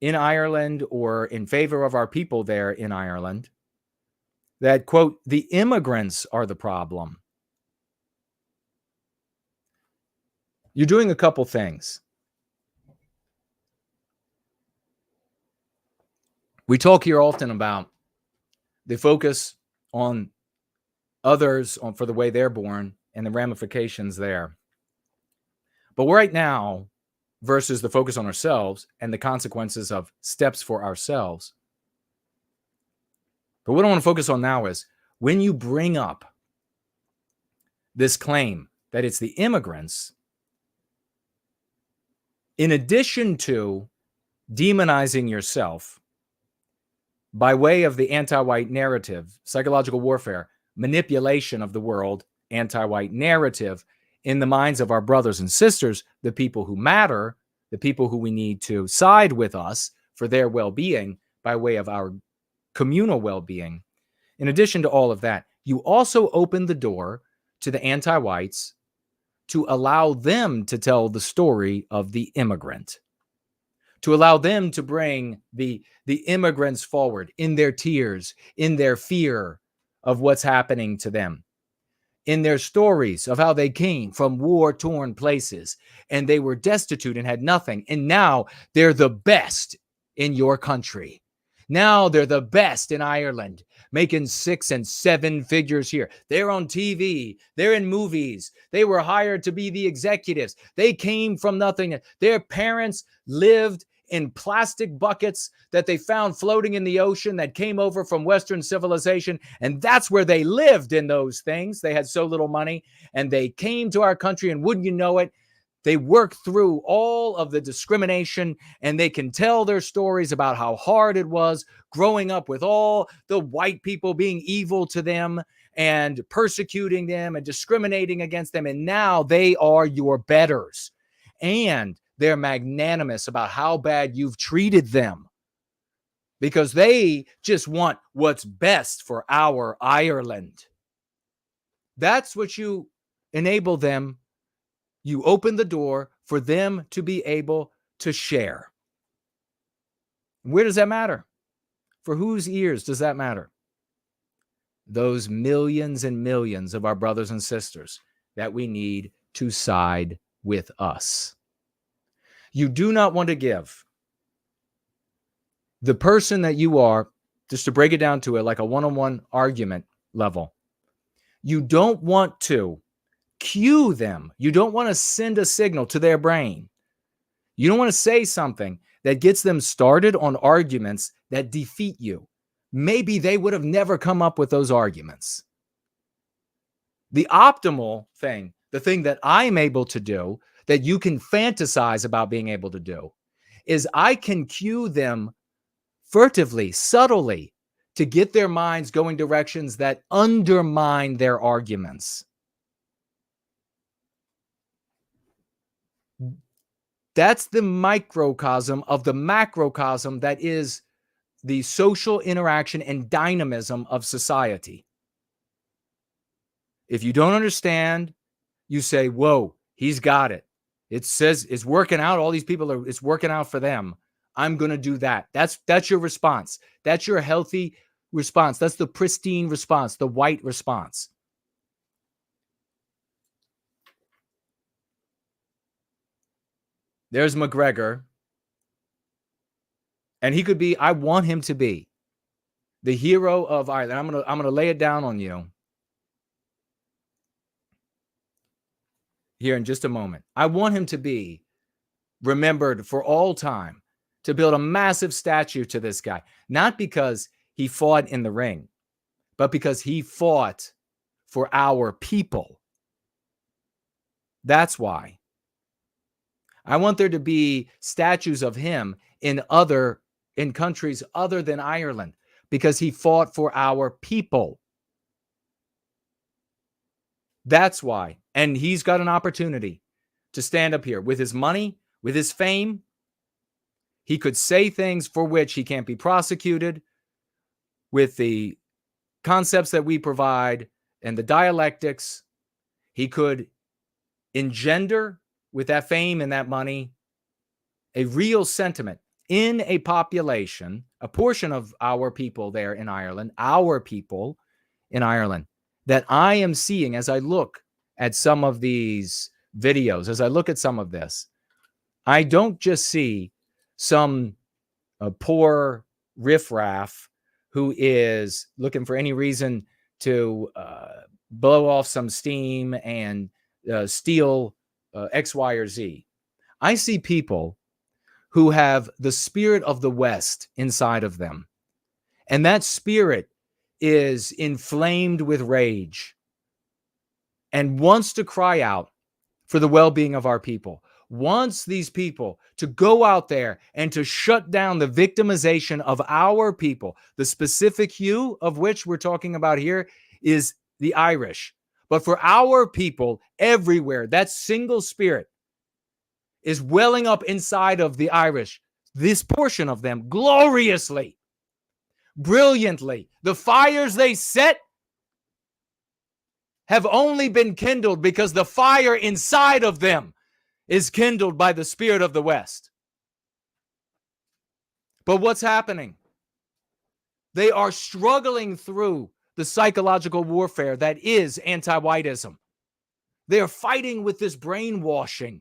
Speaker 4: in Ireland or in favor of our people there in Ireland that, quote, the immigrants are the problem, you're doing a couple things. We talk here often about the focus on others for the way they're born and the ramifications there. But right now, versus the focus on ourselves and the consequences of steps for ourselves. But what I want to focus on now is when you bring up this claim that it's the immigrants, in addition to demonizing yourself by way of the anti-white narrative, psychological warfare, manipulation of the world, anti-white narrative in the minds of our brothers and sisters, the people who matter, the people who we need to side with us for their well-being by way of our communal well-being. In addition to all of that, you also open the door to the anti-whites to allow them to tell the story of the immigrant, to allow them to bring the immigrants forward in their tears, in their fear of what's happening to them, in their stories of how they came from war-torn places and they were destitute and had nothing. And now they're the best in your country. Now they're the best in Ireland, making 6 and 7 figures here. They're on TV. They're in movies. They were hired to be the executives. They came from nothing. Their parents lived in plastic buckets that they found floating in the ocean that came over from Western civilization. And that's where they lived, in those things. They had so little money and they came to our country, and wouldn't you know it, they worked through all of the discrimination, and they can tell their stories about how hard it was growing up with all the white people being evil to them and persecuting them and discriminating against them. And now they are your betters. And they're magnanimous about how bad you've treated them because they just want what's best for our Ireland. That's what you enable them. You open the door for them to be able to share. Where does that matter? For whose ears does that matter? Those millions and millions of our brothers and sisters that we need to side with us. You do not want to give the person that you are, just to break it down to it like a one-on-one argument level, you don't want to cue them. You don't want to send a signal to their brain. You don't want to say something that gets them started on arguments that defeat you. Maybe they would have never come up with those arguments. The optimal thing, the thing that I'm able to do, that you can fantasize about being able to do, is I can cue them furtively, subtly, to get their minds going directions that undermine their arguments. That's the microcosm of the macrocosm that is the social interaction and dynamism of society. If you don't understand, you say, whoa, he's got it. It says it's working out. All these people it's working out for them. I'm going to do that. That's your response. That's your healthy response. That's the pristine response, the white response. There's McGregor. And he could be, I want him to be the hero of Ireland. I'm gonna lay it down on you here in just a moment. I want him to be remembered for all time, to build a massive statue to this guy, not because he fought in the ring, but because he fought for our people. That's why. I want there to be statues of him in countries other than Ireland, because he fought for our people. That's why. And he's got an opportunity to stand up here with his money, with his fame. He could say things for which he can't be prosecuted with the concepts that we provide and the dialectics. He could engender with that fame and that money a real sentiment in a population, a portion of our people there in Ireland, our people in Ireland, that I am seeing as I look at some of these videos, as I look at some of this. I don't just see some poor riffraff who is looking for any reason to blow off some steam and steal X, Y, or Z. I see people who have the spirit of the West inside of them. And that spirit is inflamed with rage and wants to cry out for the well-being of our people, wants these people to go out there and to shut down the victimization of our people. The specific hue of which we're talking about here is the Irish. But for our people everywhere, that single spirit is welling up inside of the Irish, this portion of them, gloriously, brilliantly. The fires they set have only been kindled because the fire inside of them is kindled by the spirit of the West. But what's happening? They are struggling through the psychological warfare that is anti-whiteism. They're fighting with this brainwashing.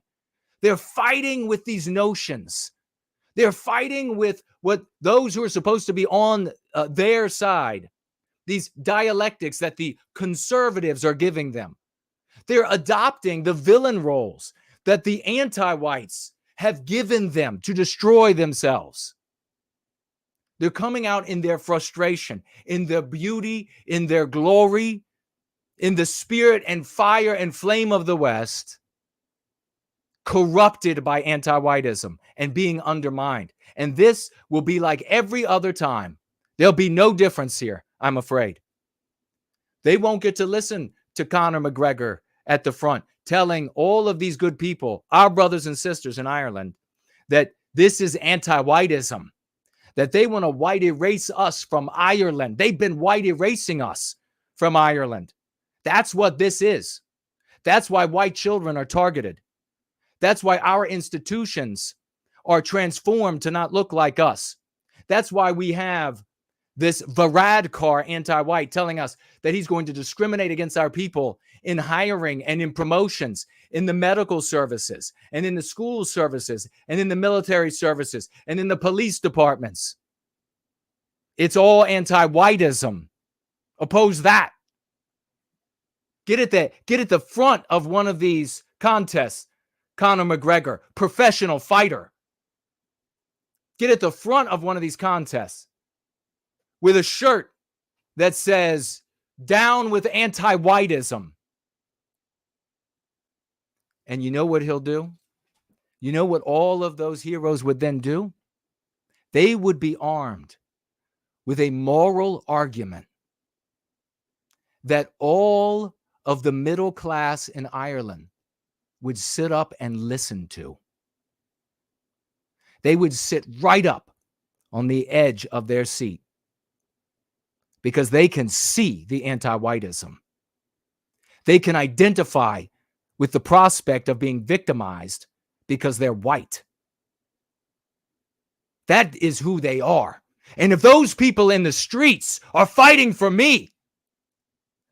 Speaker 4: They're fighting with these notions. They're fighting with what those who are supposed to be on their side, these dialectics that the conservatives are giving them. They're adopting the villain roles that the anti-whites have given them to destroy themselves. They're coming out in their frustration, in their beauty, in their glory, in the spirit and fire and flame of the West, corrupted by anti-whiteism and being undermined. And this will be like every other time. There'll be no difference here, I'm afraid. They won't get to listen to Conor McGregor at the front telling all of these good people, our brothers and sisters in Ireland, that this is anti-whiteism, that they want to white erase us from Ireland. They've been white erasing us from Ireland. That's what this is. That's why white children are targeted. That's why our institutions are transformed to not look like us. That's why we have this Varadkar anti-white telling us that he's going to discriminate against our people in hiring and in promotions, in the medical services, and in the school services, and in the military services, and in the police departments. It's all anti-whiteism. Oppose that. Get at the front of one of these contests. Conor McGregor, professional fighter. Get at the front of one of these contests with a shirt that says, "Down with anti-whiteism." And you know what he'll do? You know what all of those heroes would then do? They would be armed with a moral argument that all of the middle class in Ireland would sit up and listen to. They would sit right up on the edge of their seat because they can see the anti-whiteism. They can identify with the prospect of being victimized because they're white. That is who they are. And if those people in the streets are fighting for me,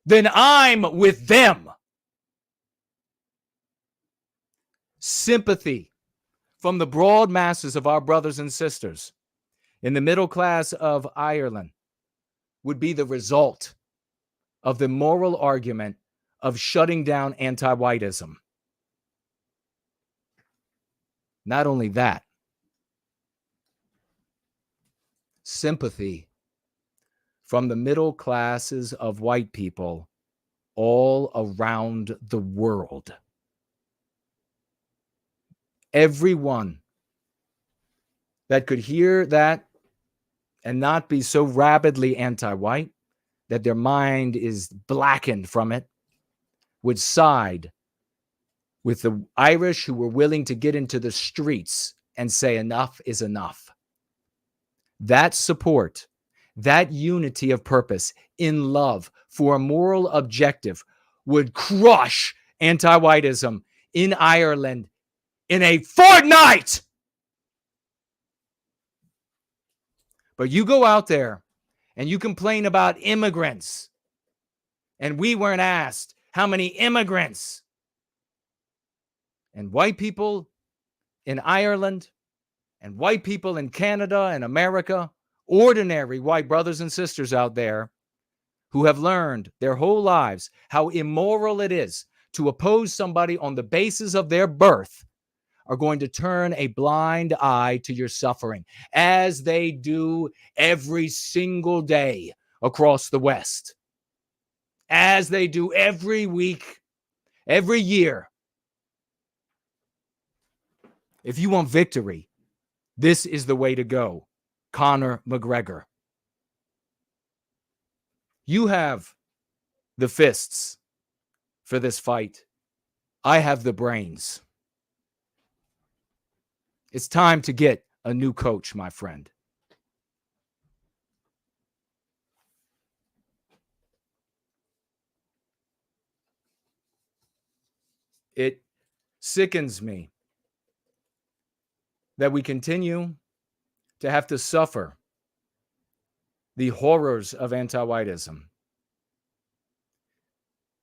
Speaker 4: then I'm with them. Sympathy from the broad masses of our brothers and sisters in the middle class of Ireland would be the result of the moral argument of shutting down anti-whiteism. Not only that, sympathy from the middle classes of white people all around the world. Everyone that could hear that and not be so rabidly anti-white that their mind is blackened from it would side with the Irish who were willing to get into the streets and say enough is enough. That support, that unity of purpose in love for a moral objective would crush anti-whiteism in Ireland in a fortnight. But you go out there and you complain about immigrants, and we weren't asked how many immigrants and white people in Ireland and white people in Canada and America, ordinary white brothers and sisters out there who have learned their whole lives how immoral it is to oppose somebody on the basis of their birth, are going to turn a blind eye to your suffering, as they do every single day across the West, as they do every week, every year. If you want victory, this is the way to go. Conor McGregor. You have the fists for this fight. I have the brains. It's time to get a new coach, my friend. It sickens me that we continue to have to suffer the horrors of anti-whiteism,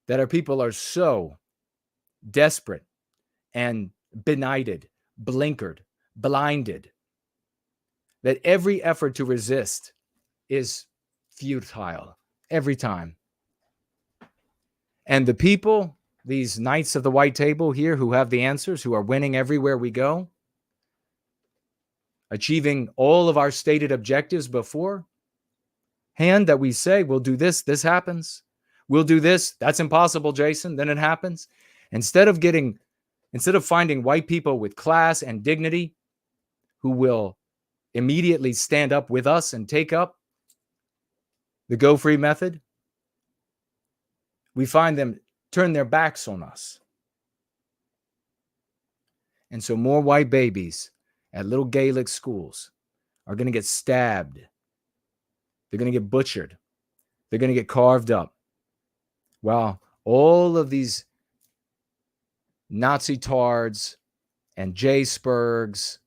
Speaker 4: that our people are so desperate and benighted, blinkered, blinded, that every effort to resist is futile every time. And the people, these knights of the white table here who have the answers, who are winning everywhere we go, achieving all of our stated objectives beforehand, that we say, we'll do this, this happens. We'll do this, that's impossible, Jason, then it happens. Instead of finding white people with class and dignity who will immediately stand up with us and take up the go free method, we find them turn their backs on us. And so more white babies at little Gaelic schools are going to get stabbed. They're going to get butchered. They're going to get carved up. While all of these Nazi tards and J-Spurgs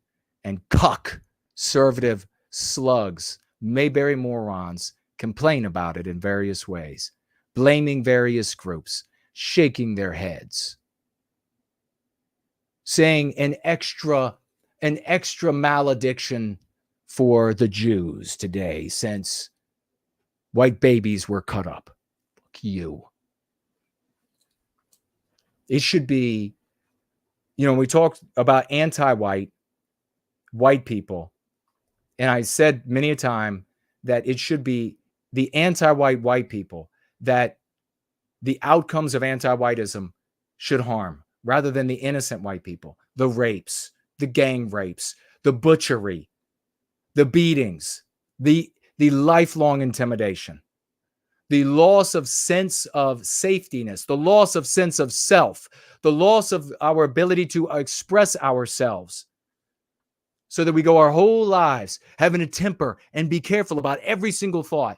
Speaker 4: and conservative slugs, Mayberry morons, complain about it in various ways, blaming various groups, shaking their heads, saying an extra malediction for the Jews today since white babies were cut up. Fuck you. It should be, we talked about anti-white, white people, and I said many a time that it should be the anti-white white people that the outcomes of anti-whiteism should harm, rather than the innocent white people, the rapes, the gang rapes, the butchery, the beatings, the lifelong intimidation, the loss of sense of safetiness, the loss of sense of self, the loss of our ability to express ourselves, so that we go our whole lives having to temper and be careful about every single thought.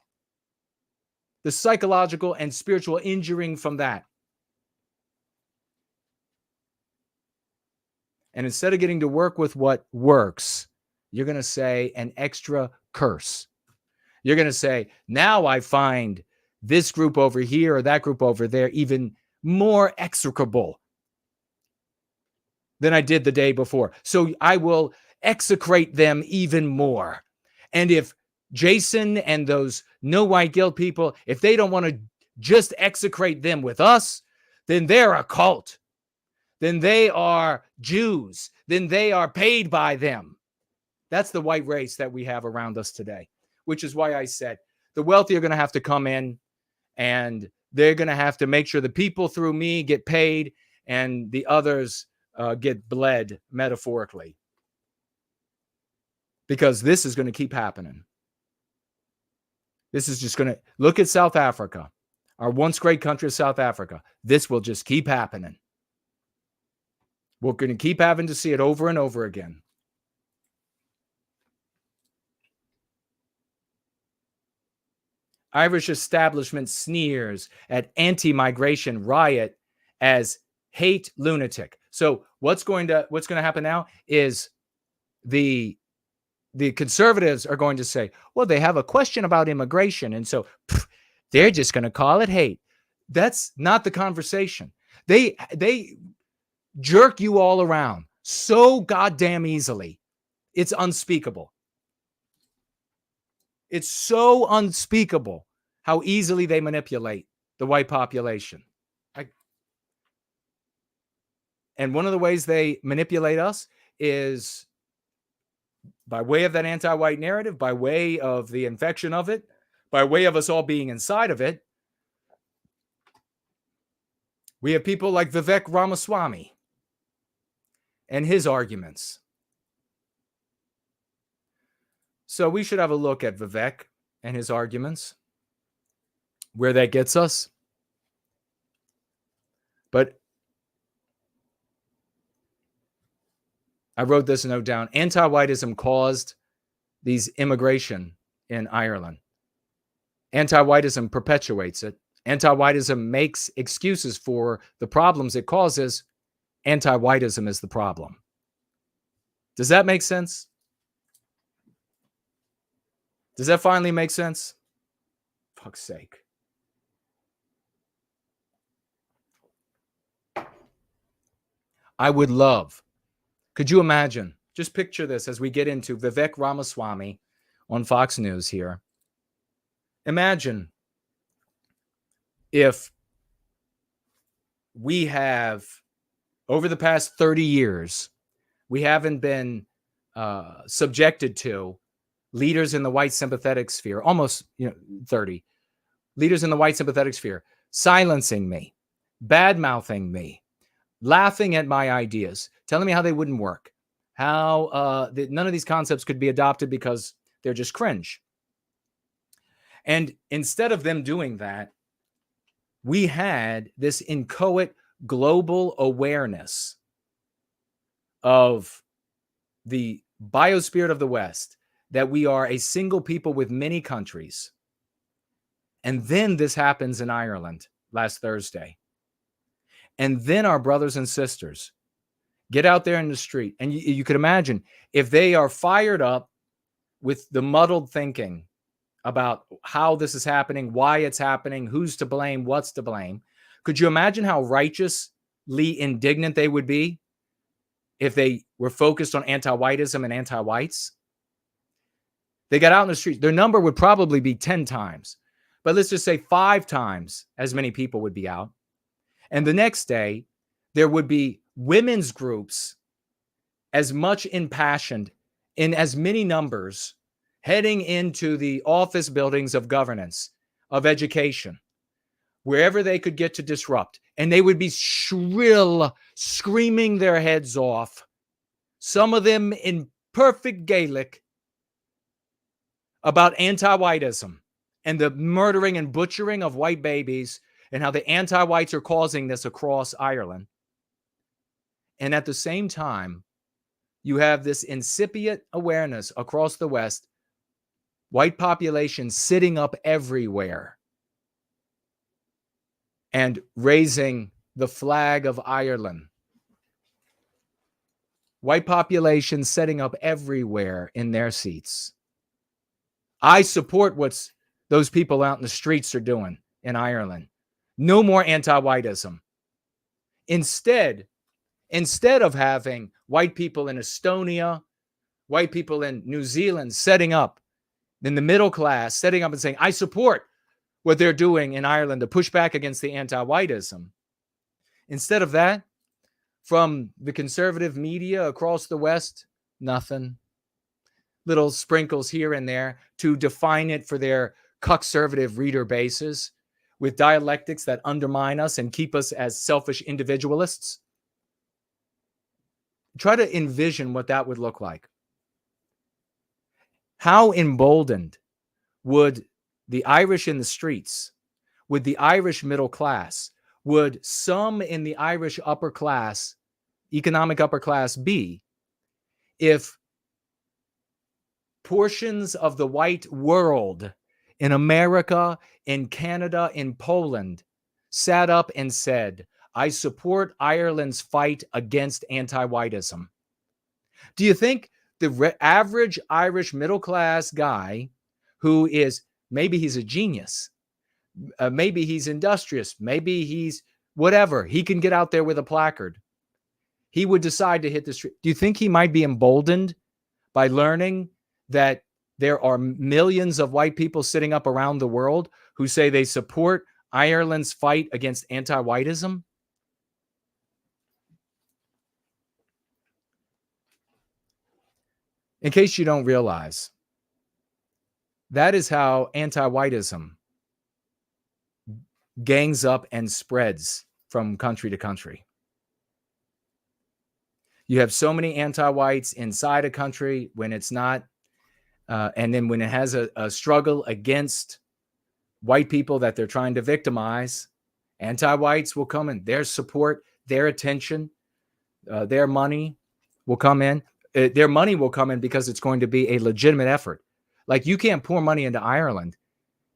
Speaker 4: The psychological and spiritual injuring from that. And instead of getting to work with what works, you're going to say an extra curse. You're going to say, now I find this group over here or that group over there even more execrable than I did the day before. So I will execrate them even more. And if Jason and those no white guilt people, if they don't want to just execrate them with us, then they're a cult. Then they are Jews. Then they are paid by them. That's the white race that we have around us today, which is why I said the wealthy are going to have to come in and they're going to have to make sure the people through me get paid and the others get bled metaphorically. Because this is going to keep happening. This is just going to look at South Africa, our once great country of South Africa. This will just keep happening. We're going to keep having to see it over and over again. Irish establishment sneers at anti-migration riot as hate lunatic. So what's going to happen now is the conservatives are going to say, well, they have a question about immigration, and so they're just going to call it hate. That's not the conversation. They jerk you all around so goddamn easily. It's unspeakable. It's so unspeakable how easily they manipulate the white population. And one of the ways they manipulate us is by way of that anti-white narrative, by way of the infection of it, by way of us all being inside of it. We have people like Vivek Ramaswamy and his arguments. So we should have a look at Vivek and his arguments, where that gets us. But I wrote this note down. Anti-whiteism caused these immigration in Ireland. Anti-whiteism perpetuates it. Anti-whiteism makes excuses for the problems it causes. Anti-whiteism is the problem. Does that make sense? Does that finally make sense? Fuck's sake. I would love, could you imagine, just picture this as we get into Vivek Ramaswamy on Fox News here. Imagine if we have, over the past 30 years, we haven't been subjected to leaders in the white sympathetic sphere, almost 30 leaders in the white sympathetic sphere, silencing me, bad-mouthing me, laughing at my ideas, telling me how they wouldn't work, how none of these concepts could be adopted because they're just cringe. And instead of them doing that, we had this inchoate global awareness of the biospirit of the West, that we are a single people with many countries. And then this happens in Ireland last Thursday. And then our brothers and sisters get out there in the street. And you could imagine if they are fired up with the muddled thinking about how this is happening, why it's happening, who's to blame, what's to blame. Could you imagine how righteously indignant they would be if they were focused on anti-whiteism and anti-whites? They got out in the streets. Their number would probably be 10 times. But let's just say 5 times as many people would be out. And the next day, there would be women's groups as much impassioned in as many numbers heading into the office buildings of governance, of education, wherever they could get to disrupt. And they would be shrill, screaming their heads off, some of them in perfect Gaelic, about anti-whiteism and the murdering and butchering of white babies and how the anti-whites are causing this across Ireland. And at the same time, you have this incipient awareness across the West, white population sitting up everywhere and raising the flag of Ireland. White population setting up everywhere in their seats. I support what those people out in the streets are doing in Ireland. No more anti-whiteism. Instead, instead of having white people in Estonia, white people in New Zealand setting up, in the middle class setting up and saying, I support what they're doing in Ireland to push back against the anti-whiteism. Instead of that, from the conservative media across the West, nothing. Little sprinkles here and there to define it for their conservative reader bases with dialectics that undermine us and keep us as selfish individualists. Try to envision what that would look like. How emboldened would the Irish in the streets, would the Irish middle class, would some in the Irish upper class, economic upper class be if portions of the white world in America, in Canada, in Poland sat up and said, I support Ireland's fight against anti-whiteism? Do you think the average Irish middle class guy who is, maybe he's a genius, maybe he's industrious, maybe he's whatever, he can get out there with a placard, he would decide to hit the street? Do you think he might be emboldened by learning that there are millions of white people sitting up around the world who say they support Ireland's fight against anti-whiteism? In case you don't realize, that is how anti-whiteism gangs up and spreads from country to country. You have so many anti-whites inside a country when it's not, and then when it has a struggle against white people that they're trying to victimize, anti-whites will come in. Their support, their attention, their money will come in. Their money will come in because it's going to be a legitimate effort. Like, you can't pour money into Ireland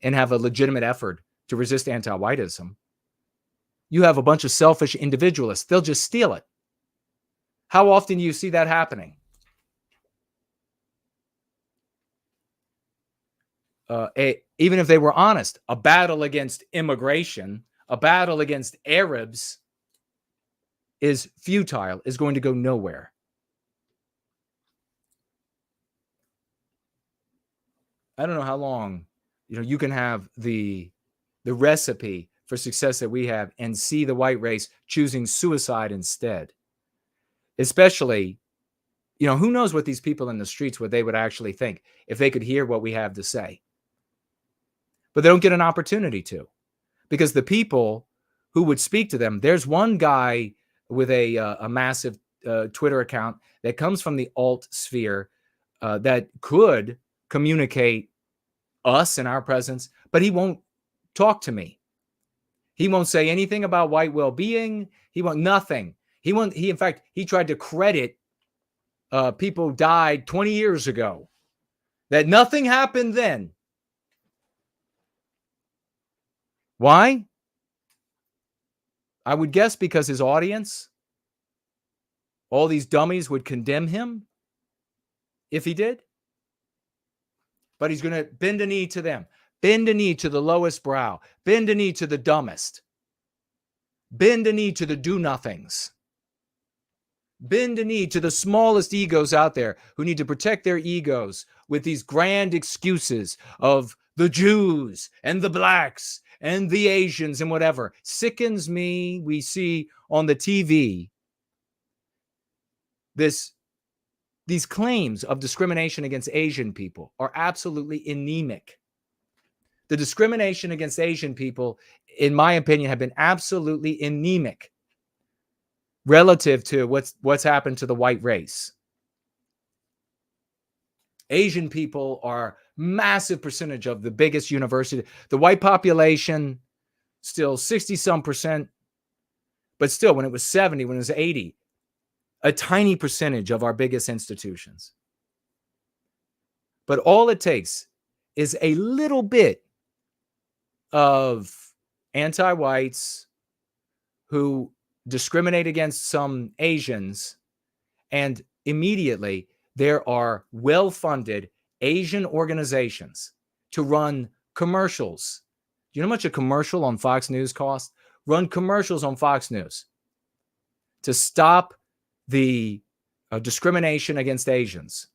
Speaker 4: and have a legitimate effort to resist anti-whiteism. You have a bunch of selfish individualists. They'll just steal it. How often do you see that happening? Even if they were honest, a battle against immigration, a battle against Arabs is futile, is going to go nowhere. I don't know how long, you can have the recipe for success that we have and see the white race choosing suicide instead. Especially, who knows what these people in the streets, what they would actually think if they could hear what we have to say. But they don't get an opportunity to, because the people who would speak to them, there's one guy with a massive Twitter account that comes from the alt sphere that could communicate us and our presence, but he won't talk to me. He won't say anything about white well-being. He won't, nothing. In fact, he tried to credit people died 20 years ago, that nothing happened then. Why? I would guess because his audience, all these dummies, would condemn him if he did. But he's going to bend a knee to them, bend a knee to the lowest brow, bend a knee to the dumbest, bend a knee to the do-nothings, bend a knee to the smallest egos out there who need to protect their egos with these grand excuses of the Jews and the blacks and the Asians and whatever. Sickens me. We see on the TV these claims of discrimination against Asian people are absolutely anemic. The discrimination against Asian people, in my opinion, have been absolutely anemic relative to what's happened to the white race. Asian people are massive percentage of the biggest university. The white population, still 60-some%, but still, when it was 70, when it was 80, a tiny percentage of our biggest institutions. But all it takes is a little bit of anti-whites who discriminate against some Asians, and immediately there are well-funded Asian organizations to run commercials. Do you know how much a commercial on Fox News costs? Run commercials on Fox News to stop the discrimination against Asians.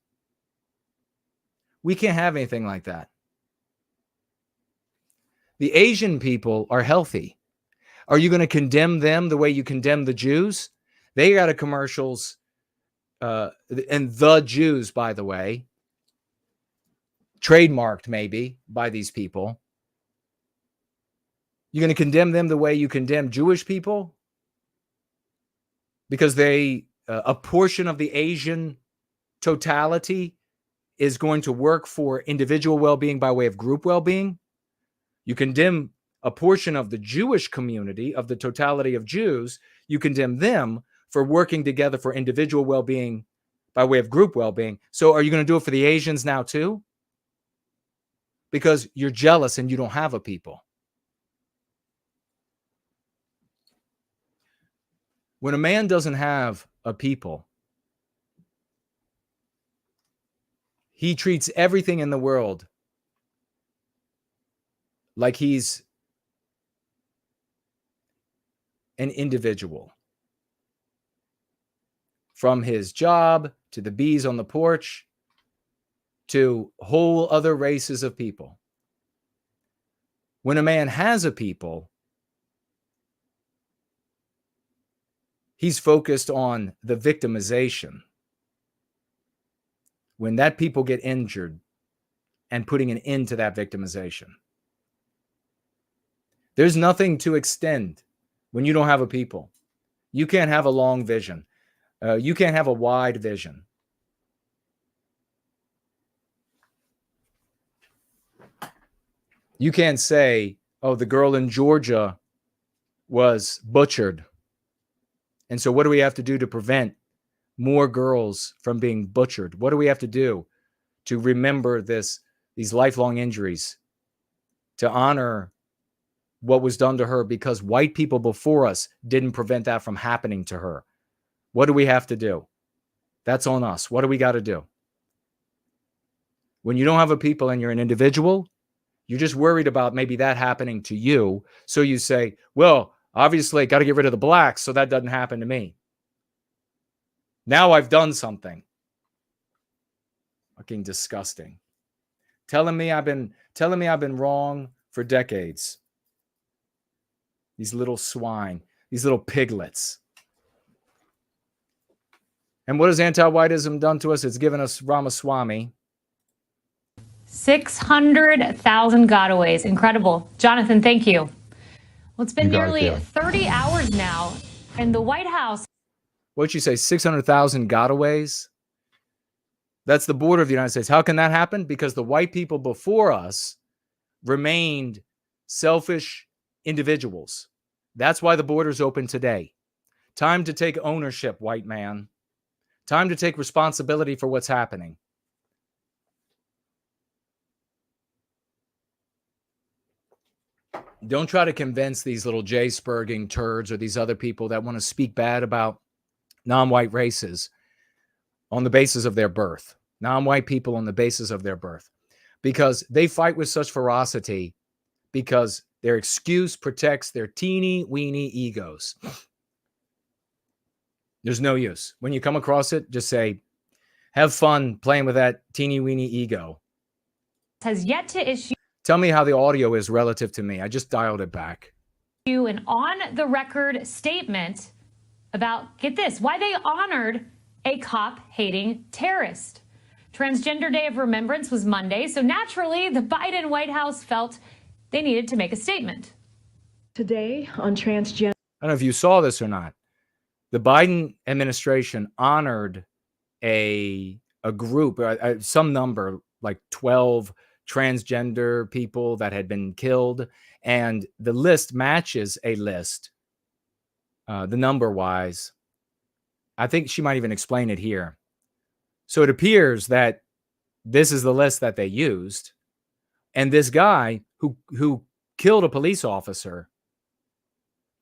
Speaker 4: We can't have anything like that. The Asian people are healthy. Are you going to condemn them the way you condemn the Jews? They got a commercials, and the Jews, by the way, trademarked maybe by these people. You're going to condemn them the way you condemn Jewish people? Because they, a portion of the Asian totality is going to work for individual well-being by way of group well-being. You condemn a portion of the Jewish community, of the totality of Jews, you condemn them for working together for individual well-being by way of group well-being. So are you going to do it for the Asians now too? Because you're jealous and you don't have a people. When a man doesn't have a people, he treats everything in the world like he's an individual. From his job to the bees on the porch to whole other races of people. When a man has a people, he's focused on the victimization. When that people get injured and putting an end to that victimization. There's nothing to extend when you don't have a people. You can't have a long vision. You can't have a wide vision. You can't say, oh, the girl in Georgia was butchered. And so what do we have to do to prevent more girls from being butchered? What do we have to do to remember these lifelong injuries, to honor what was done to her because white people before us didn't prevent that from happening to her? What do we have to do? That's on us. What do we got to do? When you don't have a people and you're an individual, you're just worried about maybe that happening to you. So you say, well, obviously got to get rid of the blacks so that doesn't happen to me. Now I've done something. Fucking disgusting. Telling me I've been wrong for decades. These little swine, these little piglets. And what has anti-whiteism done to us? It's given us Ramaswamy.
Speaker 8: 600,000 gotaways. Incredible. Jonathan, thank you. Well, it's been nearly 30 hours now, and the White House.
Speaker 4: What'd you say, 600,000 gotaways? That's the border of the United States. How can that happen? Because the white people before us remained selfish individuals. That's why the border's open today. Time to take ownership, white man. Time to take responsibility for what's happening. Don't try to convince these little Jay-spurging turds or these other people that want to speak bad about non-white races on the basis of their birth. Non-white people on the basis of their birth. Because they fight with such ferocity because their excuse protects their teeny weeny egos. There's no use. When you come across it, just say, have fun playing with that teeny weeny ego.
Speaker 8: Has yet to issue.
Speaker 4: Tell me how the audio is relative to me. I just dialed it back.
Speaker 8: An on-the-record statement about, get this, why they honored a cop-hating terrorist. Transgender Day of Remembrance was Monday, so naturally the Biden White House felt they needed to make a statement.
Speaker 9: Today on transgender.
Speaker 4: I don't know if you saw this or not. The Biden administration honored a group, some number, like 12 transgender people that had been killed. And the list matches a list, the number-wise. I think she might even explain it here. So it appears that this is the list that they used. And this guy who killed a police officer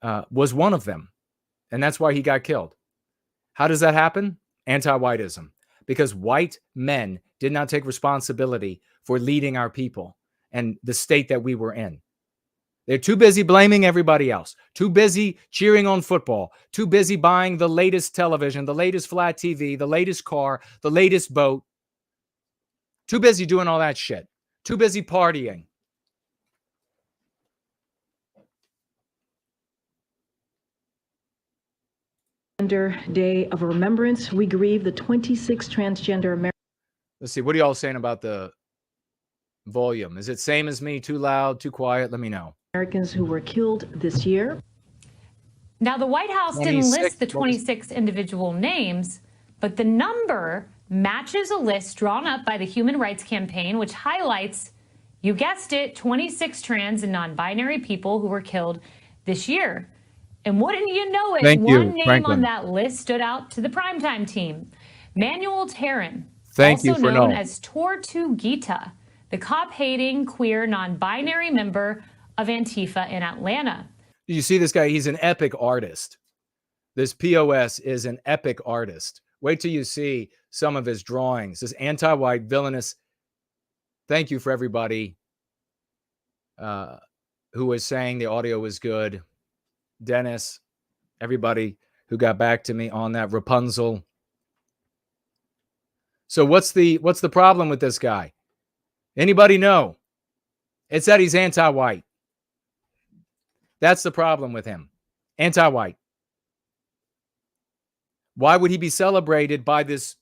Speaker 4: was one of them. And that's why he got killed. How does that happen? Anti-whiteism. Because white men did not take responsibility for leading our people and the state that we were in. They're too busy blaming everybody else, too busy cheering on football, too busy buying the latest television, the latest flat TV, the latest car, the latest boat. Too busy doing all that shit. Too busy partying.
Speaker 9: Day of Remembrance, we grieve the 26 transgender Americans.
Speaker 4: Let's see. What are y'all saying about the volume? Is it same as me? Too loud? Too quiet? Let me know.
Speaker 9: Americans who were killed this year.
Speaker 8: Now, the White House didn't list the 26 individual names, but the number matches a list drawn up by the Human Rights Campaign, which highlights, you guessed it, 26 trans and non-binary people who were killed this year. And wouldn't you know it, one name on that list stood out to the primetime team. Manuel Taryn, also known as Tortuguita, the cop-hating, queer, non-binary member of Antifa in Atlanta.
Speaker 4: Did you see this guy? He's an epic artist. This POS is an epic artist. Wait till you see some of his drawings. This anti-white, villainous. Thank you for everybody who was saying the audio was good. Dennis, everybody who got back to me on that. Rapunzel. So what's the problem with this guy? Anybody know? It's that he's anti-white. That's the problem with him. Anti-white. Why would he be celebrated by this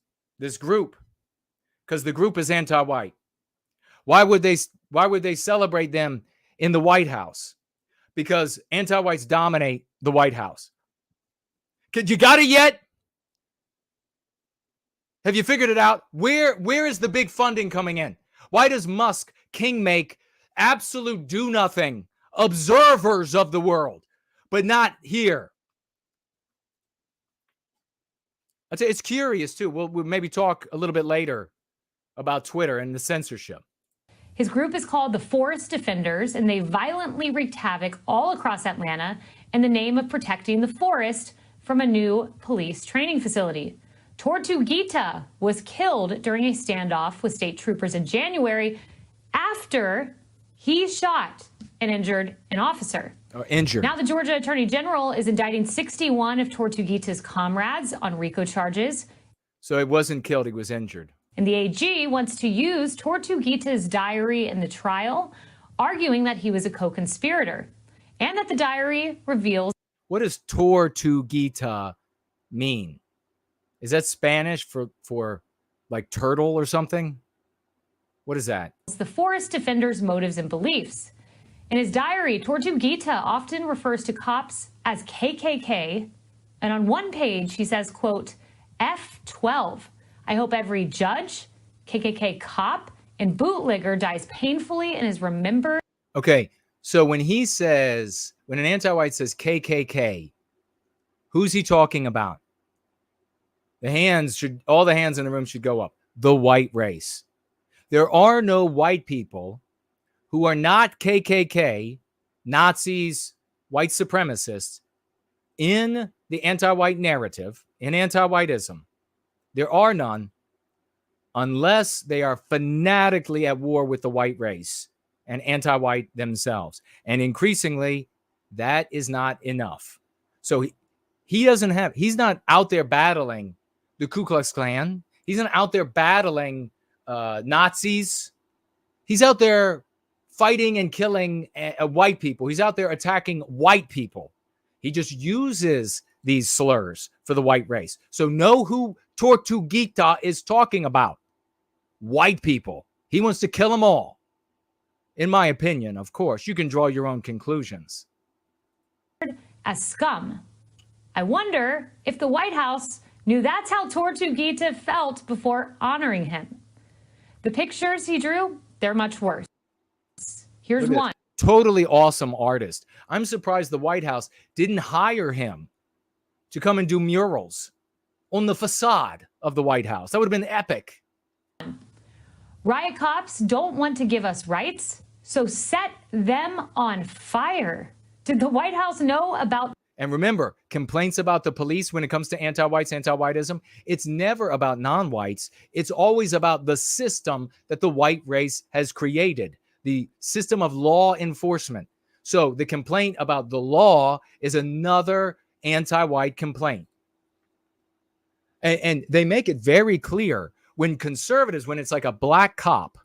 Speaker 4: group? Because the group is anti-white. Why would they celebrate them in the White House? Because anti-whites dominate the White House. You got it yet? Have you figured it out? Where is the big funding coming in? Why does Musk make absolute do-nothing observers of the world, but not here? I'd say it's curious, too. We'll maybe talk a little bit later about Twitter and the censorship.
Speaker 8: His group is called the Forest Defenders, and they violently wreaked havoc all across Atlanta in the name of protecting the forest from a new police training facility. Tortuguita was killed during a standoff with state troopers in January after he shot and injured an officer. Now the Georgia Attorney General is indicting 61 of Tortuguita's comrades on RICO charges.
Speaker 4: So he wasn't killed, he was injured.
Speaker 8: And the AG wants to use Tortuguita's diary in the trial, arguing that he was a co-conspirator and that the diary reveals.
Speaker 4: What does Tortuguita mean? Is that Spanish for like turtle or something? What is that?
Speaker 8: The Forest Defender's motives and beliefs. In his diary, Tortuguita often refers to cops as KKK. And on one page, he says, quote, F12. I hope every judge, KKK cop, and bootlegger dies painfully and is remembered.
Speaker 4: Okay, so when an anti-white says KKK, who's he talking about? All the hands in the room should go up. The white race. There are no white people who are not KKK, Nazis, white supremacists in the anti-white narrative, in anti-whiteism. There are none unless they are fanatically at war with the white race and anti-white themselves. And increasingly, that is not enough. So he's not out there battling the Ku Klux Klan. He's not out there battling Nazis. He's out there fighting and killing white people. He's out there attacking white people. He just uses these slurs for the white race. So know who Tortuguita is talking about. White people. He wants to kill them all. In my opinion, of course. You can draw your own conclusions.
Speaker 8: As scum. I wonder if the White House knew that's how Tortuguita felt before honoring him. The pictures he drew, they're much worse. Here's one.
Speaker 4: Totally awesome artist. I'm surprised the White House didn't hire him to come and do murals on the facade of the White House. That would have been epic.
Speaker 8: Riot cops don't want to give us rights, so set them on fire. Did the White House know about?
Speaker 4: And remember, complaints about the police when it comes to anti-whites, anti-whiteism, it's never about non-whites. It's always about the system that the white race has created, the system of law enforcement. So the complaint about the law is another anti-white complaint. And they make it very clear when conservatives, when it's like a black cop,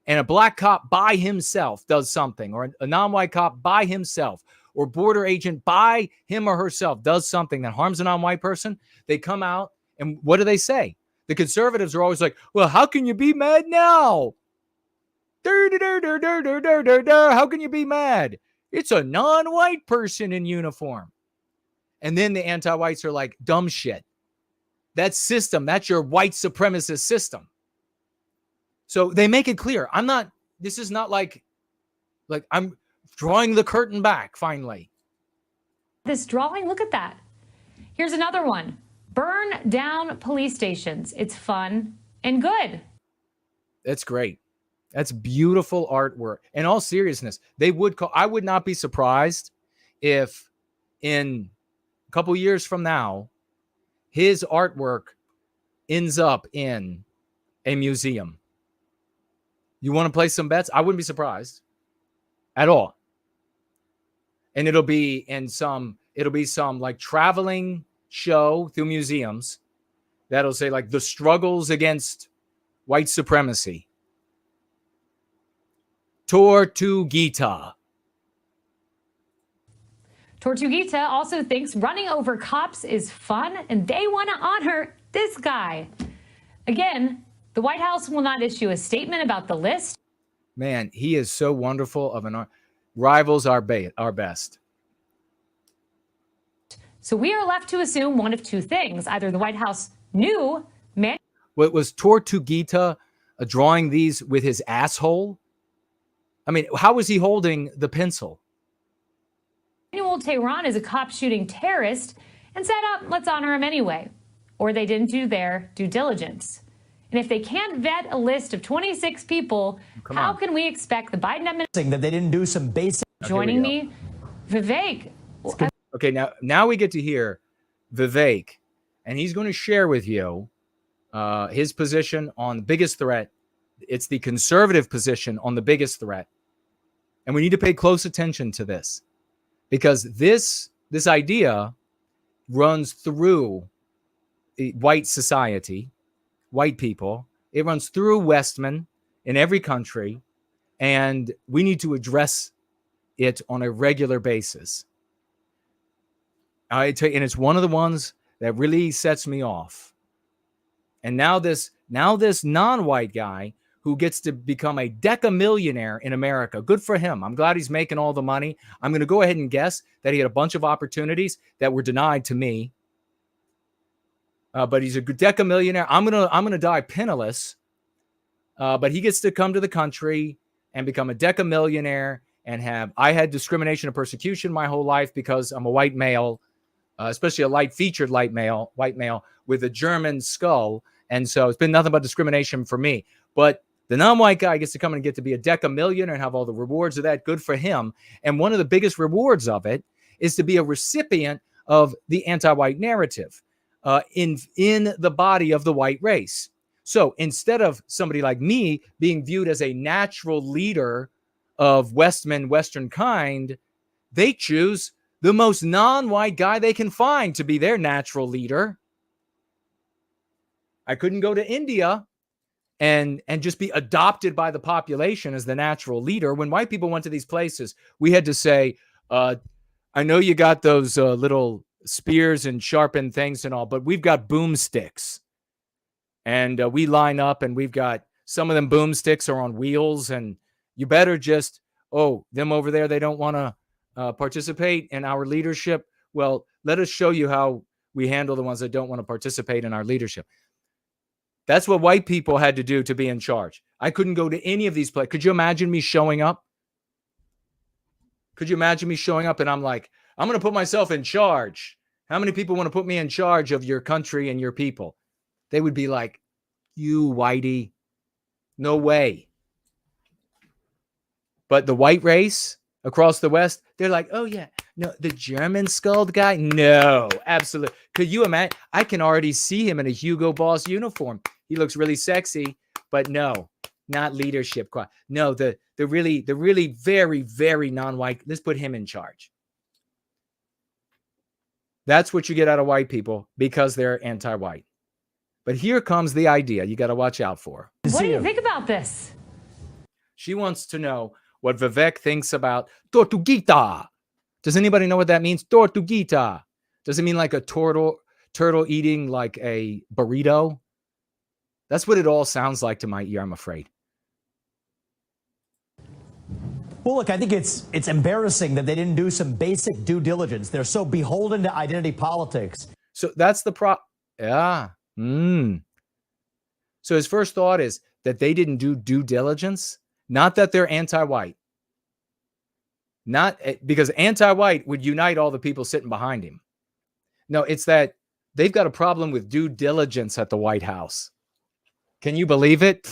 Speaker 4: and a black cop by himself does something, or a non-white cop by himself, or border agent by him or herself does something that harms a non-white person, they come out and what do they say? The conservatives are always like, well, how can you be mad now? How can you be mad? It's a non-white person in uniform. And then the anti-whites are like, dumb shit. That system, that's your white supremacist system. So they make it clear. This is not like I'm drawing the curtain back finally.
Speaker 8: This drawing, look at that. Here's another one. Burn down police stations. It's fun and good.
Speaker 4: That's great. That's beautiful artwork. In all seriousness, I would not be surprised if in a couple years from now, his artwork ends up in a museum. You want to play some bets? I wouldn't be surprised at all. And it'll be some like traveling show through museums that'll say like the struggles against white supremacy. Tortuguita.
Speaker 8: Tortuguita also thinks running over cops is fun, and they want to honor this guy. Again, the White House will not issue a statement about the list.
Speaker 4: Man, he is so wonderful of an rivals our best.
Speaker 8: So we are left to assume one of two things. Either the White House knew...
Speaker 4: What was Tortuguita drawing these with his asshole? I mean, how was he holding the pencil?
Speaker 8: Manuel Tehran is a cop shooting terrorist and said, let's honor him anyway. Or they didn't do their due diligence. And if they can't vet a list of 26 people, how can we expect the Biden administration
Speaker 10: that they didn't do some basic...
Speaker 8: Joining me, Vivek.
Speaker 4: Okay, now we get to hear Vivek, and he's going to share with you his position on the biggest threat. It's the conservative position on the biggest threat. And we need to pay close attention to this because this idea runs through white society, white people. It runs through Westman in every country, and we need to address it on a regular basis. And it's one of the ones that really sets me off. And now this non-white guy who gets to become a decamillionaire in America. Good for him. I'm glad he's making all the money. I'm going to go ahead and guess that he had a bunch of opportunities that were denied to me. But he's a decamillionaire. I'm gonna die penniless. But he gets to come to the country and become a decamillionaire and I had discrimination and persecution my whole life because I'm a white male, especially a light-featured white male with a German skull. And so it's been nothing but discrimination for me. But the non-white guy gets to come and get to be a decamillionaire and have all the rewards of that. Good for him. And one of the biggest rewards of it is to be a recipient of the anti-white narrative in the body of the white race. So instead of somebody like me being viewed as a natural leader of Western kind, they choose the most non-white guy they can find to be their natural leader. I couldn't go to India and just be adopted by the population as the natural leader. When white people went to these places, we had to say, I know you got those little spears and sharpened things and all, but we've got boomsticks. And we line up and we've got some of them boomsticks are on wheels, and you better just, them over there, they don't want to participate in our leadership. Well, let us show you how we handle the ones that don't want to participate in our leadership. That's what white people had to do to be in charge. I couldn't go to any of these places. Could you imagine me showing up? Could you imagine me showing up and I'm like, I'm going to put myself in charge. How many people want to put me in charge of your country and your people? They would be like, you whitey, no way. But the white race across the West, they're like, oh yeah, no, the German skulled guy? No, absolutely. Could you imagine? I can already see him in a Hugo Boss uniform. He looks really sexy, but no, not leadership. No, the really very, very non-white. Let's put him in charge. That's what you get out of white people because they're anti-white. But here comes the idea you got to watch out for.
Speaker 8: What do you think about this?
Speaker 4: She wants to know what Vivek thinks about tortuguita. Does anybody know what that means? Tortuguita. Does it mean like a turtle eating like a burrito? That's what it all sounds like to my ear, I'm afraid.
Speaker 10: Well, look, I think it's embarrassing that they didn't do some basic due diligence. They're so beholden to identity politics.
Speaker 4: So that's the yeah. So his first thought is that they didn't do due diligence, not that they're anti-white. Not because anti-white would unite all the people sitting behind him. No, it's that they've got a problem with due diligence at the White House. Can you believe it?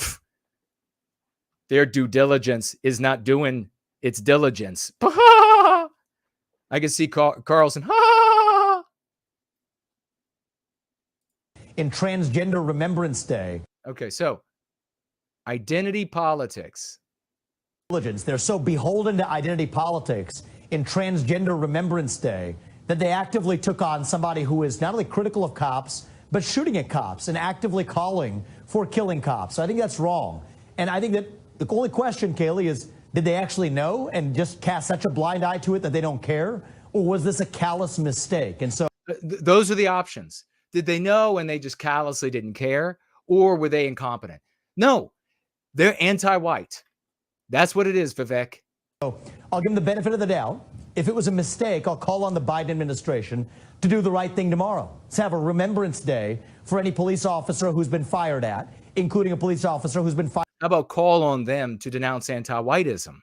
Speaker 4: Their due diligence is not doing its diligence. I can see Carlson.
Speaker 10: In Transgender Remembrance Day.
Speaker 4: Okay, so identity politics.
Speaker 10: They're so beholden to identity politics in Transgender Remembrance Day that they actively took on somebody who is not only critical of cops, but shooting at cops and actively calling for killing cops. So I think that's wrong. And I think that the only question, Kaylee, is did they actually know and just cast such a blind eye to it that they don't care? Or was this a callous mistake? And so
Speaker 4: those are the options. Did they know and they just callously didn't care? Or were they incompetent? No, they're anti-white. That's what it is, Vivek.
Speaker 10: I'll give them the benefit of the doubt. If it was a mistake, I'll call on the Biden administration to do the right thing tomorrow. Let's have a remembrance day for any police officer who's been fired at, including a police officer who's been fired.
Speaker 4: How about call on them to denounce anti-whiteism?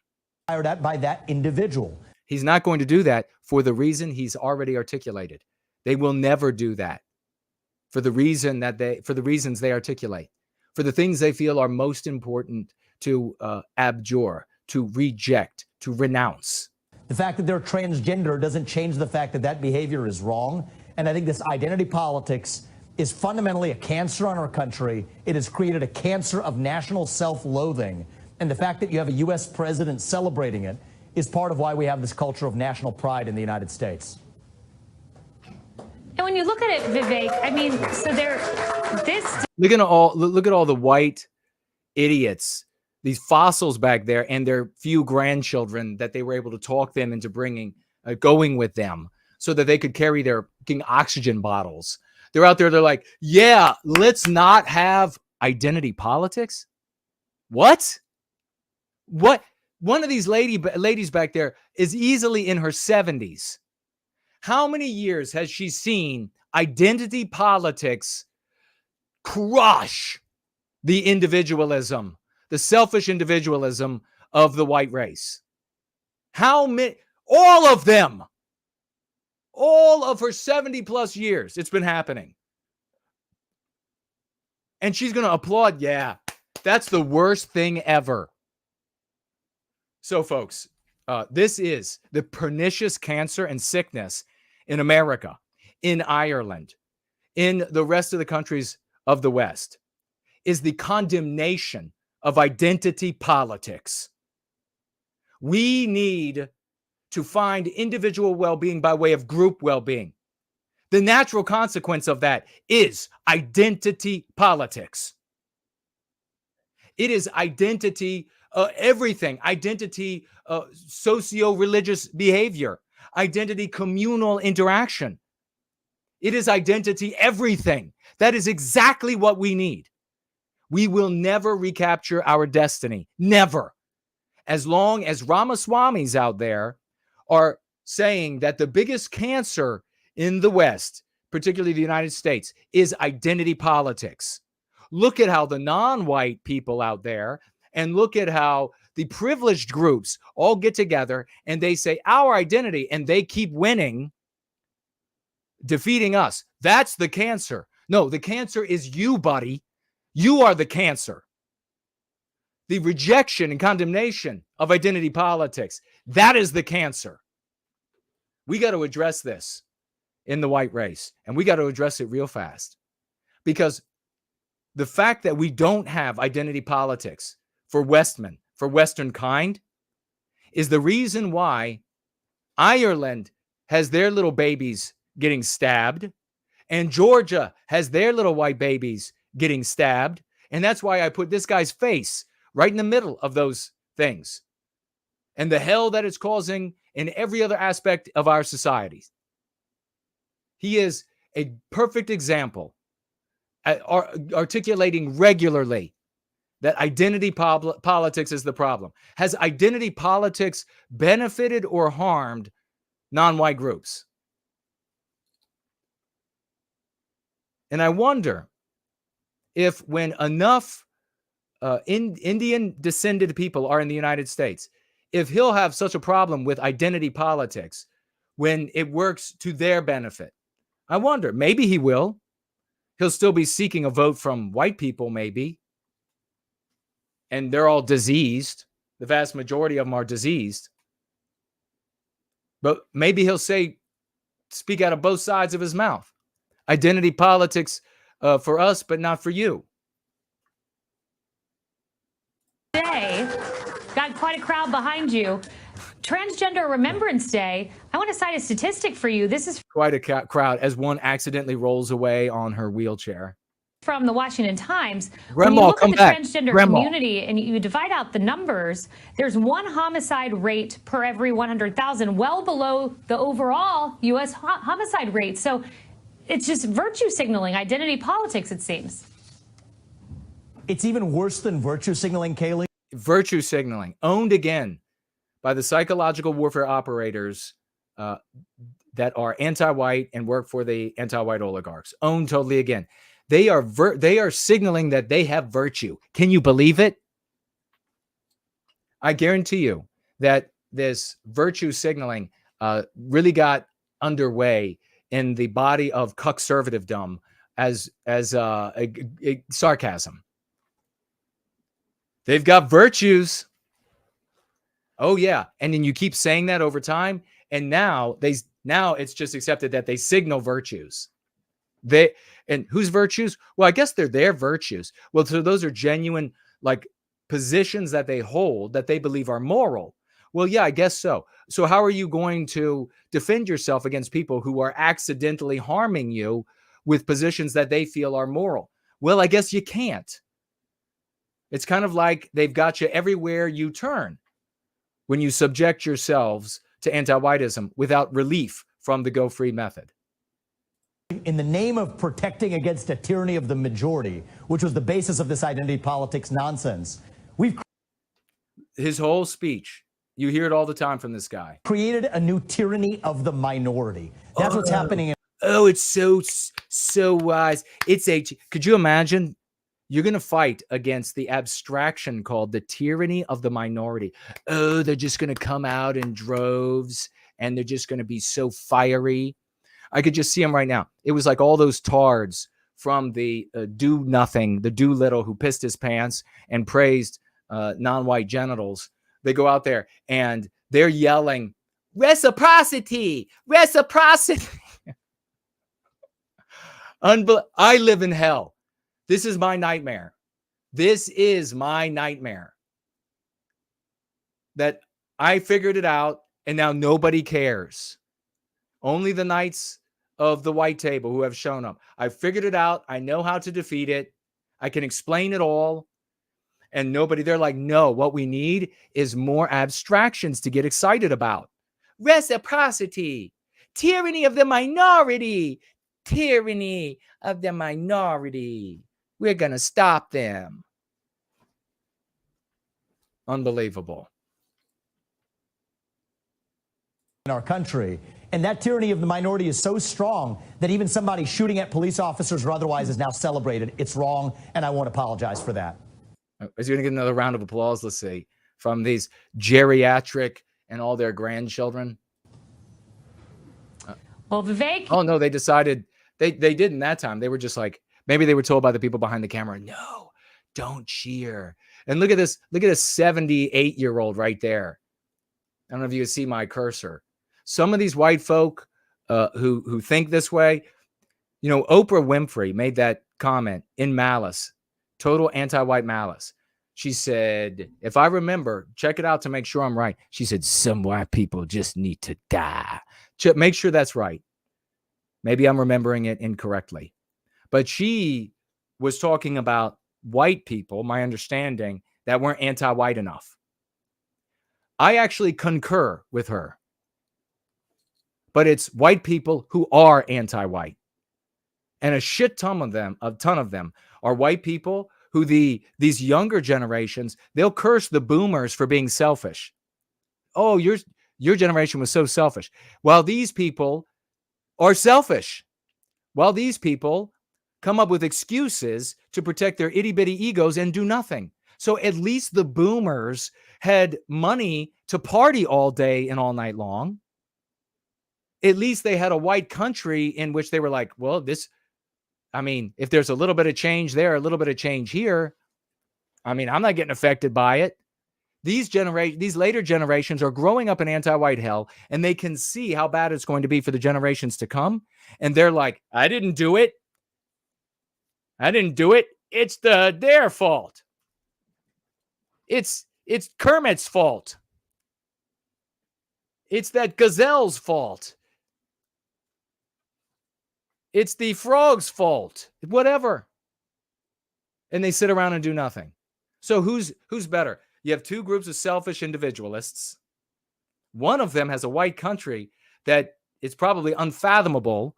Speaker 10: Fired at by that individual.
Speaker 4: He's not going to do that for the reason he's already articulated. They will never do that for the reasons they articulate, for the things they feel are most important to abjure, to reject, to renounce.
Speaker 10: The fact that they're transgender doesn't change the fact that that behavior is wrong. And I think this identity politics is fundamentally a cancer on our country. It has created a cancer of national self-loathing. And the fact that you have a U.S. president celebrating it is part of why we have this culture of national pride in the United States.
Speaker 8: And when you look at it, Vivek, I mean, so look
Speaker 4: at all the white idiots, these fossils back there, and their few grandchildren that they were able to talk them into going with them so that they could carry their oxygen bottles. They're out there. They're like, yeah, let's not have identity politics. What? One of these ladies back there is easily in her 70s. How many years has she seen identity politics crush the individualism, the selfish individualism of the white race? How many? All of them. All of her 70 plus years, it's been happening. And she's going to applaud. Yeah, that's the worst thing ever. So, folks, this is the pernicious cancer and sickness in America, in Ireland, in the rest of the countries of the West, is the condemnation of identity politics. We need to find individual well-being by way of group well-being. The natural consequence of that is identity politics. It is identity, everything, identity, socio-religious behavior, identity, communal interaction. It is identity, everything. That is exactly what we need. We will never recapture our destiny. Never. As long as Ramaswamis out there are saying that the biggest cancer in the West, particularly the United States, is identity politics. Look at how the non-white people out there, and look at how the privileged groups all get together and they say our identity, and they keep winning, defeating us. That's the cancer. No, the cancer is you, buddy. You are the cancer. The rejection and condemnation of identity politics, that is the cancer. We got to address this in the white race, and we got to address it real fast, because the fact that we don't have identity politics for Westmen, for Western kind, is the reason why Ireland has their little babies getting stabbed, and Georgia has their little white babies getting stabbed. And that's why I put this guy's face right in the middle of those things and the hell that it's causing in every other aspect of our society. He is a perfect example at articulating regularly that identity politics is the problem. Has identity politics benefited or harmed non-white groups? And I wonder if when enough Indian descended people are in the United States, if he'll have such a problem with identity politics when it works to their benefit. I wonder, maybe he will. He'll still be seeking a vote from white people, maybe. And they're all diseased. The vast majority of them are diseased. But maybe he'll speak out of both sides of his mouth. Identity politics for us, but not for you.
Speaker 8: Today, got quite a crowd behind you. Transgender Remembrance Day. I want to cite a statistic for you. This is
Speaker 4: quite a crowd as one accidentally rolls away on her wheelchair.
Speaker 8: From the Washington Times.
Speaker 4: Grandma,
Speaker 8: when you look
Speaker 4: come
Speaker 8: at the
Speaker 4: back.
Speaker 8: transgender
Speaker 4: Grandma.
Speaker 8: community and you divide out the numbers, there's one homicide rate per every 100,000, well below the overall U.S. homicide rate. So it's just virtue signaling, identity politics, it seems.
Speaker 10: It's even worse than virtue signaling, Kaylee.
Speaker 4: Virtue signaling, owned again by the psychological warfare operators that are anti-white and work for the anti-white oligarchs. Owned totally again. They are signaling that they have virtue. Can you believe it? I guarantee you that this virtue signaling really got underway in the body of cuckservative-dom as a sarcasm. They've got virtues. Oh yeah, and then you keep saying that over time, and now it's just accepted that they signal virtues. And whose virtues? Well, I guess they're their virtues. Well, so those are genuine, like, positions that they hold that they believe are moral. Well, yeah, I guess so. So how are you going to defend yourself against people who are accidentally harming you with positions that they feel are moral? Well, I guess you can't. It's kind of like they've got you everywhere you turn when you subject yourselves to anti-whiteism without relief from the Go Free method.
Speaker 10: In the name of protecting against a tyranny of the majority, which was the basis of this identity politics nonsense, we've
Speaker 4: his whole speech, you hear it all the time from this guy.
Speaker 10: Created a new tyranny of the minority. That's what's happening.
Speaker 4: It's so wise. Could you imagine? You're going to fight against the abstraction called the tyranny of the minority. Oh, they're just going to come out in droves and they're just going to be so fiery. I could just see them right now. It was like all those tards from the do nothing, the do little who pissed his pants and praised non-white genitals. They go out there and they're yelling, reciprocity, reciprocity. I live in hell. This is my nightmare. This is my nightmare. That I figured it out and now nobody cares. Only the knights of the white table who have shown up. I figured it out. I know how to defeat it. I can explain it all. And they're like, no, what we need is more abstractions to get excited about. Reciprocity, tyranny of the minority, tyranny of the minority. We're going to stop them. Unbelievable.
Speaker 10: In our country. And that tyranny of the minority is so strong that even somebody shooting at police officers or otherwise is now celebrated. It's wrong, and I won't apologize for that.
Speaker 4: Is he going to get another round of applause? Let's see. From these geriatric and all their grandchildren.
Speaker 8: Well, Vivek.
Speaker 4: Oh, no, they decided they didn't that time. They were just like, maybe they were told by the people behind the camera, no, don't cheer. And look at this. Look at a 78-year-old right there. I don't know if you can see my cursor. Some of these white folk who think this way, you know, Oprah Winfrey made that comment in malice, total anti-white malice. She said, if I remember, check it out to make sure I'm right. She said, some white people just need to die. Make sure that's right. Maybe I'm remembering it incorrectly. But she was talking about white people, my understanding, that weren't anti-white enough. I actually concur with her. But it's white people who are anti-white. And a ton of them are white people who these younger generations, they'll curse the boomers for being selfish. Oh, your generation was so selfish. Well, these people are selfish. While these people come up with excuses to protect their itty-bitty egos and do nothing. So at least the boomers had money to party all day and all night long. At least they had a white country in which they were like, well, if there's a little bit of change there, a little bit of change here, I'm not getting affected by it. These later generations are growing up in anti-white hell, and they can see how bad it's going to be for the generations to come. And they're like, I didn't do it. It's their fault. It's Kermit's fault. It's that gazelle's fault. It's the frog's fault. Whatever. And they sit around and do nothing. So who's better? You have two groups of selfish individualists. One of them has a white country that it's probably unfathomable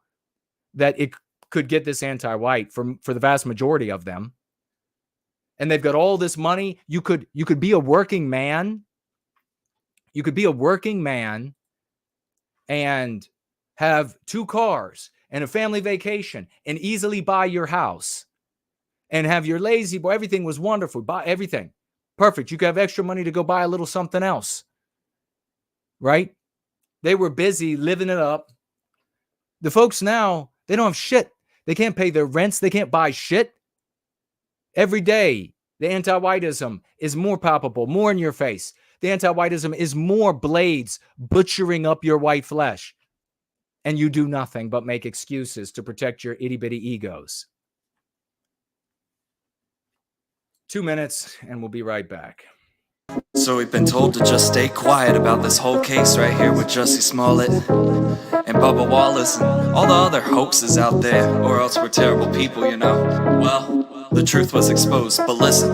Speaker 4: that it could get this anti-white for the vast majority of them. And they've got all this money. You could be a working man. You could be a working man and have 2 cars and a family vacation and easily buy your house and have your lazy boy. Everything was wonderful. Buy everything. Perfect. You could have extra money to go buy a little something else. Right? They were busy living it up. The folks now, they don't have shit. They can't pay their rents. They can't buy shit. Every day, the anti-whiteism is more palpable, more in your face. The anti-whiteism is more blades butchering up your white flesh. And you do nothing but make excuses to protect your itty-bitty egos. 2 minutes, and we'll be right back.
Speaker 11: So we've been told to just stay quiet about this whole case right here with Jussie Smollett and Bubba Wallace and all the other hoaxes out there, or else we're terrible people, you know. Well, the truth was exposed, but listen.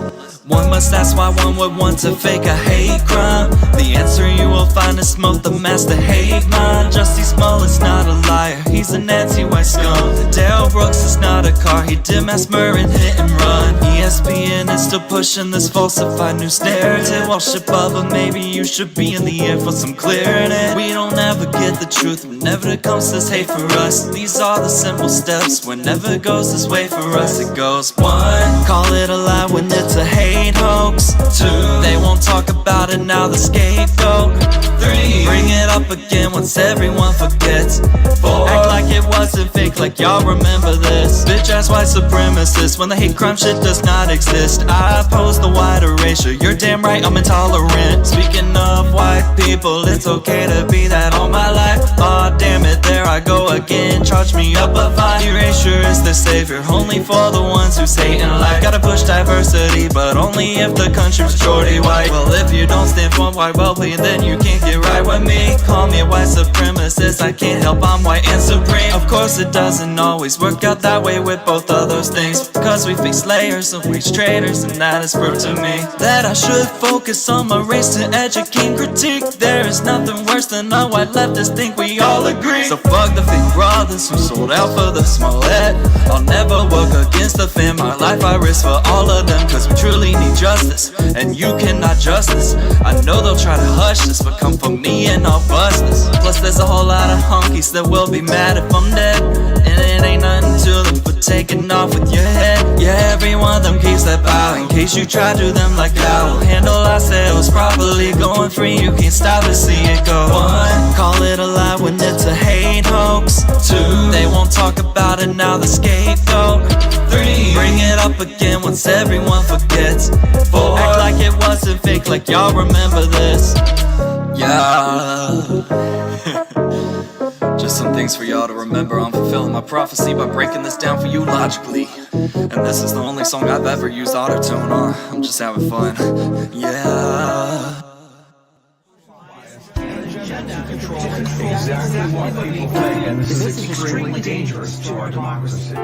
Speaker 11: One must ask why one would want to fake a hate crime. The answer you will find is smoke the master hate mind. Jussie Smollett's not a liar, he's an anti-white scum. Darryl Brooks is not a car, he did mass murder and hit and run. ESPN is still pushing this falsified news narrative. Well, shit, Bubba, maybe you should be in the air for some clarity. We don't ever get the truth whenever it comes to this hate for us. These are the simple steps whenever it goes this way for us. It goes 1, call it a lie when it's a hate hoax. 2, they won't talk about it, now the scapegoat. 3, bring it up again once everyone forgets. 4, act like it wasn't fake, like y'all remember this. Bitch ass white supremacist, when the hate crime shit does not exist. I oppose the white erasure, you're damn right I'm intolerant. Speaking of white people, it's okay to be that all my life. Aw, damn it, there I go again, charge me up a fine. Erasure is the savior, only for the ones who's hating life. Gotta push diversity, but only if the country's majority white. Well, if you don't stand for white well-being, then you can't get right with me. Call me a white supremacist, I can't help, I'm white and supreme. Of course it doesn't always work out that way with both of those things, because we face layers of wage traders, and that is proof to me that I should focus on my race to educate and critique. There is nothing worse than a white leftist think we all agree. So fuck the fake brothers who sold out for the Smollett. I'll never work against the fam, my life I risk for all of them, cause we truly need justice, and you cannot justice. I know they'll try to hush this, but come for me and I'll bust this. Plus there's a whole lot of hunkies that will be mad if I'm dead, and it ain't nothing to them for taking off with your head. Yeah, every one of them keeps that power, in case you try to them like how we'll handle ourselves properly. Going free, you can't stop to see it go. 1, call it a lie when it's a hate hoax. 2, they won't talk about it, now the scapegoat. 3, bring it up again once everyone forgets. 4, act like it wasn't fake, like y'all remember this. Yeah. Just some things for y'all to remember. I'm fulfilling my prophecy by breaking this down for you logically. And this is the only song I've ever used autotune on. I'm just having fun. Yeah.
Speaker 12: Exactly what people think, and this is extremely dangerous to our democracy.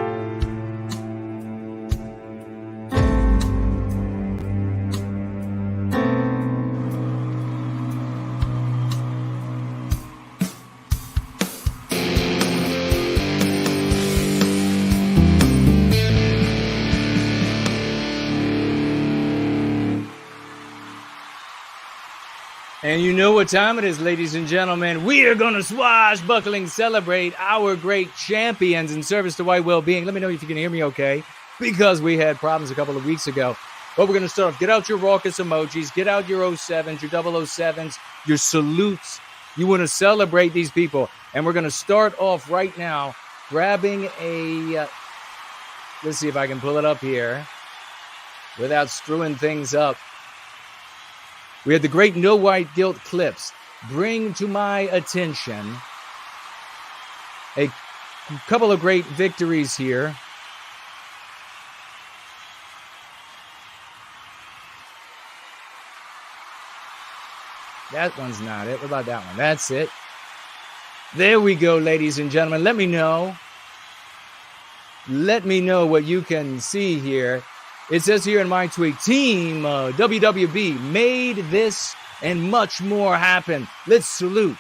Speaker 4: And you know what time it is, ladies and gentlemen. We are going to swashbuckling celebrate our great champions in service to white well-being. Let me know if you can hear me okay, because we had problems a couple of weeks ago. But we're going to start off. Get out your raucous emojis. Get out your 07s, your 007s, your salutes. You want to celebrate these people. And we're going to start off right now grabbing a... let's see if I can pull it up here without screwing things up. We had the great No White Guilt clips bring to my attention a couple of great victories here. That one's not it. What about that one? That's it. There we go, ladies and gentlemen. Let me know. Let me know what you can see here. It says here in my tweet, Team WWB made this and much more happen. Let's salute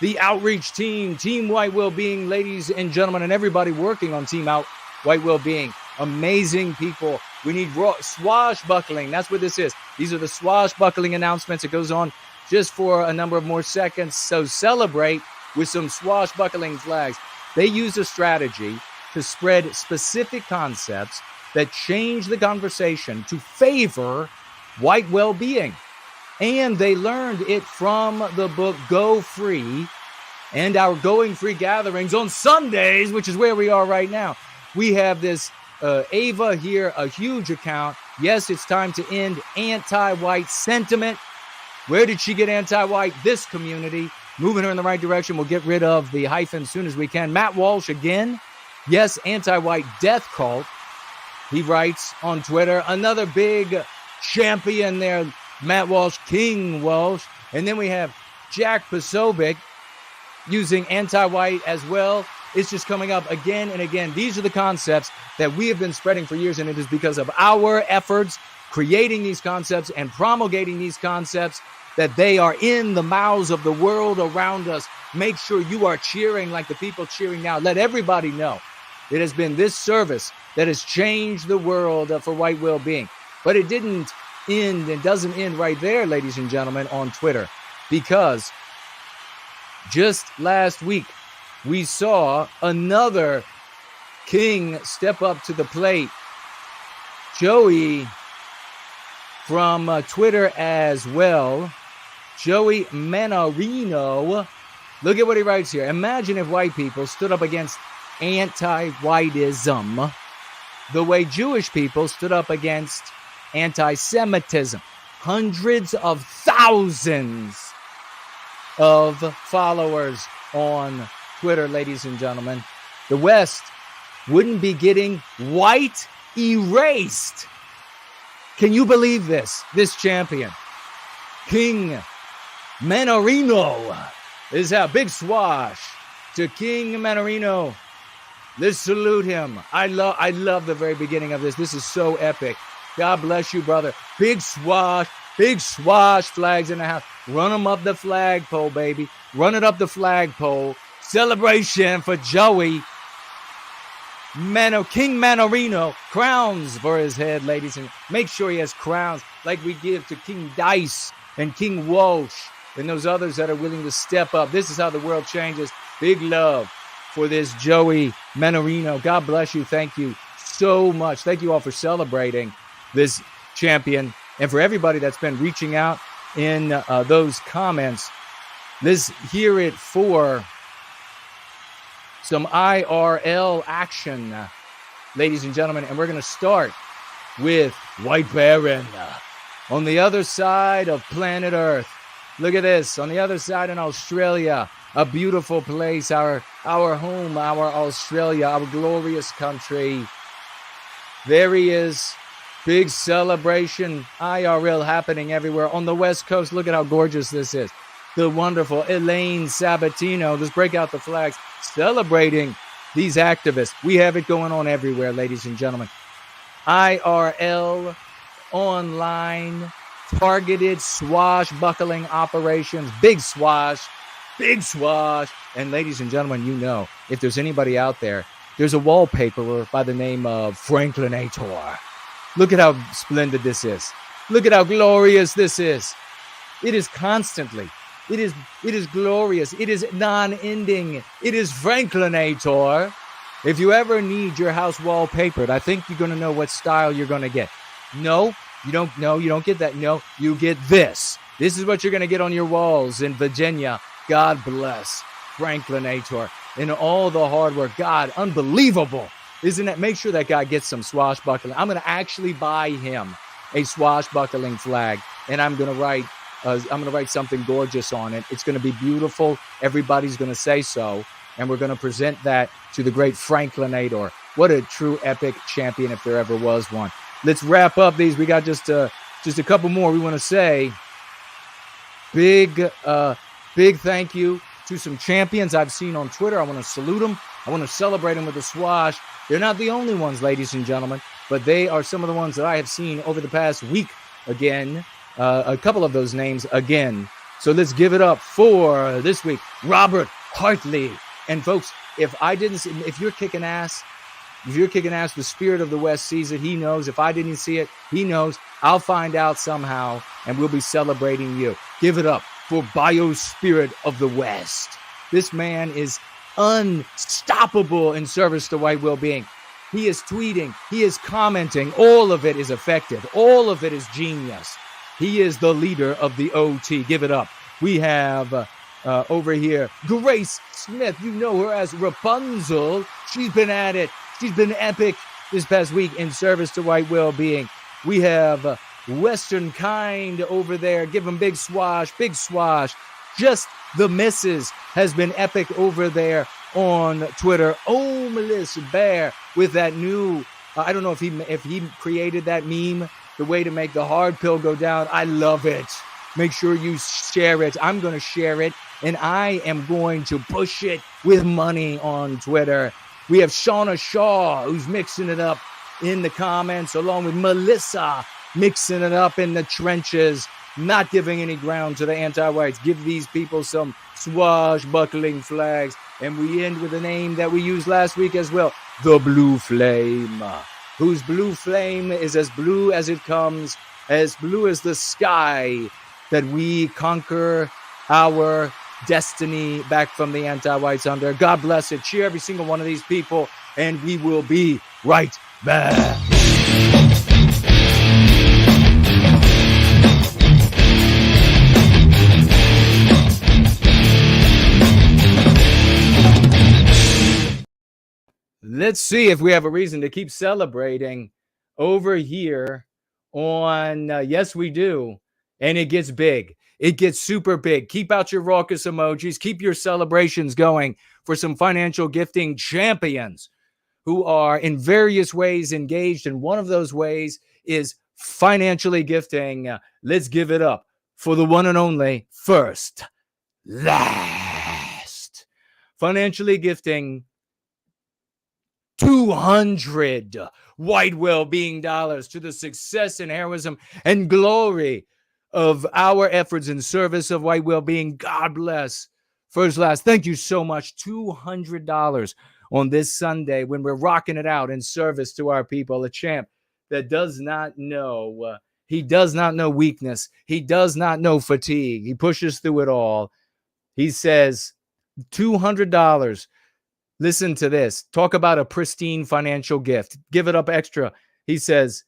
Speaker 4: the outreach team, Team White Wellbeing, ladies and gentlemen, and everybody working on Team White Wellbeing. Amazing people. We need swashbuckling. That's what this is. These are the swashbuckling announcements. It goes on just for a number of more seconds. So celebrate with some swashbuckling flags. They use a strategy to spread specific concepts that change the conversation to favor white well-being. And they learned it from the book Go Free and our Going Free gatherings on Sundays, which is where we are right now. We have this Ava here, a huge account. Yes, it's time to end anti-white sentiment. Where did she get anti-white? This community. Moving her in the right direction. We'll get rid of the hyphen as soon as we can. Matt Walsh again. Yes, anti-white death cult. He writes on Twitter, another big champion there, Matt Walsh, King Walsh. And then we have Jack Posobiec using anti-white as well. It's just coming up again and again. These are the concepts that we have been spreading for years, and it is because of our efforts creating these concepts and promulgating these concepts that they are in the mouths of the world around us. Make sure you are cheering like the people cheering now. Let everybody know it has been this service that has changed the world for white well-being. But it didn't end and doesn't end right there, ladies and gentlemen, on Twitter. Because just last week, we saw another king step up to the plate. Joey from Twitter as well. Joey Manarino. Look at what he writes here. Imagine if white people stood up against anti-whiteism the way Jewish people stood up against anti-Semitism. Hundreds of thousands of followers on Twitter, ladies and gentlemen. The West wouldn't be getting white erased. Can you believe this? This champion, King Manarino, is a big swash to King Manarino. Let's salute him. I love the very beginning of this. This is so epic. God bless you, brother. Big swash flags in the house. Run them up the flagpole, baby. Run it up the flagpole. Celebration for Joey. King Manarino. Crowns for his head, ladies. And make sure he has crowns like we give to King Dice and King Walsh and those others that are willing to step up. This is how the world changes. Big love for this Joey Manarino. God bless you. Thank you so much. Thank you all for celebrating this champion and for everybody that's been reaching out in those comments. Let's hear it for some IRL action, ladies and gentlemen. And we're going to start with White Baron on the other side of planet Earth. Look at this. On the other side in Australia, a beautiful place, our home, our Australia, our glorious country. There he is. Big celebration, IRL happening everywhere. On the West Coast, look at how gorgeous this is. The wonderful Elaine Sabatino. Let's break out the flags, celebrating these activists. We have it going on everywhere, ladies and gentlemen. IRL, online, targeted swashbuckling operations. Big swash. And ladies and gentlemen, you know, if there's anybody out there, there's a wallpaperer by the name of Franklinator. Look at how splendid this is. Look at how glorious this is. It is constantly. It is glorious. It is non-ending. It is Franklinator. If you ever need your house wallpapered, I think you're going to know what style you're going to get. No, you don't know. You don't get that. No, you get this. This is what you're going to get on your walls in Virginia. God bless Franklinator and all the hard work. God, unbelievable. Isn't it? Make sure that guy gets some swashbuckling. I'm going to actually buy him a swashbuckling flag, and I'm going to write something gorgeous on it. It's going to be beautiful. Everybody's going to say so, and we're going to present that to the great Franklinator. What a true epic champion, if there ever was one. Let's wrap up these. We got just a couple more. We want to say big thank you to some champions I've seen on Twitter. I want to salute them. I want to celebrate them with a swash. They're not the only ones, ladies and gentlemen, but they are some of the ones that I have seen over the past week again. A couple of those names again. So let's give it up for this week, Robert Hartley. And folks, if you're kicking ass, the spirit of the West sees it. He knows. If I didn't see it, he knows. I'll find out somehow, and we'll be celebrating you. Give it up for Biospirit of the West. This man is unstoppable in service to white well-being. He is tweeting. He is commenting. All of it is effective. All of it is genius. He is the leader of the OT. Give it up. We have over here Grace Smith. You know her as Rapunzel. She's been at it. She's been epic this past week in service to white well-being. We have Western Kind over there. Give him big swash. Just the missus has been epic over there on Twitter. Homeless Bear with that new, I don't know if he created that meme, the way to make the hard pill go down. I love it. Make sure you share it. I'm going to share it, and I am going to push it with money on Twitter. We have Shauna Shaw, who's mixing it up in the comments, along with Melissa, mixing it up in the trenches, not giving any ground to the anti-whites. Give these people some swashbuckling flags. And we end with a name that we used last week as well, the Blue Flame, whose blue flame is as blue as it comes, as blue as the sky, that we conquer our destiny back from the anti-whites under. God bless it. Cheer every single one of these people, and we will be right back. Let's see if we have a reason to keep celebrating over here on, yes, we do. And it gets big. It gets super big. Keep out your raucous emojis. Keep your celebrations going for some financial gifting champions who are in various ways engaged. And one of those ways is financially gifting. Let's give it up for the one and only First Last. Financially gifting 200 white well-being dollars to the success and heroism and glory of our efforts in service of white well-being. God bless First Last. Thank you so much. $200 on this Sunday when we're rocking it out in service to our people. A champ that does not know, he does not know weakness. He does not know fatigue. He pushes through it all. He says $200. Listen to this. Talk about a pristine financial gift. Give it up extra. He says,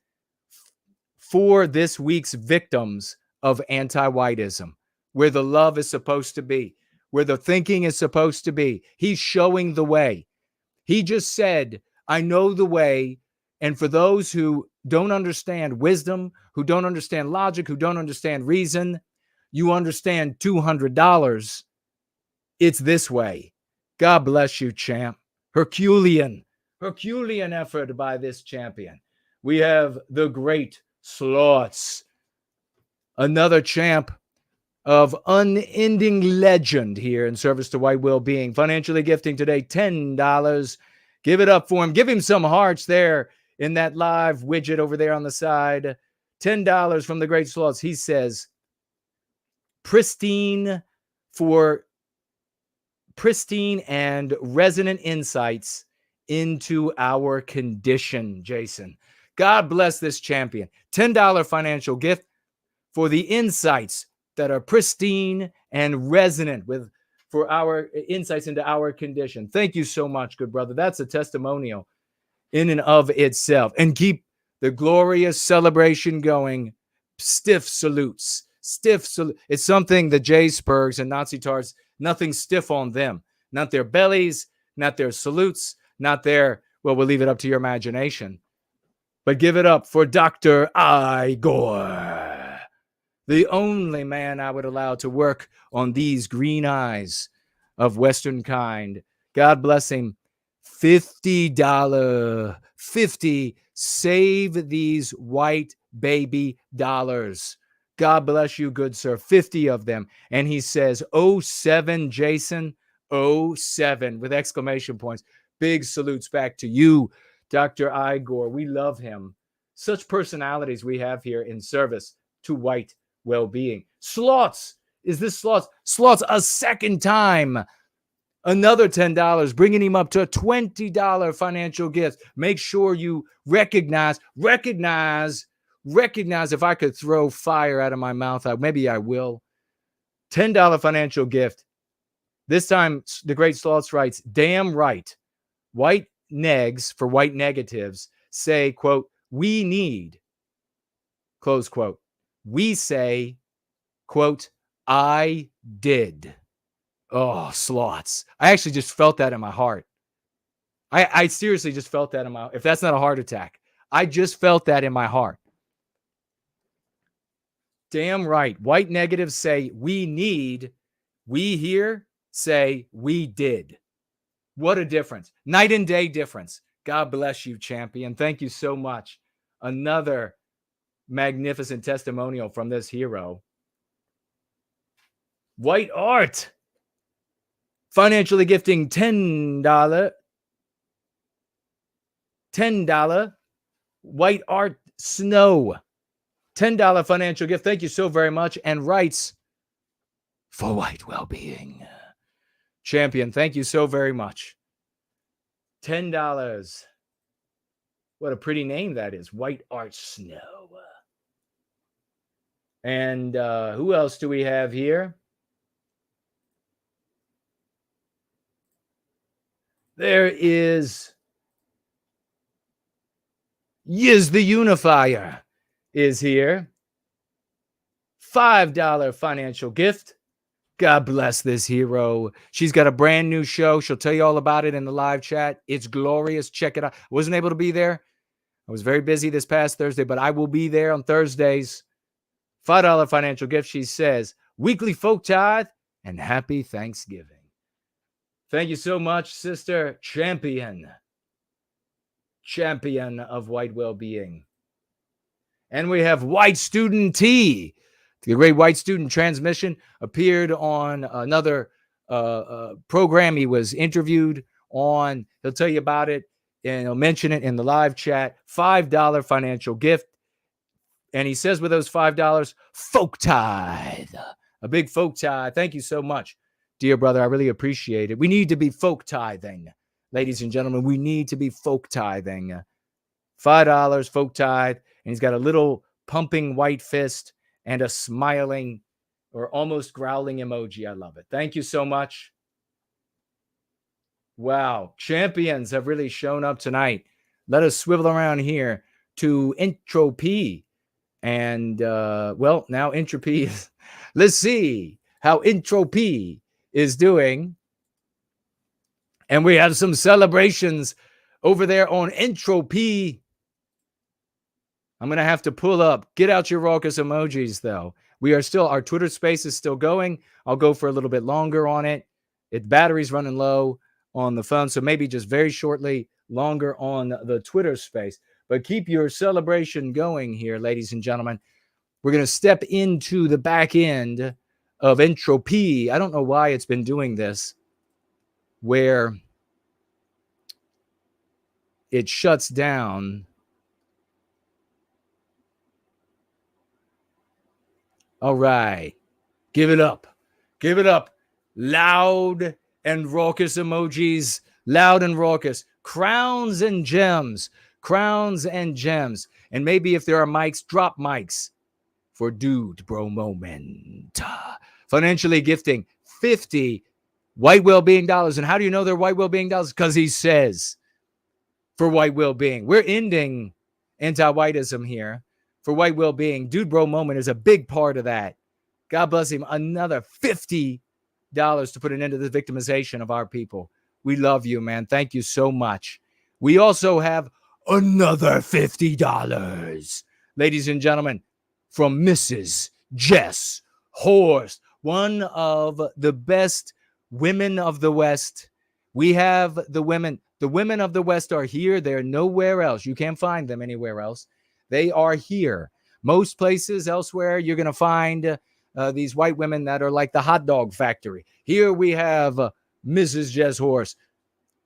Speaker 4: for this week's victims of anti-whiteism, where the love is supposed to be, where the thinking is supposed to be. He's showing the way. He just said, I know the way. And for those who don't understand wisdom, who don't understand logic, who don't understand reason, you understand $200. It's this way. God bless you, champ. Herculean effort by this champion. We have the great Slots, another champ of unending legend here in service to white well-being. Financially gifting today $10. Give it up for him. Give him some hearts there in that live widget over there on the side. $10 from the great Slots. He says, pristine and resonant insights into our condition, Jason. God bless this champion. $10 financial gift for the insights that are pristine and resonant for our insights into our condition. Thank you so much, good brother. That's a testimonial in and of itself. And keep the glorious celebration going. Stiff salutes. It's something the J Spurgs and Nazi Tards, nothing stiff on them. Not their bellies, not their salutes, not their, well, we'll leave it up to your imagination. But give it up for Dr. Igor, the only man I would allow to work on these green eyes of Western kind. God bless him. $50. Save these white baby dollars. God bless you, good sir. 50 of them. And he says, 07, Jason, 07, with exclamation points. Big salutes back to you, Dr. Igor. We love him. Such personalities we have here in service to white well-being. Slots. Is this Slots? Slots a second time. Another $10, bringing him up to a $20 financial gift. Make sure you recognize. If I could throw fire out of my mouth, maybe I will. $10 financial gift. This time, the great Slots writes, damn right. White negs, for white negatives, say, quote, we need, close quote. We say, quote, I did. Oh, Slots. I actually just felt that in my heart. I seriously just felt that in my, if that's not a heart attack, I just felt that in my heart. Damn right. White negatives say we need. We here say we did. What a difference. Night and day difference. God bless you, champion. Thank you so much. Another magnificent testimonial from this hero. White Art. Financially gifting $10. White Art Snow. $10 financial gift. Thank you so very much. And writes, for white well-being. Champion, thank you so very much. $10. What a pretty name that is. White Art Snow. And who else do we have here? There is Yiz the Unifier is here. $5 financial gift. God bless this hero. She's got a brand new show. She'll tell you all about it in the live chat. It's glorious. Check it out. I wasn't able to be there. I was very busy this past Thursday, but I will be there on Thursdays. $5 financial gift. She says, weekly folk tithe and happy Thanksgiving. Thank you so much, sister. Champion of white well-being. And we have White Student T. The great White Student Transmission appeared on another program he was interviewed on. He'll tell you about it, and he'll mention it in the live chat. $5 financial gift. And he says with those $5, folk tithe. A big folk tithe. Thank you so much, dear brother. I really appreciate it. We need to be folk tithing. Ladies and gentlemen, we need to be folk tithing. $5 folk tithe. And he's got a little pumping white fist and a smiling or almost growling emoji. I love it. Thank you so much. Wow. Champions have really shown up tonight. Let us swivel around here to Entropy. And, well, now Entropy is, let's see how Entropy is doing. And we have some celebrations over there on Entropy. I'm going to have to pull up. Get out your raucous emojis, though. Our Twitter space is still going. I'll go for a little bit longer on it. Battery's running low on the phone, so maybe just very shortly longer on the Twitter space. But keep your celebration going here, ladies and gentlemen. We're going to step into the back end of entropy. I don't know why it's been doing this, where it shuts down. All right. Give it up. Give it up. Loud and raucous emojis. Loud and raucous. Crowns and gems. Crowns and gems. And maybe if there are mics, drop mics for Dude Bro Moment. Financially gifting 50 white well-being dollars. And how do you know they're white well-being dollars? Because he says for white well-being. We're ending anti-whiteism here. For white well-being, Dude Bro Moment is a big part of that. God bless him. Another $50 to put an end to the victimization of our people. We love you, man. Thank you so much. We also have another $50, ladies and gentlemen, from Mrs. Jess Horst, one of the best women of the West. We have the women. The women of the West are here. They're nowhere else. You can't find them anywhere else. They are here. Most places elsewhere, you're going to find these white women that are like the hot dog factory. Here we have Mrs. Jess Horst,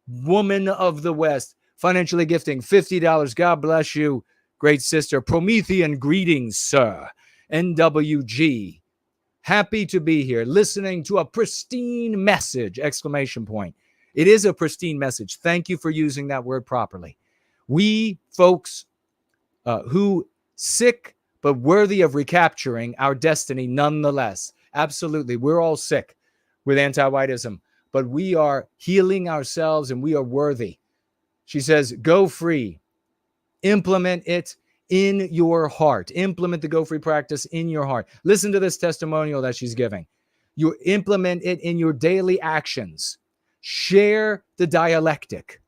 Speaker 4: woman of the West, financially gifting $50. God bless you, great sister. Promethean greetings, sir. NWG. Happy to be here, listening to a pristine message, exclamation point. It is a pristine message. Thank you for using that word properly. We folks who sick but worthy of recapturing our destiny nonetheless. Absolutely. We're all sick with anti-whiteism, but we are healing ourselves and we are worthy. She says, go free. Implement it in your heart. Implement the go free practice in your heart. Listen to this testimonial that she's giving. You implement it in your daily actions. Share the dialectic,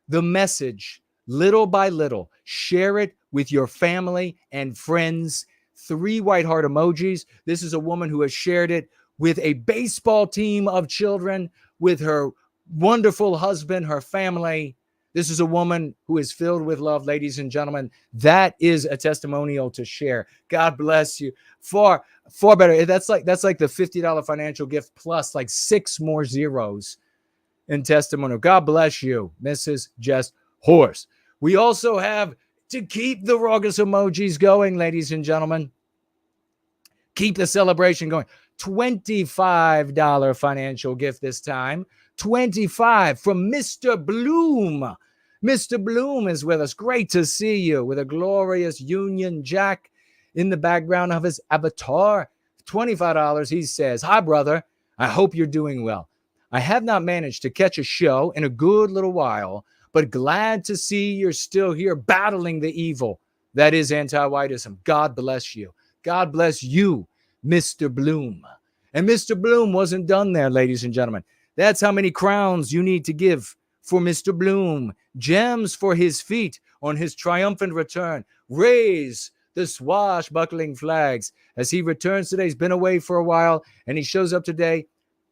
Speaker 4: the message, little by little. Share it with your family and friends. 3 white heart emojis. This is a woman who has shared it with a baseball team of children, with her wonderful husband, her family. This is a woman who is filled with love, ladies and gentlemen. That is a testimonial to share. God bless you. Far better. That's like the $50 financial gift plus like 6 more zeros in testimonial. God bless you, Mrs. Jess Horst. We also have, to keep the raucous emojis going, ladies and gentlemen, keep the celebration going, $25 financial gift this time. 25 from Mr. Bloom. Mr. Bloom is with us. Great to see you, with a glorious Union Jack in the background of his avatar. $25. He says, hi, brother. I hope you're doing well. I have not managed to catch a show in a good little while, but glad to see you're still here battling the evil that is anti-whiteism. God bless you. God bless you, Mr. Bloom. And Mr. Bloom wasn't done there, ladies and gentlemen. That's how many crowns you need to give for Mr. Bloom. Gems for his feet on his triumphant return. Raise the swashbuckling flags as he returns today. He's been away for a while, and he shows up today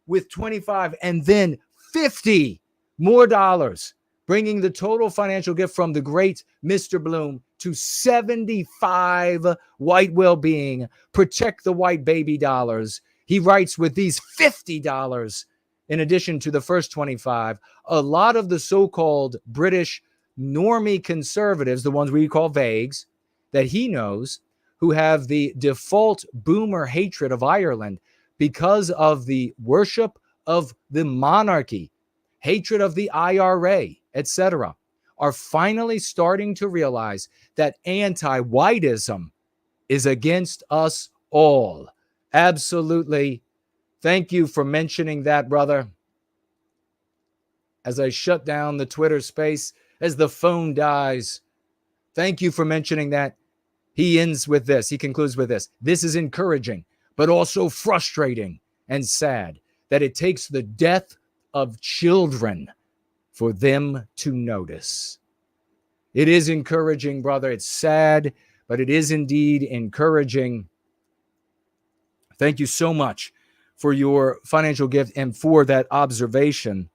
Speaker 4: with 25 and then 50 more dollars, bringing the total financial gift from the great Mr. Bloom to 75 white well-being. Protect the white baby dollars. He writes, with these $50, in addition to the first 25, a lot of the so-called British normie conservatives, the ones we call vagues, that he knows, who have the default boomer hatred of Ireland because of the worship of the monarchy, hatred of the IRA, etc., are finally starting to realize that anti-whiteism is against us all. Absolutely. Thank you for mentioning that, brother. As I shut down the Twitter space, as the phone dies, thank you for mentioning that. He ends with this. He concludes with this. This is encouraging, but also frustrating and sad that it takes the death of children for them to notice. It is encouraging, brother. It's sad, but it is indeed encouraging. Thank you so much for your financial gift and for that observation.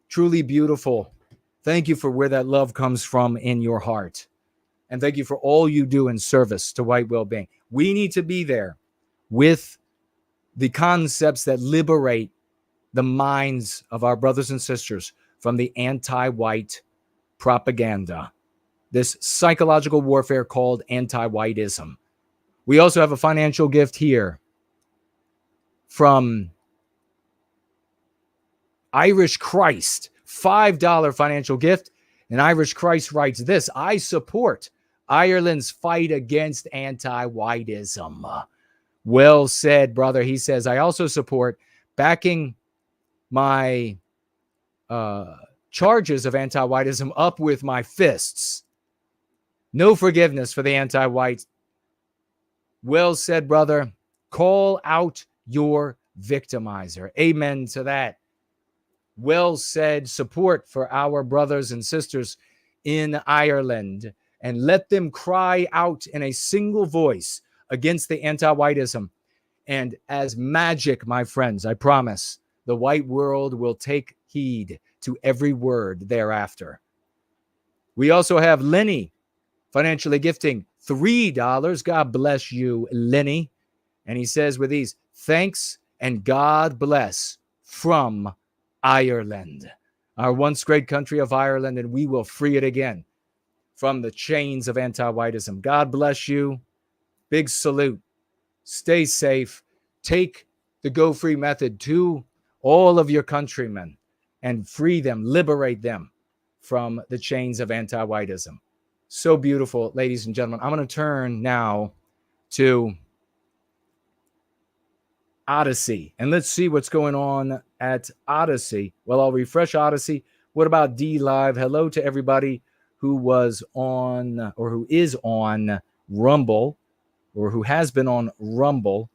Speaker 4: Truly beautiful. Thank you for where that love comes from in your heart. And thank you for all you do in service to white well-being. We need to be there with the concepts that liberate the minds of our brothers and sisters from the anti-white propaganda, this psychological warfare called anti-whiteism. We also have a financial gift here from Irish Christ, $5 financial gift. And Irish Christ writes this: I support Ireland's fight against anti-whiteism. Well said, brother. He says, I also support backing my charges of anti-whiteism up with my fists. No forgiveness for the anti-white. Well said, brother. Call out your victimizer. Amen to that. Well said. Support for our brothers and sisters in Ireland, and let them cry out in a single voice against the anti-whiteism. And as magic, my friends, I promise, the white world will take heed to every word thereafter. We also have Lenny financially gifting $3. God bless you, Lenny. And he says with these, thanks and God bless from Ireland, our once great country of Ireland, and we will free it again from the chains of anti-whiteism. God bless you. Big salute. Stay safe. Take the Go Free method to all of your countrymen and free them, liberate them from the chains of anti-whiteism. So beautiful, ladies and gentlemen. I'm going to turn now to Odyssey, and let's see what's going on at Odyssey. Well, I'll refresh Odyssey. What about D Live? Hello to everybody who was on or who is on Rumble or who has been on Rumble.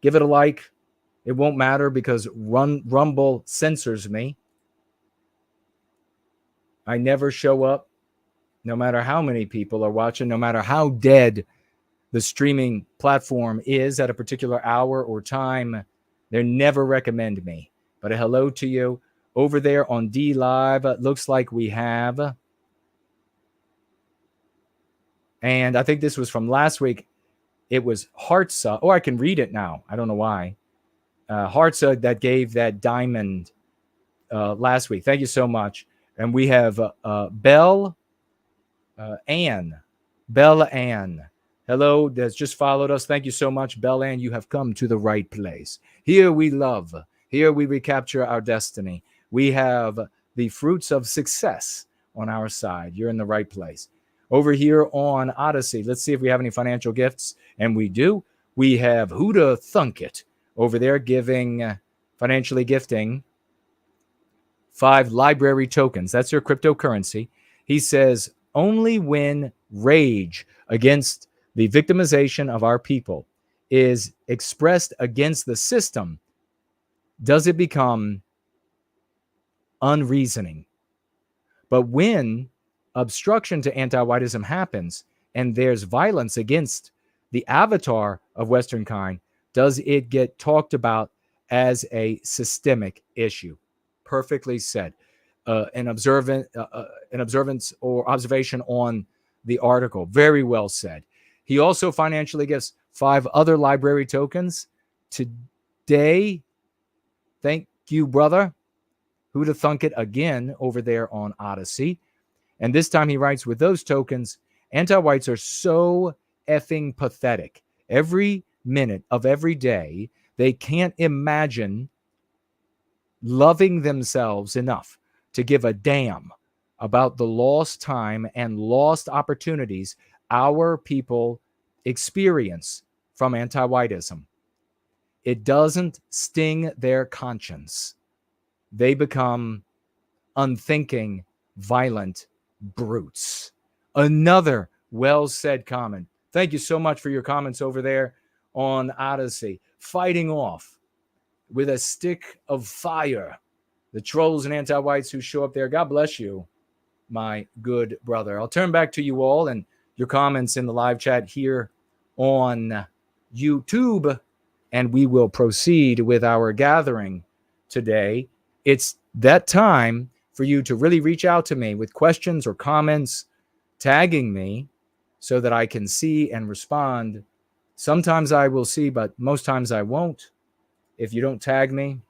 Speaker 4: Give it a like. It won't matter because Rumble censors me. I never show up, no matter how many people are watching, no matter how dead the streaming platform is at a particular hour or time. They never recommend me. But a hello to you over there on D Live. Looks like we have, and I think this was from last week. It was Hartza. Oh, I can read it now. I don't know why. Hartza that gave that diamond last week. Thank you so much. And we have Belle Ann. Hello, that's just followed us. Thank you so much, Belle Ann. You have come to the right place. Here we love. Here we recapture our destiny. We have the fruits of success on our side. You're in the right place. Over here on Odyssey, let's see if we have any financial gifts. And we do. We have Huda Thunkit over there financially gifting 5 library tokens. That's your cryptocurrency. He says, only when rage against the victimization of our people is expressed against the system does it become unreasoning. But when obstruction to anti-whiteism happens and there's violence against the avatar of Western kind, does it get talked about as a systemic issue? Perfectly said. An observance or observation on the article. Very well said. He also financially gives 5 other library tokens today. Thank you, brother. Who'd have thunk it again over there on Odyssey. And this time he writes, with those tokens, anti-whites are so effing pathetic. Every minute of every day, they can't imagine loving themselves enough to give a damn about the lost time and lost opportunities our people experience from anti-whiteism. It doesn't sting their conscience. They become unthinking, violent brutes. Another well-said comment. Thank you so much for your comments over there on Odyssey. Fighting off with a stick of fire the trolls and anti-whites who show up there. God bless you, my good brother. I'll turn back to you all and your comments in the live chat here on YouTube. and we will proceed with our gathering today. It's that time for you to really reach out to me with questions or comments, tagging me so that I can see and respond. Sometimes I will see, but most times I won't if you don't tag me.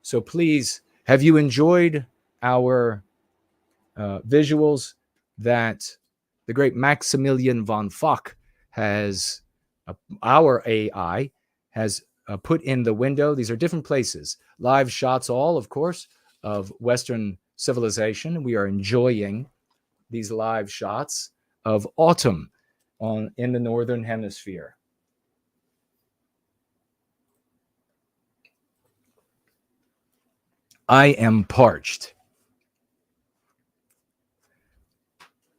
Speaker 4: So please, have you enjoyed our visuals that the great Maximilian von Fock has, our AI, has put in the window? These are different places, live shots, all, of course, of Western civilization. We are enjoying these live shots of autumn in the Northern Hemisphere. I am parched.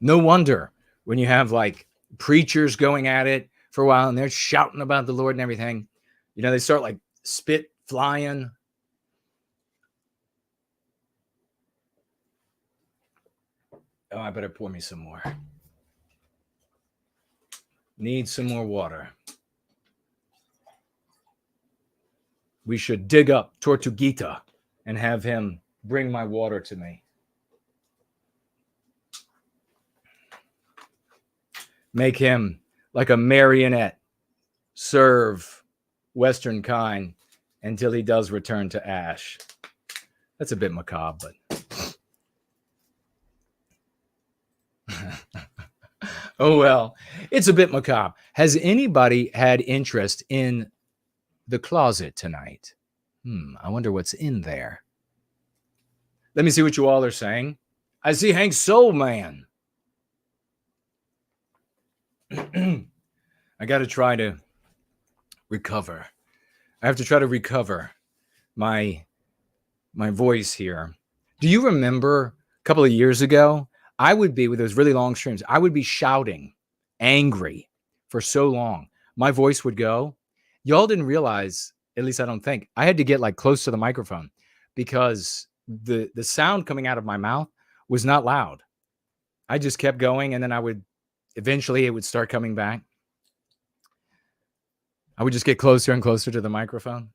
Speaker 4: No wonder when you have like preachers going at it for a while and they're shouting about the Lord and everything, you know, they start like spit flying. Oh, I better pour me some more. Need some more water. We should dig up Tortuguita and have him bring my water to me. Make him like a marionette, serve Western kind until he does return to ash. That's a bit macabre, but oh well, it's a bit macabre. Has anybody had interest in the closet tonight? I wonder what's in there. Let me see what you all are saying. I see Hank Soul Man. I got to try to recover. I have to try to recover my voice here. Do you remember a couple of years ago, I would be with those really long streams, I would be shouting, angry for so long. My voice would go. Y'all didn't realize, at least I don't think, I had to get like close to the microphone because the sound coming out of my mouth was not loud. I just kept going, and then eventually it would start coming back. I would just get closer and closer to the microphone.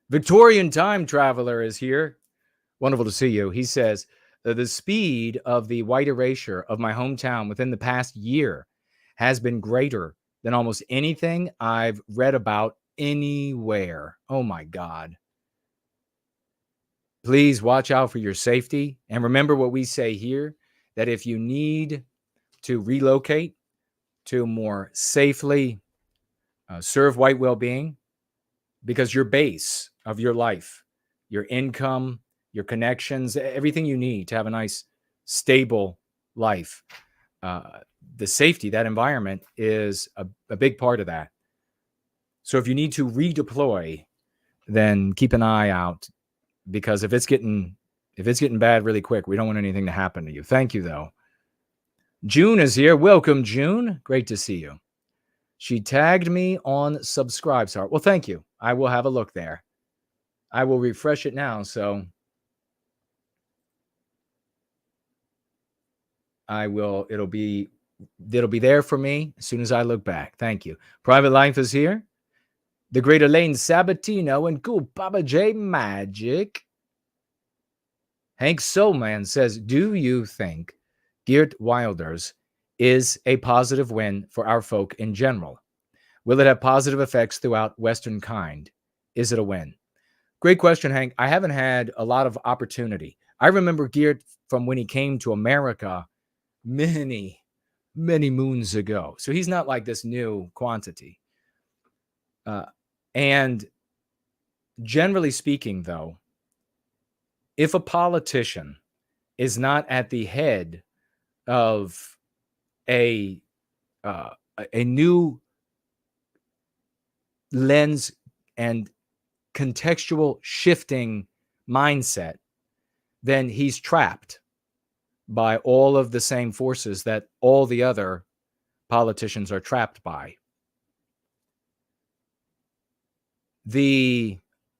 Speaker 4: Victorian Time Traveler is here. Wonderful to see you. He says, the speed of the white erasure of my hometown within the past year has been greater than almost anything I've read about anywhere. Oh my God. Please watch out for your safety. And remember what we say here, that if you need to relocate to more safely serve white well-being, because your base of your life, your income, your connections, everything you need to have a nice, stable life, the safety, that environment is a big part of that. So if you need to redeploy, then keep an eye out, because if it's getting bad really quick, we don't want anything to happen to you. Thank you, though. June is here. Welcome, June. Great to see you. She tagged me on Subscribe Star. Well, thank you. I will have a look there. I will refresh it now, so I will. It'll be there for me as soon as I look back. Thank you. Private Life is here. The great Elaine Sabatino and cool Papa J Magic. Hank Soulman says, do you think Geert Wilders is a positive win for our folk in general? Will it have positive effects throughout Western kind? Is it a win? Great question, Hank. I haven't had a lot of opportunity. I remember Geert from when he came to America many, many moons ago. So he's not like this new quantity. And generally speaking, though, if a politician is not at the head of a new lens and contextual shifting mindset, then he's trapped by all of the same forces that all the other politicians are trapped by. The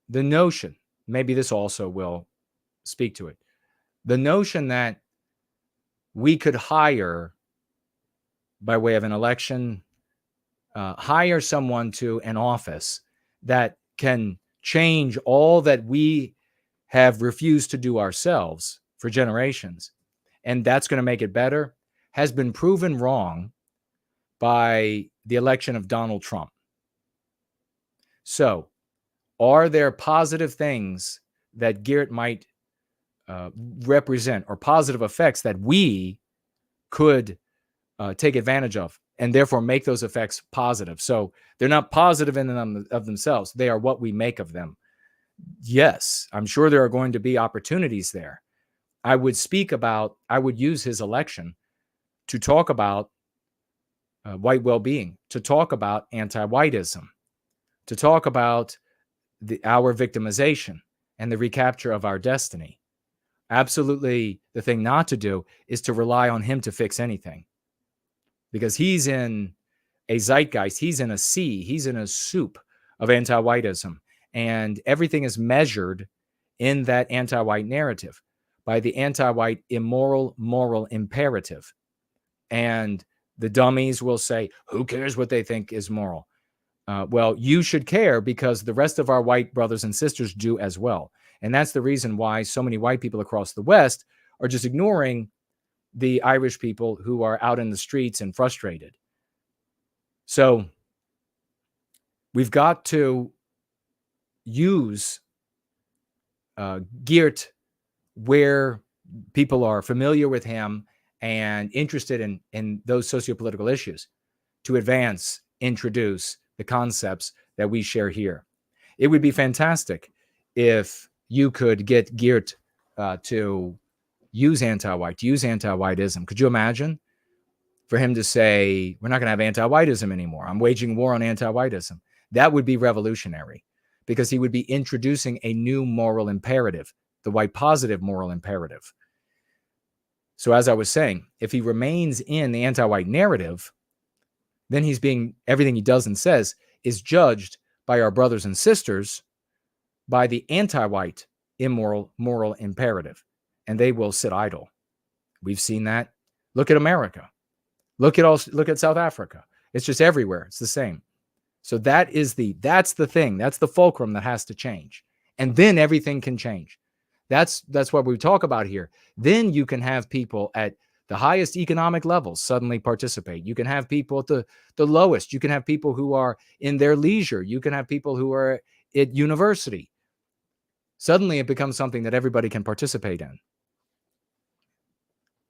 Speaker 4: notion, maybe this also will speak to it, the notion that we could hire, by way of an election, hire someone to an office that can change all that we have refused to do ourselves for generations, and that's going to make it better, has been proven wrong by the election of Donald Trump. So, are there positive things that Geert might represent, or positive effects that we could take advantage of, and therefore make those effects positive? So they're not positive in them of themselves. They are what we make of them. Yes, I'm sure there are going to be opportunities there. I would use his election to talk about white well-being, to talk about anti-whiteism, to talk about our victimization and the recapture of our destiny. Absolutely, the thing not to do is to rely on him to fix anything, because he's in a zeitgeist, he's in a sea, he's in a soup of anti-whiteism, and everything is measured in that anti-white narrative by the anti-white immoral moral imperative. And the dummies will say, who cares what they think is moral? Well, you should care, because the rest of our white brothers and sisters do as well. And that's the reason why so many white people across the West are just ignoring the Irish people who are out in the streets and frustrated. So we've got to use Geert where people are familiar with him and interested in those socio-political issues to advance, introduce the concepts that we share here. It would be fantastic if you could get Geert to use anti-white, to use anti-whiteism. Could you imagine for him to say, we're not going to have anti-whiteism anymore. I'm waging war on anti-whiteism. That would be revolutionary, because he would be introducing a new moral imperative, the white positive moral imperative. So as I was saying, if he remains in the anti-white narrative, then everything he does and says is judged by our brothers and sisters by the anti-white immoral moral imperative, and they will sit idle. We've seen that. Look at America. Look at South Africa. It's just everywhere. It's the same. So that's the thing. That's the fulcrum that has to change. And then everything can change. That's what we talk about here. Then you can have people at the highest economic levels suddenly participate. You can have people at the lowest. You can have people who are in their leisure. You can have people who are at university. Suddenly it becomes something that everybody can participate in.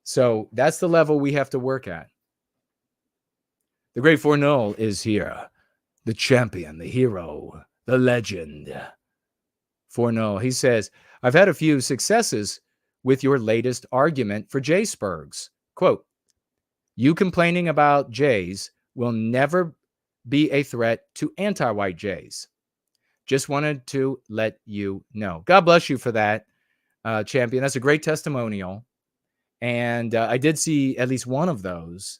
Speaker 4: So that's the level we have to work at. The great Fournol is here. The champion, the hero, the legend. Fournol, he says, I've had a few successes with your latest argument for J-Spurgs. Quote, you complaining about Jays will never be a threat to anti-white Jays. Just wanted to let you know. God bless you for that, champion. That's a great testimonial. And I did see at least one of those.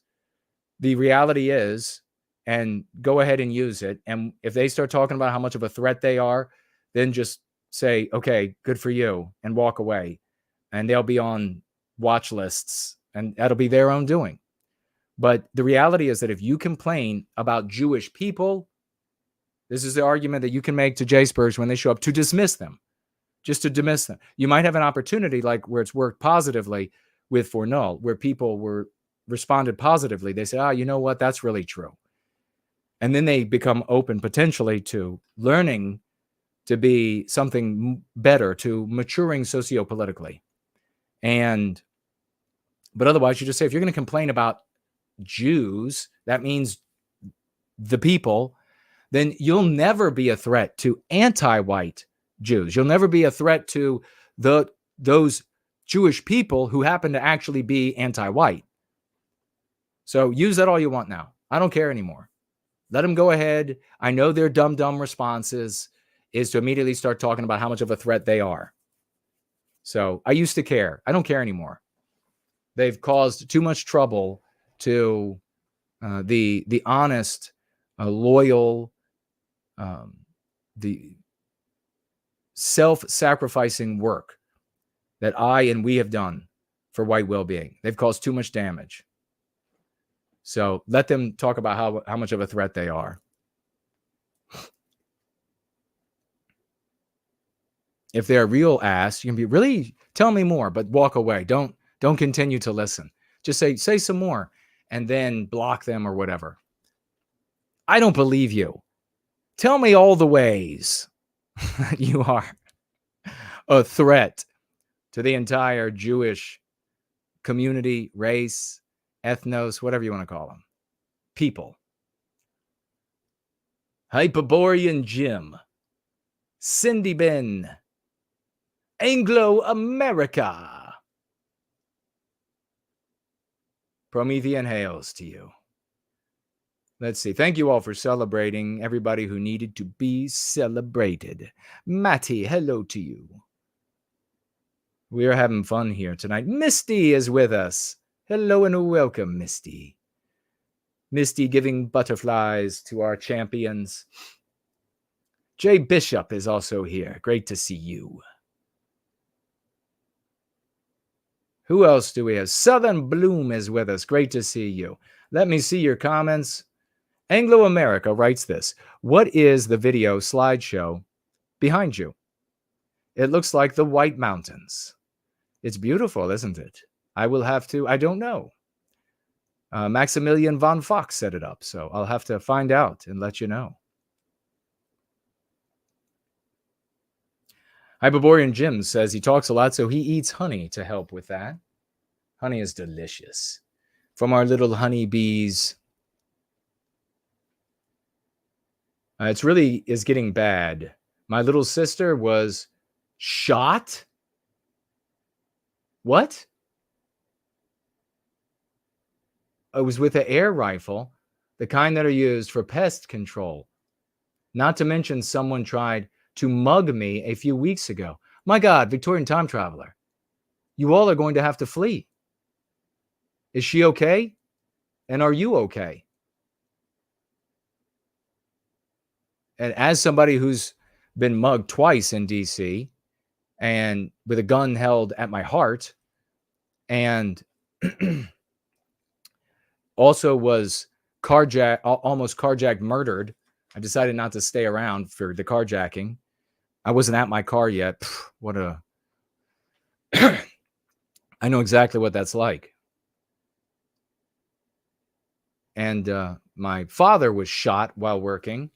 Speaker 4: The reality is, and go ahead and use it. And if they start talking about how much of a threat they are, then just say, okay, good for you, and walk away. And they'll be on watch lists, and that'll be their own doing. But the reality is that if you complain about Jewish people, this is the argument that you can make to J-Spurgs when they show up, to dismiss them, just to dismiss them. You might have an opportunity like where it's worked positively with Fournol, where people responded positively. They say, you know what? That's really true. And then they become open potentially to learning to be something better, to maturing socio-politically. But otherwise, you just say, if you're going to complain about Jews, that means the people, then you'll never be a threat to anti-white Jews. You'll never be a threat to those Jewish people who happen to actually be anti-white. So use that all you want now. I don't care anymore. Let them go ahead. I know their dumb responses is to immediately start talking about how much of a threat they are. So I used to care. I don't care anymore. They've caused too much trouble to the honest, loyal, the self-sacrificing work that I and we have done for white well-being. They've caused too much damage. So let them talk about how much of a threat they are. If they're a real ass, you can be really tell me more, but walk away. Don't continue to listen. Just say some more and then block them or whatever. I don't believe you. Tell me all the ways that you are a threat to the entire Jewish community, race, ethnos, whatever you want to call them. People. Hyperborean Jim. Cindy Ben. Anglo-America. Promethean hails to you. Let's see. Thank you all for celebrating everybody who needed to be celebrated. Matty, hello to you. We are having fun here tonight. Misty is with us. Hello and welcome, Misty. Misty giving butterflies to our champions. Jay Bishop is also here. Great to see you. Who else do we have? Southern Bloom is with us. Great to see you. Let me see your comments. Anglo-America writes this. What is the video slideshow behind you? It looks like the White Mountains. It's beautiful, isn't it? I don't know. Maximilian von Fox set it up, so I'll have to find out and let you know. Hyperborean Jim says he talks a lot, so he eats honey to help with that. Honey is delicious. From our little honeybees. It's really is getting bad. My little sister was shot. What? It was with an air rifle, the kind that are used for pest control. Not to mention someone tried to mug me a few weeks ago. My God, Victorian time traveler. You all are going to have to flee. Is she okay? And are you okay? And as somebody who's been mugged twice in DC and with a gun held at my heart and also was almost carjacked, murdered. I decided not to stay around for the carjacking. I wasn't at my car yet. I know exactly what that's like. And my father was shot while working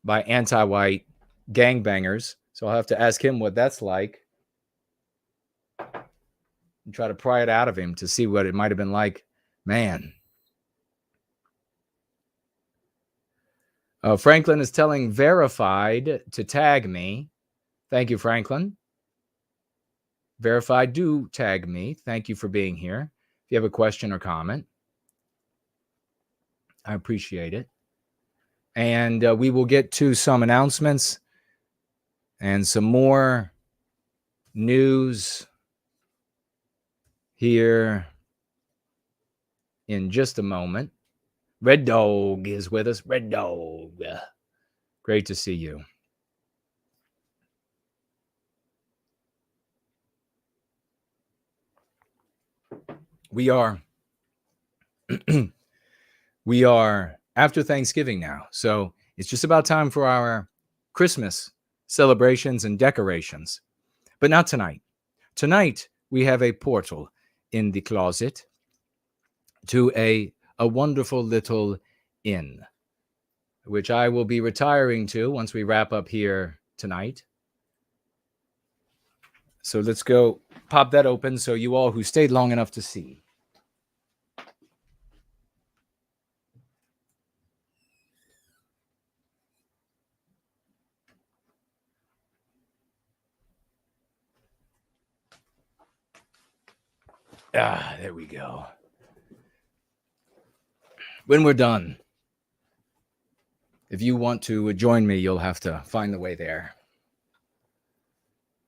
Speaker 4: by anti-white gangbangers. So I'll have to ask him what that's like and try to pry it out of him to see what it might have been like. Man. Franklin is telling Verified to tag me. Thank you, Franklin. Verified, do tag me. Thank you for being here. If you have a question or comment, I appreciate it. And we will get to some announcements and some more news here in just a moment. Red Dog is with us. Red Dog. Great to see you. We are after Thanksgiving now. So it's just about time for our Christmas celebrations and decorations. But not tonight. Tonight, we have a portal in the closet to a wonderful little inn, which I will be retiring to once we wrap up here tonight. So let's go pop that open so you all who stayed long enough to see. There we go. When we're done, if you want to join me, you'll have to find the way there.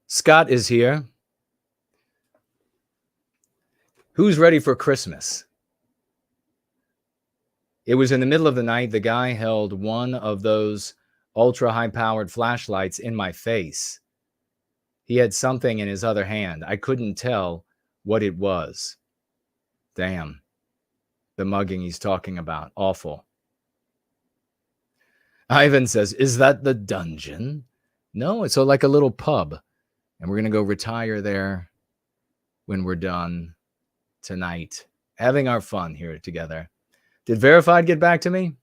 Speaker 4: Scott is here. Who's ready for Christmas? It was in the middle of the night. The guy held one of those ultra high-powered flashlights in my face. He had something in his other hand. I couldn't tell what it was. Damn. the mugging he's talking about. Awful. Ivan says, is that the dungeon? No, it's like a little pub. And we're going to go retire there when we're done tonight, having our fun here together. Did Verified get back to me?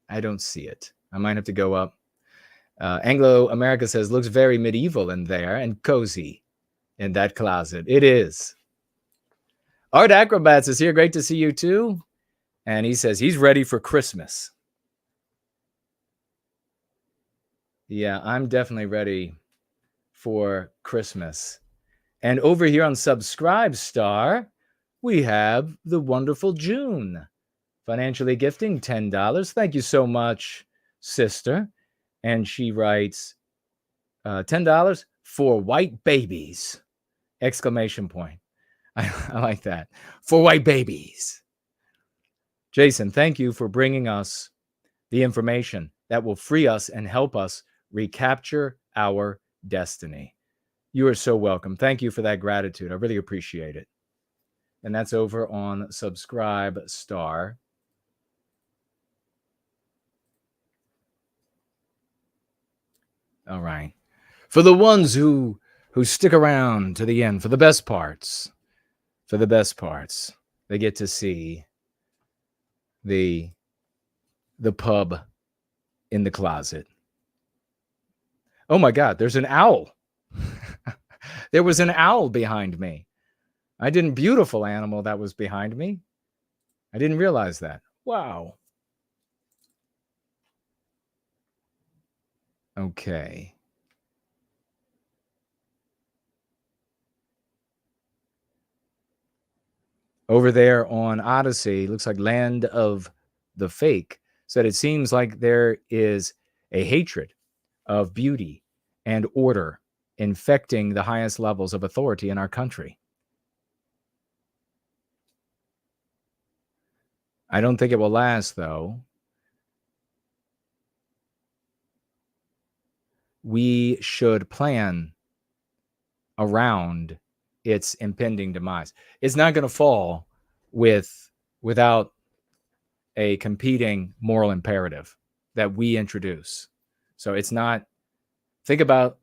Speaker 4: I don't see it. I might have to go up. Anglo America says, looks very medieval in there and cozy in that closet. It is. Art Acrobats is here. Great to see you too. And he says he's ready for Christmas. Yeah, I'm definitely ready for Christmas. And over here on Subscribe Star, we have the wonderful June. Financially gifting $10. Thank you so much, sister. And she writes $10 for white babies! Exclamation point. I like that. For white babies. Jason, thank you for bringing us the information that will free us and help us recapture our destiny. You are so welcome. Thank you for that gratitude. I really appreciate it. And that's over on Subscribe Star. All right. For the ones who stick around to the end, for the best parts, they get to see the pub in the closet. Oh my God, there's an owl. There was an owl behind me. Beautiful animal that was behind me. I didn't realize that. Wow. Okay. Over there on Odyssey, looks like Land of the Fake said it seems like there is a hatred of beauty and order infecting the highest levels of authority in our country. I don't think it will last, though. We should plan around its impending demise. It's not going to fall without a competing moral imperative that we introduce. So it's not, think about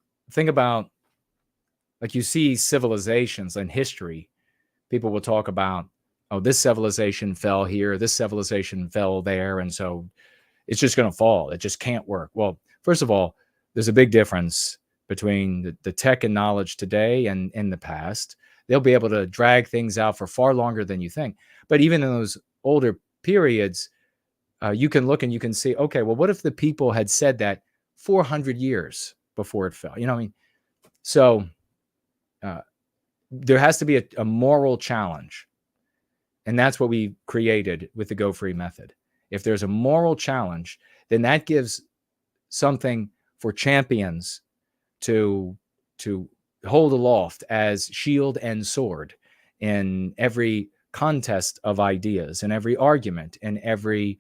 Speaker 4: like you see civilizations in history, people will talk about, oh, this civilization fell here, this civilization fell there, and so it's just going to fall. It just can't work. Well, first of all, there's a big difference between the tech and knowledge today and in the past. They'll be able to drag things out for far longer than you think. But even in those older periods, you can look and you can see, okay, well, what if the people had said that 400 years before it fell? You know what I mean? So there has to be a moral challenge. And that's what we created with the Go Free method. If there's a moral challenge, then that gives something for champions to hold aloft as shield and sword in every contest of ideas, in every argument, in every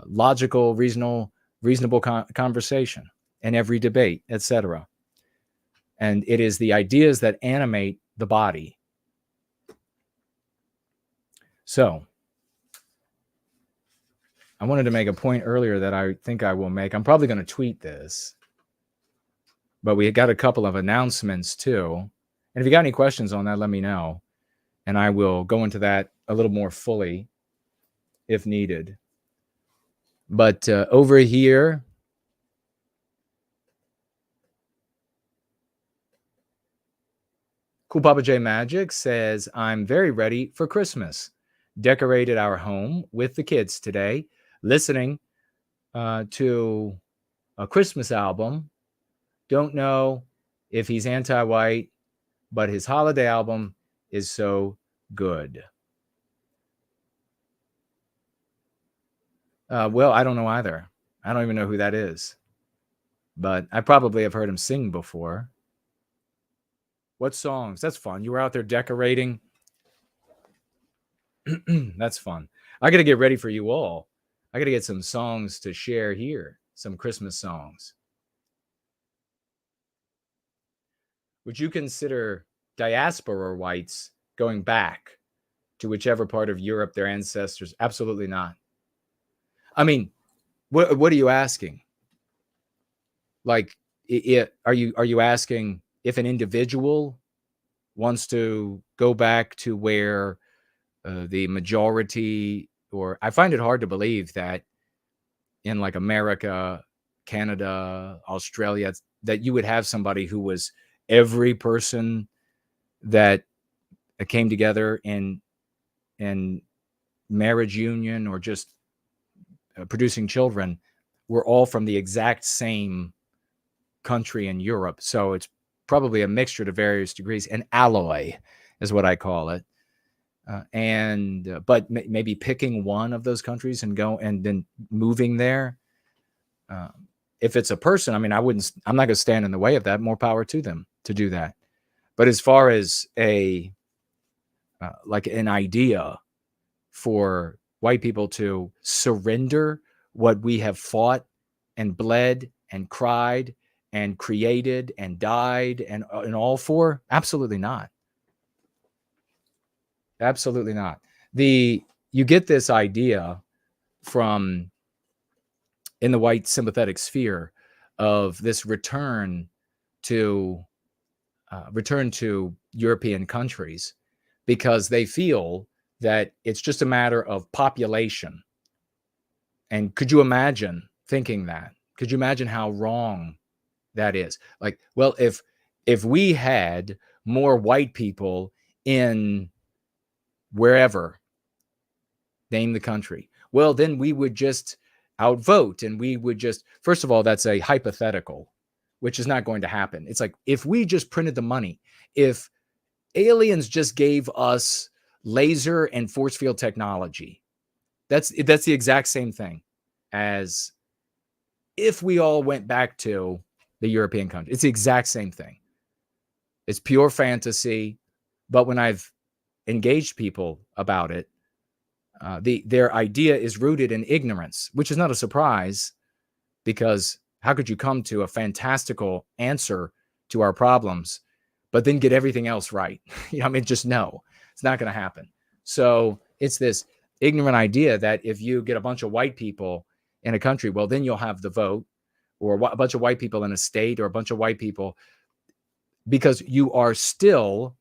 Speaker 4: logical, reasonable conversation, in every debate, etc. And it is the ideas that animate the body. So I wanted to make a point earlier that I think I will make. I'm probably going to tweet this, but we got a couple of announcements too. And if you got any questions on that, let me know. And I will go into that a little more fully if needed. But over here, Cool Papa J Magic says, I'm very ready for Christmas. Decorated our home with the kids today, listening to a Christmas album. Don't know if he's anti-white, but his holiday album is so good. Well, I don't know either. I don't even know who that is, but I probably have heard him sing before. What songs? That's fun. You were out there decorating. That's fun. I got to get ready for you all. I got to get some songs to share here, some Christmas songs. Would you consider diaspora whites going back to whichever part of Europe their ancestors. Absolutely not. I mean, what are you asking? Like, are you asking if an individual wants to go back to where the majority, or I find it hard to believe that in like America, Canada, Australia, that you would have somebody who was every person that came together in marriage union or just producing children were all from the exact same country in Europe. So it's probably a mixture to various degrees. An alloy is what I call it. But maybe picking one of those countries and then moving there. If it's a person, I mean, I'm not going to stand in the way of that. More power to them to do that. But as far as like an idea for white people to surrender what we have fought and bled and cried and created and died and all for, absolutely not. Absolutely not. You get this idea from in the white sympathetic sphere of this return to European countries because they feel that it's just a matter of population. And could you imagine thinking that? Could you imagine how wrong that is? Like, well, if we had more white people in wherever, name the country, well, then we would just outvote and we would just, first of all, that's a hypothetical, which is not going to happen. It's like, if we just printed the money, if aliens just gave us laser and force field technology, that's the exact same thing as if we all went back to the European country. It's the exact same thing. It's pure fantasy. But when I've engaged people about it, their idea is rooted in ignorance, which is not a surprise, because how could you come to a fantastical answer to our problems, but then get everything else right? I mean, just no, it's not going to happen. So it's this ignorant idea that if you get a bunch of white people in a country, well, then you'll have the vote, or a bunch of white people in a state, or a bunch of white people, because you are still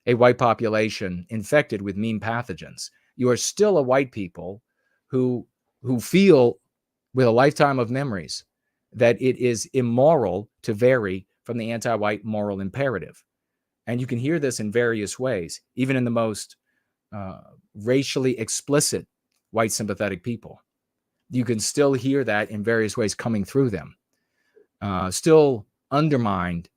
Speaker 4: a white population infected with mean pathogens. You are still a white people who feel with a lifetime of memories that it is immoral to vary from the anti-white moral imperative. And you can hear this in various ways, even in the most racially explicit white sympathetic people. You can still hear that in various ways coming through them, still undermined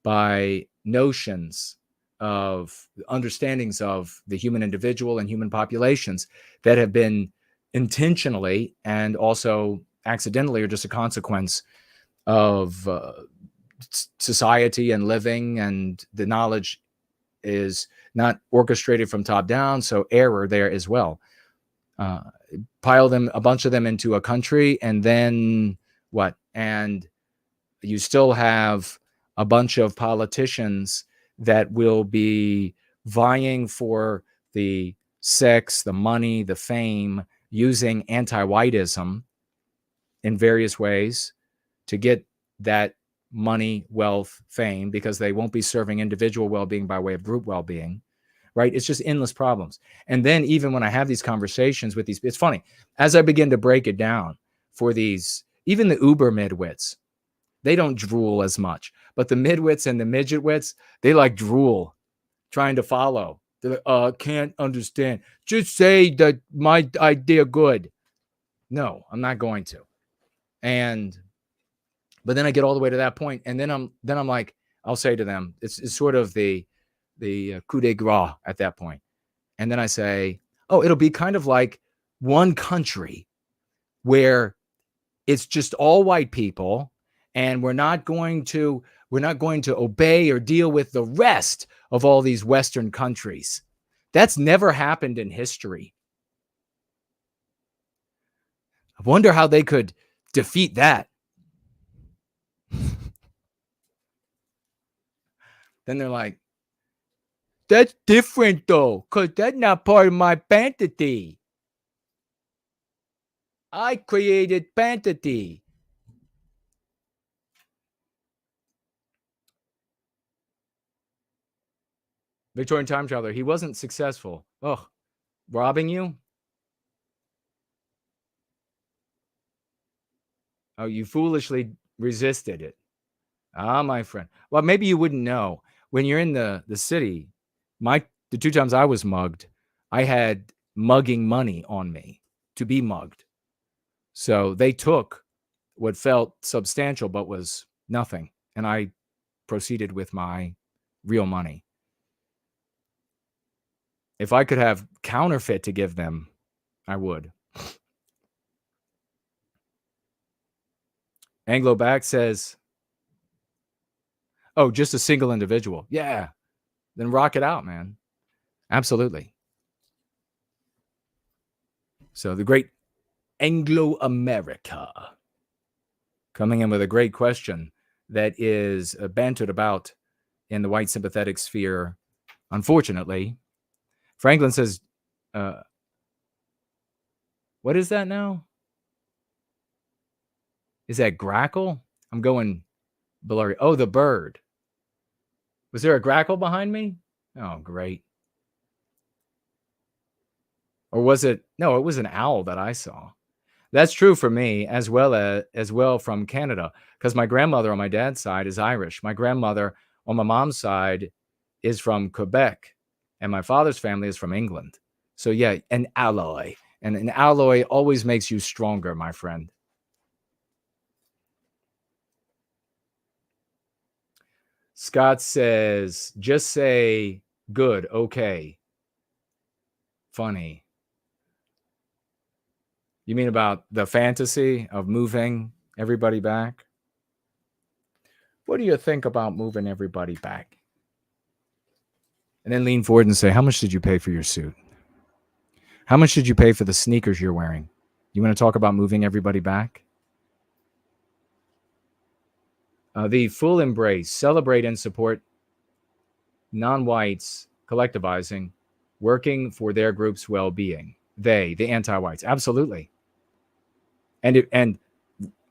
Speaker 4: by notions of understandings of the human individual and human populations that have been intentionally and also accidentally, or just a consequence of society and living, and the knowledge is not orchestrated from top down, so error there as well. Pile a bunch of them into a country, and then what? And you still have a bunch of politicians that will be vying for the sex, the money, the fame, using anti-whiteism in various ways to get that money, wealth, fame, because they won't be serving individual well-being by way of group well-being, right? It's just endless problems. And then even when I have these conversations with these, it's funny, as I begin to break it down for these, even the uber midwits, they don't drool as much, but the midwits and the midgetwits, they like drool trying to follow. They're like, can't understand. Just say that my idea good. No, I'm not going to. But then I get all the way to that point, and then I'm like, I'll say to them, it's sort of the coup de grace at that point. And then I say, oh, it'll be kind of like one country where it's just all white people, and we're not going to obey or deal with the rest of all these Western countries. That's never happened in history. I wonder how they could defeat that. Then they're like, That's different though, because that's not part of my fantasy. I created fantasy. Victorian time traveler. He wasn't successful. Oh, robbing you? Oh, you foolishly resisted it. Ah, my friend. Well, maybe you wouldn't know. When you're in the city, the 2 times I was mugged, I had mugging money on me to be mugged. So they took what felt substantial but was nothing. And I proceeded with my real money. If I could have counterfeit to give them, I would. Anglo Back says, oh, just a single individual. Yeah. Then rock it out, man. Absolutely. So the great Anglo-America coming in with a great question that is bantered about in the white sympathetic sphere, unfortunately. Franklin says, what is that now? Is that grackle? I'm going blurry. Oh, the bird. Was there a grackle behind me? Oh, great. Or was it? No, it was an owl that I saw. That's true for me as well from Canada, because my grandmother on my dad's side is Irish. My grandmother on my mom's side is from Quebec, and my father's family is from England. So yeah, an alloy. And an alloy always makes you stronger, my friend. Scott says, just say good, okay. Funny. You mean about the fantasy of moving everybody back? What do you think about moving everybody back? And then lean forward and say, how much did you pay for your suit? How much did you pay for the sneakers you're wearing? You want to talk about moving everybody back? The full embrace, celebrate and support non-whites collectivizing, working for their group's well-being. The anti-whites, absolutely. And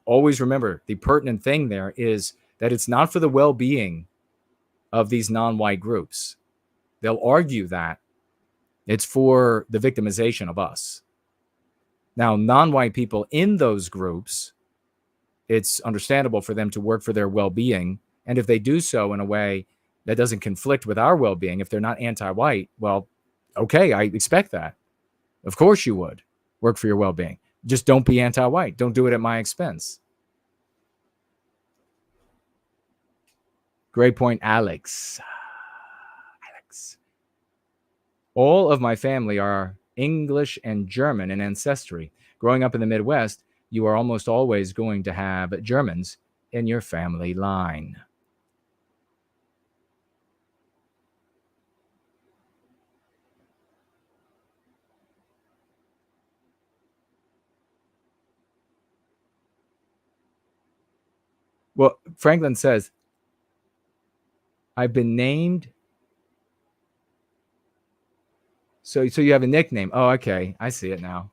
Speaker 4: always remember, the pertinent thing there is that it's not for the well-being of these non-white groups. They'll argue that it's for the victimization of us. Now, non-white people in those groups, it's understandable for them to work for their well-being. And if they do so in a way that doesn't conflict with our well-being, if they're not anti-white, well, okay, I expect that. Of course you would work for your well-being. Just don't be anti-white. Don't do it at my expense. Great point, Alex. All of my family are English and German in ancestry. Growing up in the Midwest, you are almost always going to have Germans in your family line. Well, Franklin says, I've been named. So you have a nickname. Oh, okay. I see it now.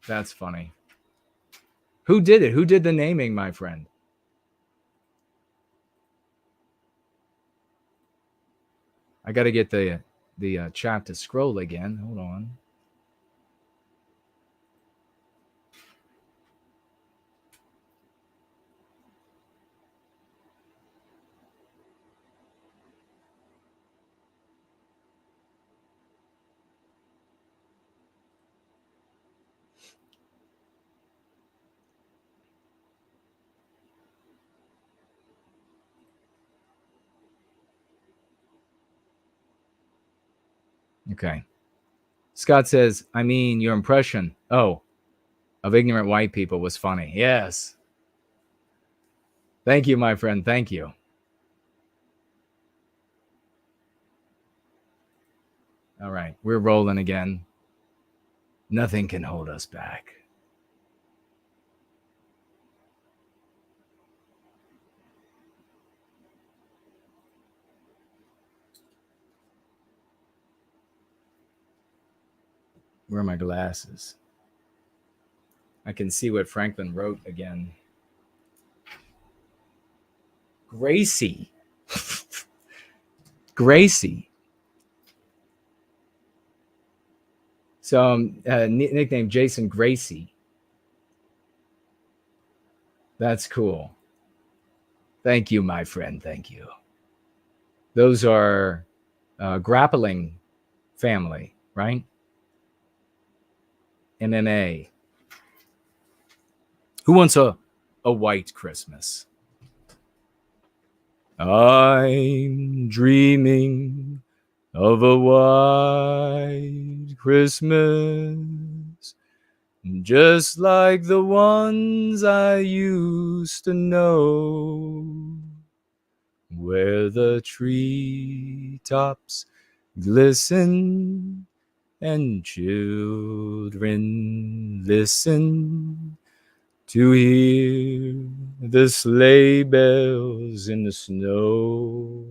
Speaker 4: That's funny. Who did it? Who did the naming, my friend? I got to get the chat to scroll again. Hold on. Okay. Scott says, I mean, your impression, of ignorant white people was funny. Yes. Thank you, my friend. Thank you. All right. We're rolling again. Nothing can hold us back. Where are my glasses? I can see what Franklin wrote again. Gracie. Gracie. So nickname Jason Gracie. That's cool. Thank you, my friend. Thank you. Those are grappling family, right? MMA. Who wants a white Christmas? I'm dreaming of a white Christmas, just like the ones I used to know, where the treetops glisten and children listen to hear the sleigh bells in the snow.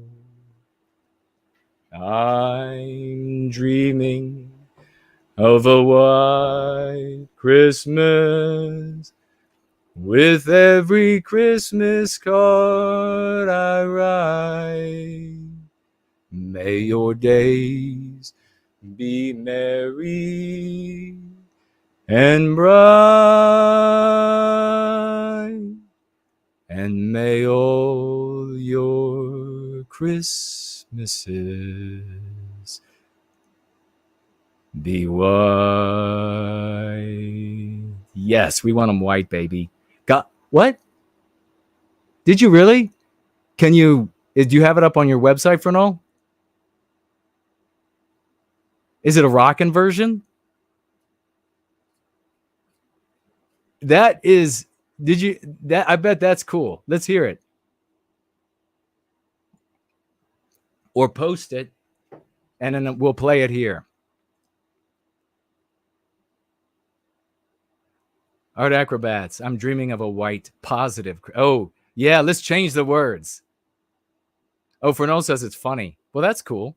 Speaker 4: I'm dreaming of a white Christmas, with every Christmas card I write. May your days be merry and bright, and may all your Christmases be white. Yes, we want them white, baby. Got what? Did you really? Can you? Do you have it up on your website, Fernald? Is it a rockin' version? That is. Did you? That I bet that's cool. Let's hear it. Or post it, and then we'll play it here. Art acrobats. I'm dreaming of a white positive. Oh, yeah. Let's change the words. Oh, Fernald says it's funny. Well, that's cool.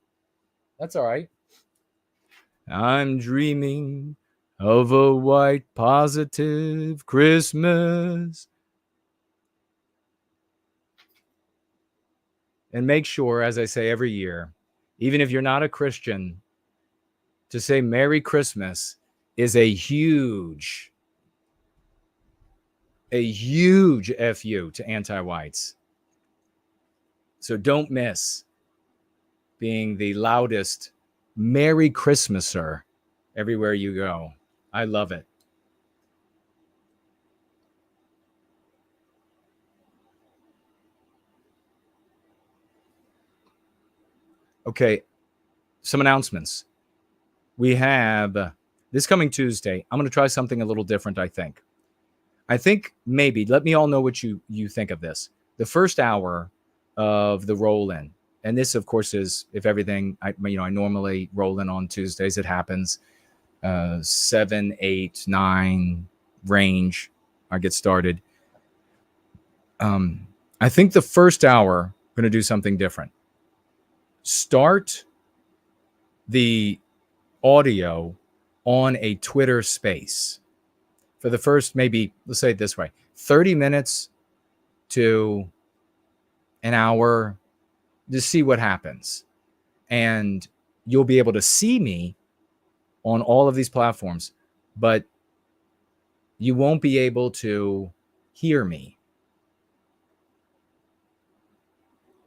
Speaker 4: That's all right. I'm dreaming of a white positive Christmas. And make sure, as I say every year, even if you're not a Christian, to say Merry Christmas is a huge FU to anti-whites. So don't miss being the loudest Merry Christmaser everywhere you go. I love it. Okay, some announcements. We have this coming Tuesday. I'm going to try something a little different, I think. Maybe, let me all know what you think of this. The first hour of the roll-in, and this, of course, is if everything, I normally roll in on Tuesdays. It happens 7, 8, 9 range. I get started. I think the first hour, I'm going to do something different. Start the audio on a Twitter space for the first, maybe, let's say it this way, 30 minutes to an hour to see what happens. And you'll be able to see me on all of these platforms, but you won't be able to hear me.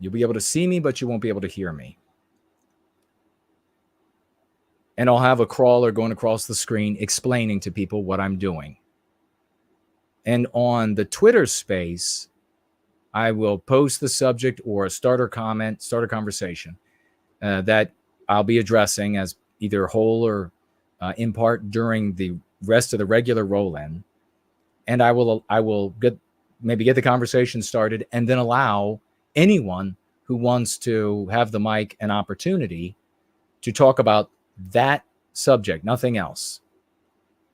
Speaker 4: You'll be able to see me, but you won't be able to hear me. And I'll have a crawler going across the screen explaining to people what I'm doing. And on the Twitter space, I will post the subject or a starter comment, start a conversation that I'll be addressing as either whole or in part during the rest of the regular roll-in. And I will get the conversation started and then allow anyone who wants to have the mic an opportunity to talk about that subject, nothing else.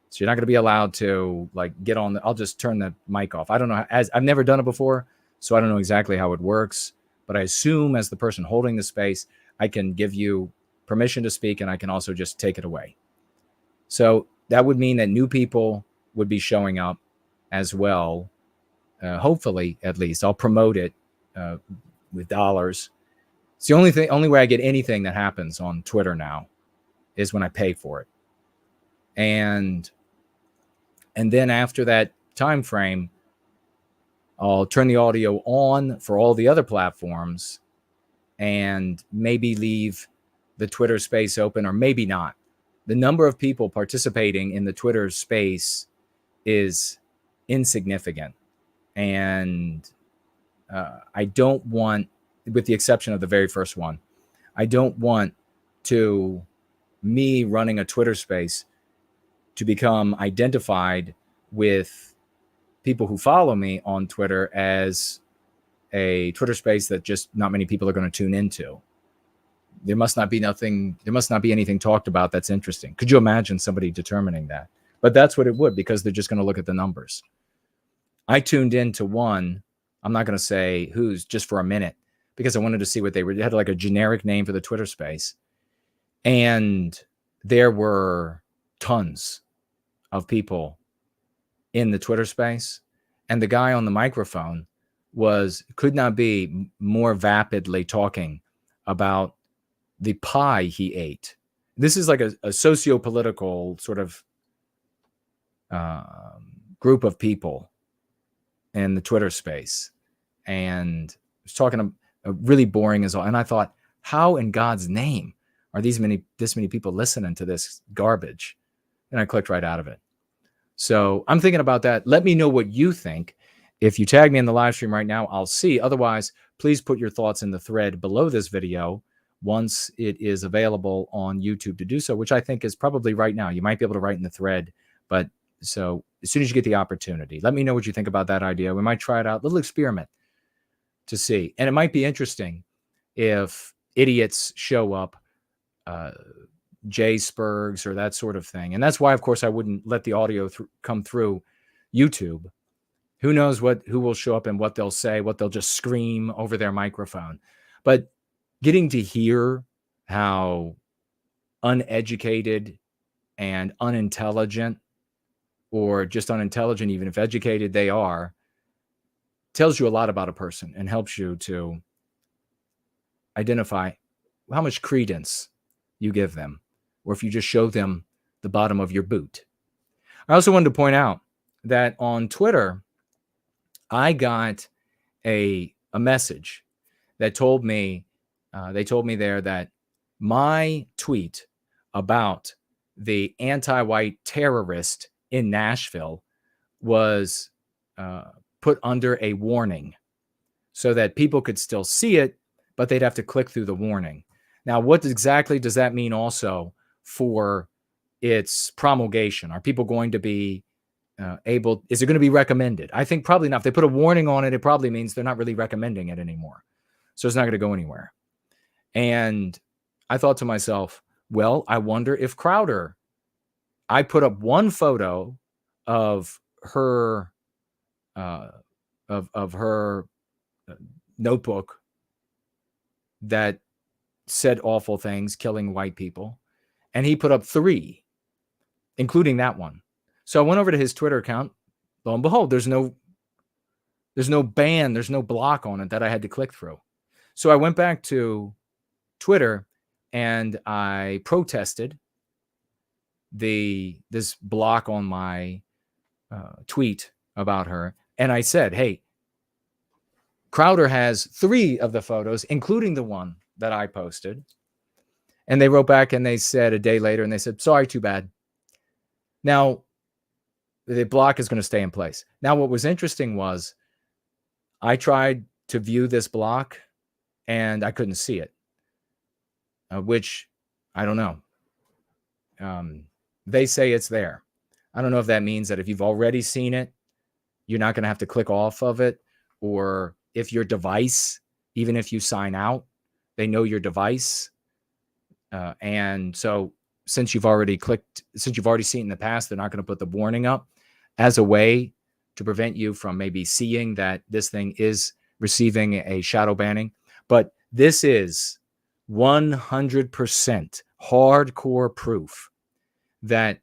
Speaker 4: So you're not going to be allowed to get on I'll just turn the mic off. I don't know, as I've never done it before, so I don't know exactly how it works, but I assume as the person holding the space, I can give you permission to speak and I can also just take it away. So that would mean that new people would be showing up as well. Hopefully, at least I'll promote it with dollars. It's the only way I get anything that happens on Twitter now is when I pay for it. And then after that time frame, I'll turn the audio on for all the other platforms and maybe leave the Twitter space open, or maybe not. The number of people participating in the Twitter space is insignificant. And I don't want, with the exception of the very first one, I don't want me running a Twitter space to become identified with people who follow me on Twitter as a Twitter space that just not many people are going to tune into. There must not be anything talked about that's interesting. Could you imagine somebody determining that? But that's what it would, because they're just going to look at the numbers. I tuned into one, I'm not going to say who's, just for a minute, because I wanted to see what they were. They had like a generic name for the Twitter space. And there were tons of people in the Twitter space. And the guy on the microphone could not be more vapidly talking about the pie he ate. This is like a socio-political sort of group of people in the Twitter space. And was talking really boring as all. And I thought, how in God's name are this many people listening to this garbage? And I clicked right out of it. So I'm thinking about that. Let me know what you think. If you tag me in the live stream right now, I'll see. Otherwise, please put your thoughts in the thread below this video once it is available on YouTube to do so, which I think is probably right now. You might be able to write in the thread, but so as soon as you get the opportunity, let me know what you think about that idea. We might try it out, a little experiment to see. And it might be interesting if idiots show up, Jay Spurgs or that sort of thing. And that's why, of course, I wouldn't let the audio come through YouTube. Who knows who will show up and what they'll say, what they'll just scream over their microphone. But getting to hear how uneducated and unintelligent, or just unintelligent, even if educated they are, tells you a lot about a person and helps you to identify how much credence you give them, or if you just show them the bottom of your boot. I also wanted to point out that on Twitter, I got a message that told me, they told me there that my tweet about the anti-white terrorist in Nashville was put under a warning so that people could still see it, but they'd have to click through the warning. Now, what exactly does that mean also for its promulgation? Are people going to be is it going to be recommended? I think probably not. If they put a warning on it, it probably means they're not really recommending it anymore. So it's not going to go anywhere. And I thought to myself, well, I wonder if Crowder, I put up one photo of her, of her notebook that said awful things, killing white people. And he put up 3, including that one. So I went over to his Twitter account. Lo and behold, there's no ban, there's no block on it that I had to click through. So I went back to Twitter and I protested this block on my tweet about her. And I said, hey, Crowder has 3 of the photos, including the one that I posted. And they wrote back and they said a day later, and they said, sorry, too bad. Now, the block is going to stay in place. Now, what was interesting was I tried to view this block and I couldn't see it, which I don't know. They say it's there. I don't know if that means that if you've already seen it, you're not going to have to click off of it, or if your device, even if you sign out, they know your device. And so since you've already seen it in the past, they're not going to put the warning up as a way to prevent you from maybe seeing that this thing is receiving a shadow banning. But this is 100% hardcore proof that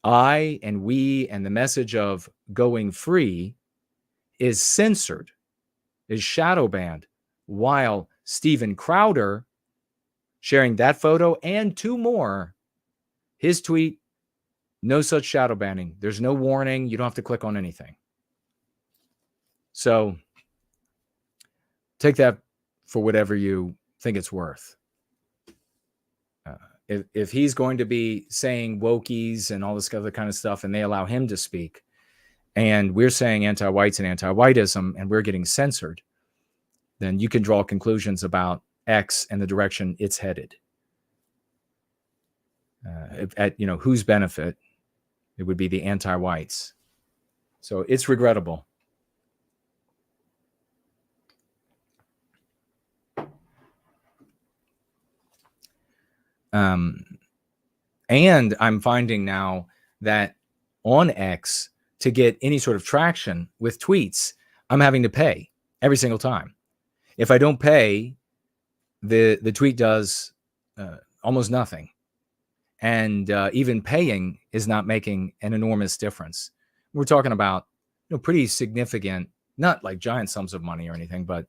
Speaker 4: I and we and the message of going free is censored, is shadow banned, while Steven Crowder sharing that photo and 2 more, his tweet, no such shadow banning. There's no warning. You don't have to click on anything. So take that for whatever you think it's worth. If he's going to be saying wokies and all this other kind of stuff, and they allow him to speak, and we're saying anti-whites and anti-whiteism, and we're getting censored, then you can draw conclusions about X and the direction it's headed. At whose benefit? It would be the anti-whites. So it's regrettable. And I'm finding now that on X, to get any sort of traction with tweets, I'm having to pay every single time. If I don't pay, the tweet does almost nothing. And even paying is not making an enormous difference. We're talking about pretty significant, not like giant sums of money or anything, but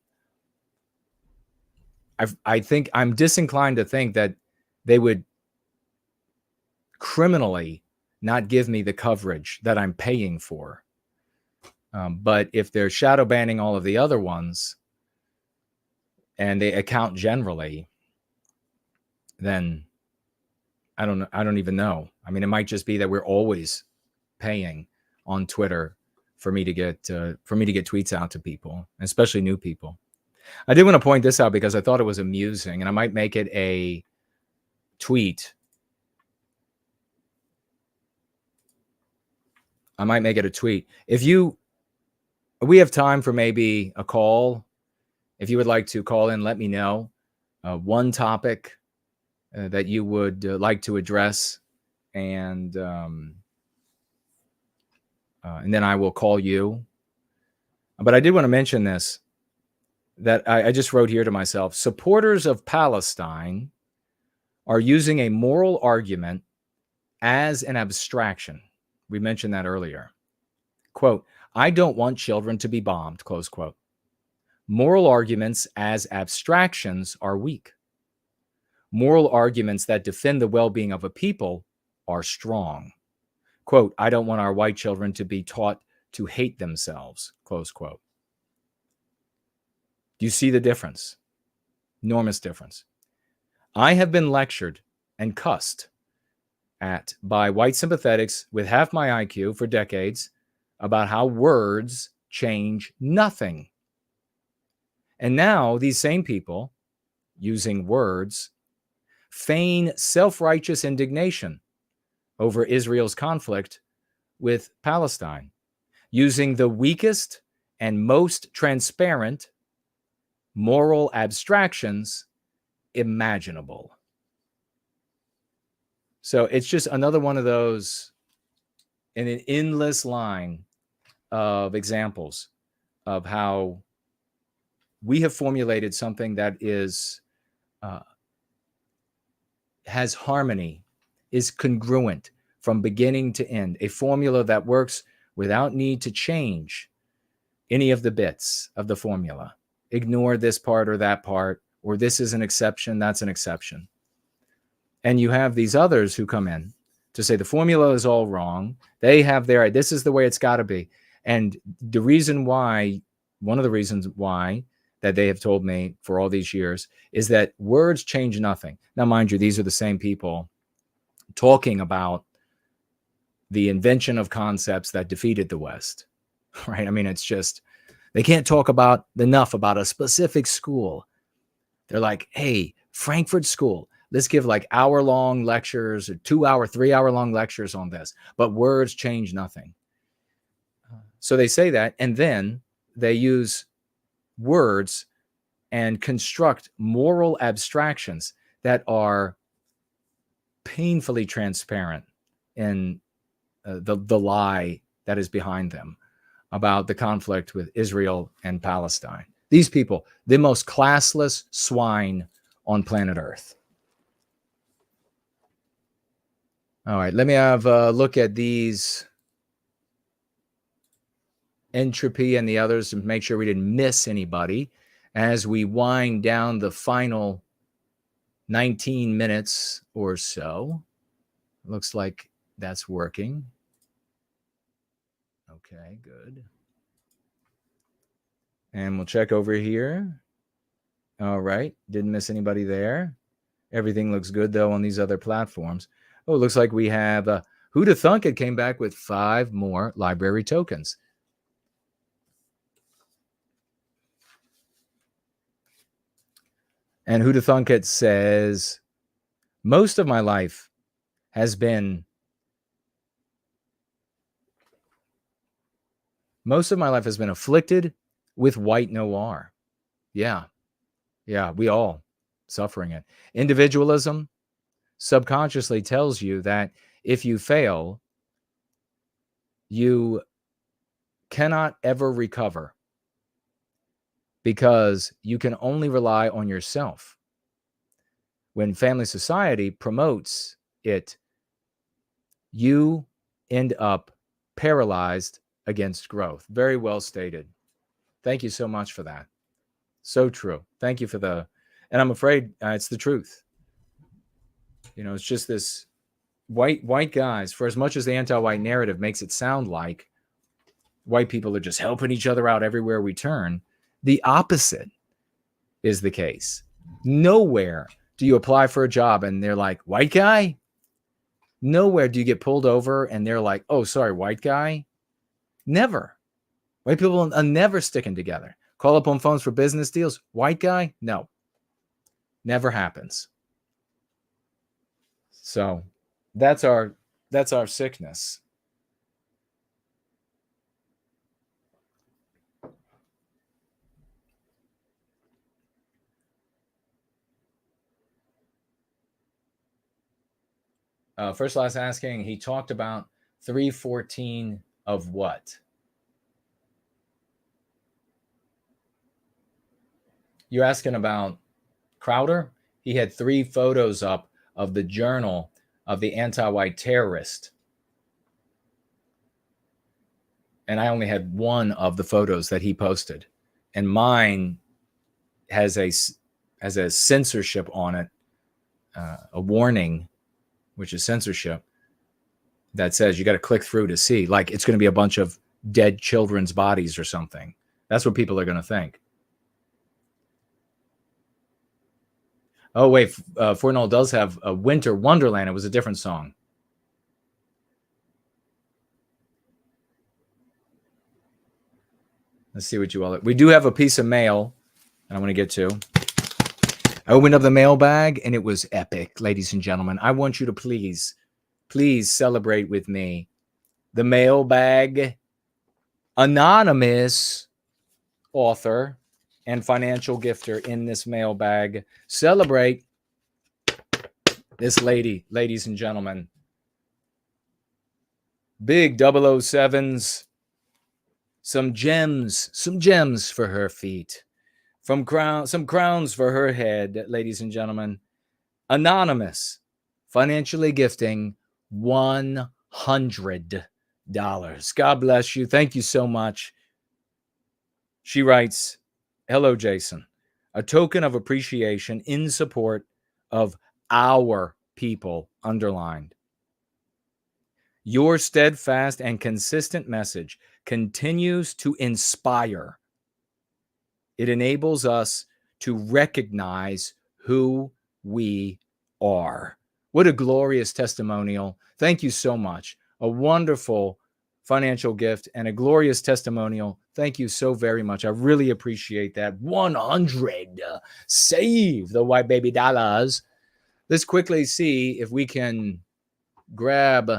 Speaker 4: I think I'm disinclined to think that they would criminally not give me the coverage that I'm paying for. But if they're shadow banning all of the other ones and they account generally, then I don't even know. I mean, it might just be that we're always paying on Twitter for me to get tweets out to people, especially new people. I did want to point this out because I thought it was amusing, and I might make it a tweet. If we have time for maybe a call, if you would like to call in, let me know one topic that you would like to address, and then I will call you. But I did want to mention this, that I just wrote here to myself. Supporters of Palestine are using a moral argument as an abstraction. We mentioned that earlier. Quote, I don't want children to be bombed, close quote. Moral arguments as abstractions are weak. Moral arguments that defend the well-being of a people are strong. Quote, I don't want our white children to be taught to hate themselves, close quote. Do you see the difference? Enormous difference. I have been lectured and cussed at by white sympathetics with half my IQ for decades about how words change nothing. And now these same people, using words, feign self-righteous indignation over Israel's conflict with Palestine, using the weakest and most transparent moral abstractions imaginable. So it's just another one of those in an endless line of examples of how we have formulated something that is has harmony, is congruent from beginning to end, a formula that works without need to change any of the bits of the formula. Ignore this part or that part, or this is an exception, that's an exception. And you have these others who come in to say the formula is all wrong. They have their, this is the way it's got to be. And the reason why, one of the reasons why that they have told me for all these years is that words change nothing. Now, mind you, these are the same people talking about the invention of concepts that defeated the West, right? I mean, it's just, they can't talk about enough about a specific school. They're like, hey, Frankfurt School, let's give like hour-long lectures or 2-hour, 3-hour-long lectures on this. But words change nothing. So they say that, and then they use words and construct moral abstractions that are painfully transparent in the lie that is behind them about the conflict with Israel and Palestine. These people, the most classless swine on planet Earth. All right, let me have a look at these Entropy and the others to make sure we didn't miss anybody as we wind down the final 19 minutes or so. Looks like that's working. Okay, good. And we'll check over here. All right, didn't miss anybody there. Everything looks good, though, on these other platforms. Oh, it looks like we have Who'da Thunk It came back with 5 more library tokens. And Who'da Thunk It says, most of my life has been afflicted with white noir. Yeah, we all suffering it. Individualism subconsciously tells you that if you fail, you cannot ever recover because you can only rely on yourself. When family society promotes it, you end up paralyzed against growth. Very well stated. Thank you so much for that. So true. Thank you for and I'm afraid it's the truth. You know, it's just this white guys, for as much as the anti-white narrative makes it sound like white people are just helping each other out everywhere we turn, the opposite is the case. Nowhere do you apply for a job and they're like, white guy? Nowhere do you get pulled over and they're like, oh, sorry, white guy? Never. White people are never sticking together. Call up on phones for business deals. White guy? No. Never happens. So that's our sickness. First Last asking, he talked about 314 of what? You're asking about Crowder? He had 3 photos up of the journal of the anti-white terrorist. And I only had 1 of the photos that he posted. And mine has a censorship on it, a warning, which is censorship, that says you got to click through to see. Like it's going to be a bunch of dead children's bodies or something. That's what people are going to think. Oh, wait. Fornell does have a Winter Wonderland. It was a different song. Let's see what you all... We do have a piece of mail that I want to get to. I opened up the mailbag and it was epic, ladies and gentlemen. I want you to please celebrate with me. The mailbag anonymous author and financial gifter in this mailbag. Celebrate this lady, ladies and gentlemen. Big 007s. Some gems for her feet. Some crowns for her head, ladies and gentlemen. Anonymous, financially gifting $100. God bless you. Thank you so much. She writes, hello, Jason. A token of appreciation in support of our people, underlined. Your steadfast and consistent message continues to inspire. It enables us to recognize who we are. What a glorious testimonial. Thank you so much. A wonderful financial gift and a glorious testimonial. Thank you so very much. I really appreciate that. 100. Save the white baby dollars. Let's quickly see if we can grab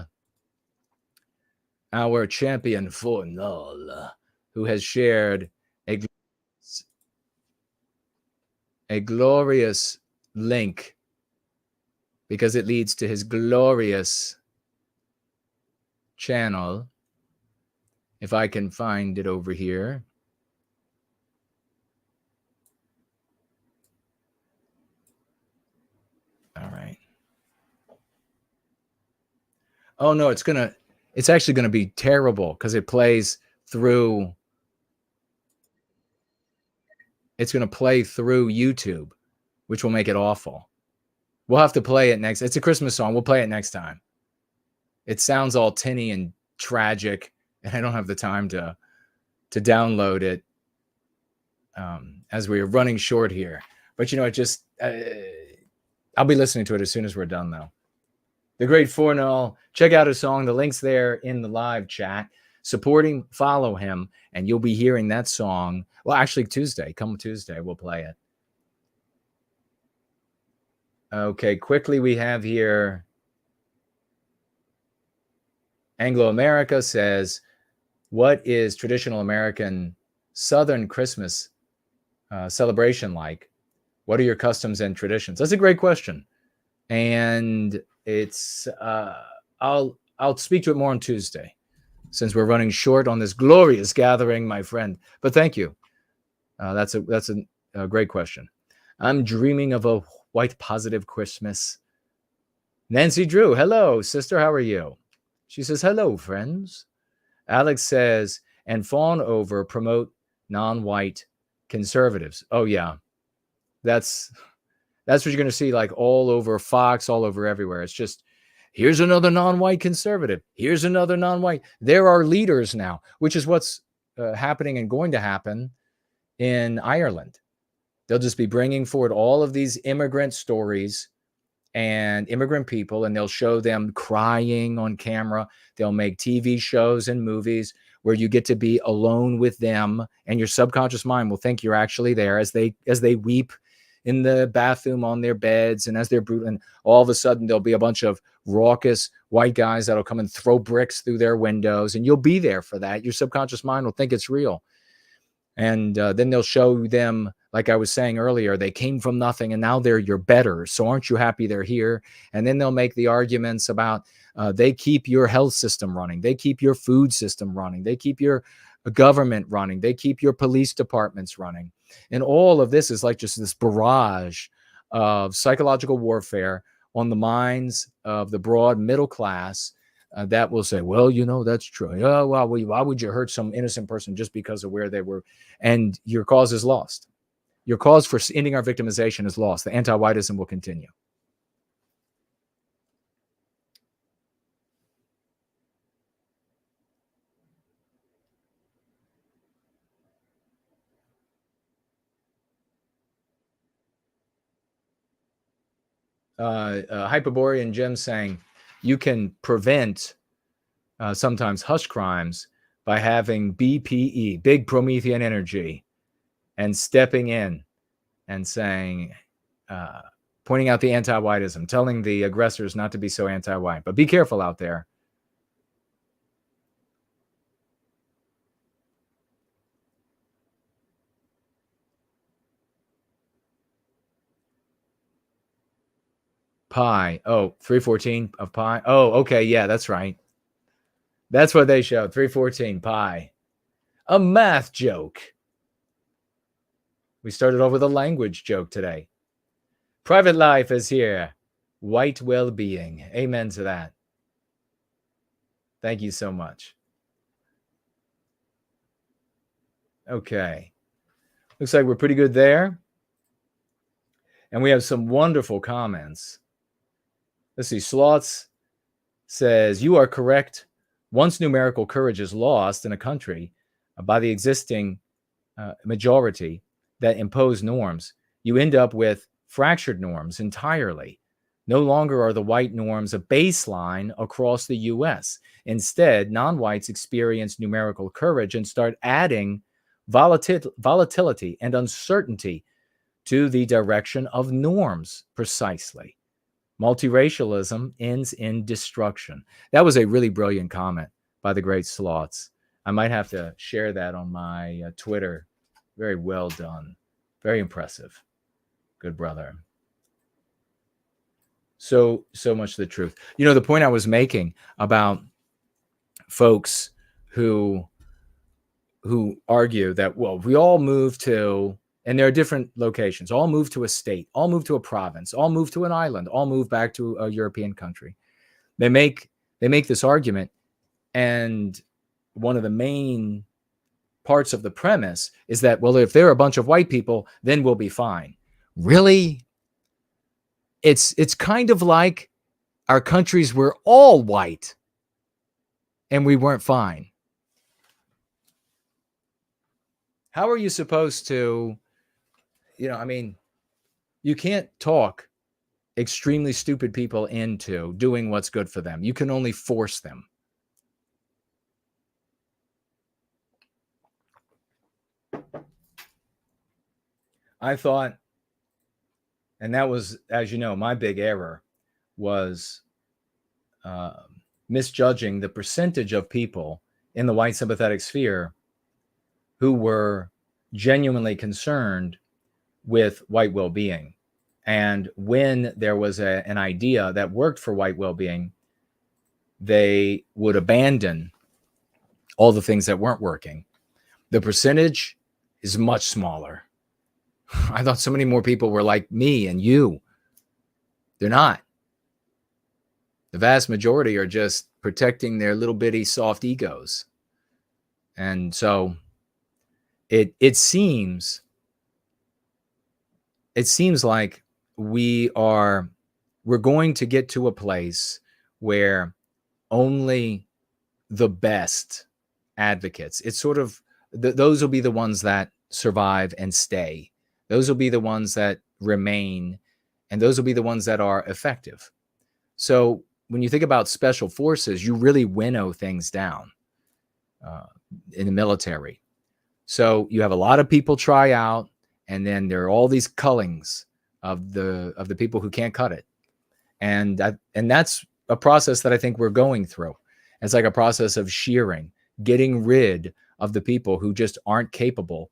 Speaker 4: our champion Fornell, who has shared a glorious link because it leads to his glorious channel. If I can find it over here. All right. Oh no, it's actually gonna be terrible because it plays through. It's gonna play through YouTube, which will make it awful. We'll have to play it next. It's a Christmas song. We'll play it next time. It sounds all tinny and tragic, and I don't have the time to download it as we are running short here. But it just I'll be listening to it as soon as we're done, though. The great Fornall, check out his song. The link's there in the live chat. Supporting, follow him, and you'll be hearing that song. Well, actually, come Tuesday, we'll play it. Okay, quickly we have here. Anglo America says, what is traditional American Southern Christmas celebration like? What are your customs and traditions? That's a great question. And it's, I'll speak to it more on Tuesday, since we're running short on this glorious gathering, my friend. But thank you. That's a great question. I'm dreaming of a white positive Christmas. Nancy Drew, hello, sister. How are you? She says, hello, friends. Alex says, and fawn over promote non-white conservatives. Oh, yeah. That's what you're going to see like all over Fox, all over everywhere. It's just, here's another non-white conservative. Here's another non-white. There are leaders now, which is what's happening and going to happen in Ireland. They'll just be bringing forward all of these immigrant stories and immigrant people, and they'll show them crying on camera. They'll make TV shows and movies where you get to be alone with them, and your subconscious mind will think you're actually there as they weep in the bathroom on their beds, and as they're brutal, and all of a sudden there'll be a bunch of raucous white guys that'll come and throw bricks through their windows, and you'll be there for that. Your subconscious mind will think it's real. And then they'll show them, like I was saying earlier, they came from nothing and now they're your betters. So aren't you happy they're here? And then they'll make the arguments about they keep your health system running. They keep your food system running. They keep your government running. They keep your police departments running. And all of this is like just this barrage of psychological warfare on the minds of the broad middle class that will say, well, that's true. Oh, well, why would you hurt some innocent person just because of where they were? And your cause is lost. Your cause for ending our victimization is lost. The anti-whiteism will continue. Hyperborean Jim saying, you can prevent sometimes hush crimes by having BPE, big Promethean energy, and stepping in and saying, pointing out the anti-whiteism, telling the aggressors not to be so anti-white. But be careful out there. Pi. Oh, 314 of pi. Oh, okay. Yeah, that's right. That's what they showed. 314 pi. A math joke. We started off with a language joke today. Private life is here. White well-being. Amen to that. Thank you so much. Okay. Looks like we're pretty good there. And we have some wonderful comments. Let's see. Slots says, you are correct. Once numerical courage is lost in a country by the existing majority that impose norms, you end up with fractured norms entirely. No longer are the white norms a baseline across the U.S. Instead, non-whites experience numerical courage and start adding volatility and uncertainty to the direction of norms precisely. Multiracialism ends in destruction. That was a really brilliant comment by the great Slots. I might have to share that on my Twitter. Very well done. Very impressive. Good brother. So much the truth. The point I was making about folks who argue that, well, we all move to, and there are different locations, all move to a state, all move to a province, all move to an island, all move back to a European country. They make they make this argument, and one of the main parts of the premise is that, well, if there are a bunch of white people, then we'll be fine. Really? It's kind of like our countries were all white and we weren't fine. How are you supposed to, you can't talk extremely stupid people into doing what's good for them. You can only force them. I thought, and that was, as you know, my big error was misjudging the percentage of people in the white sympathetic sphere who were genuinely concerned with white well-being. And when there was an idea that worked for white well-being, they would abandon all the things that weren't working. The percentage is much smaller. I thought so many more people were like me and you. They're not. The vast majority are just protecting their little bitty soft egos. And so it seems like we're going to get to a place where only the best advocates, it's sort of, those will be the ones that survive and stay. Those will be the ones that remain, and those will be the ones that are effective. So when you think about special forces, you really winnow things down in the military. So you have a lot of people try out, and then there are all these cullings of the people who can't cut it. And that's a process that I think we're going through. It's like a process of shearing, getting rid of the people who just aren't capable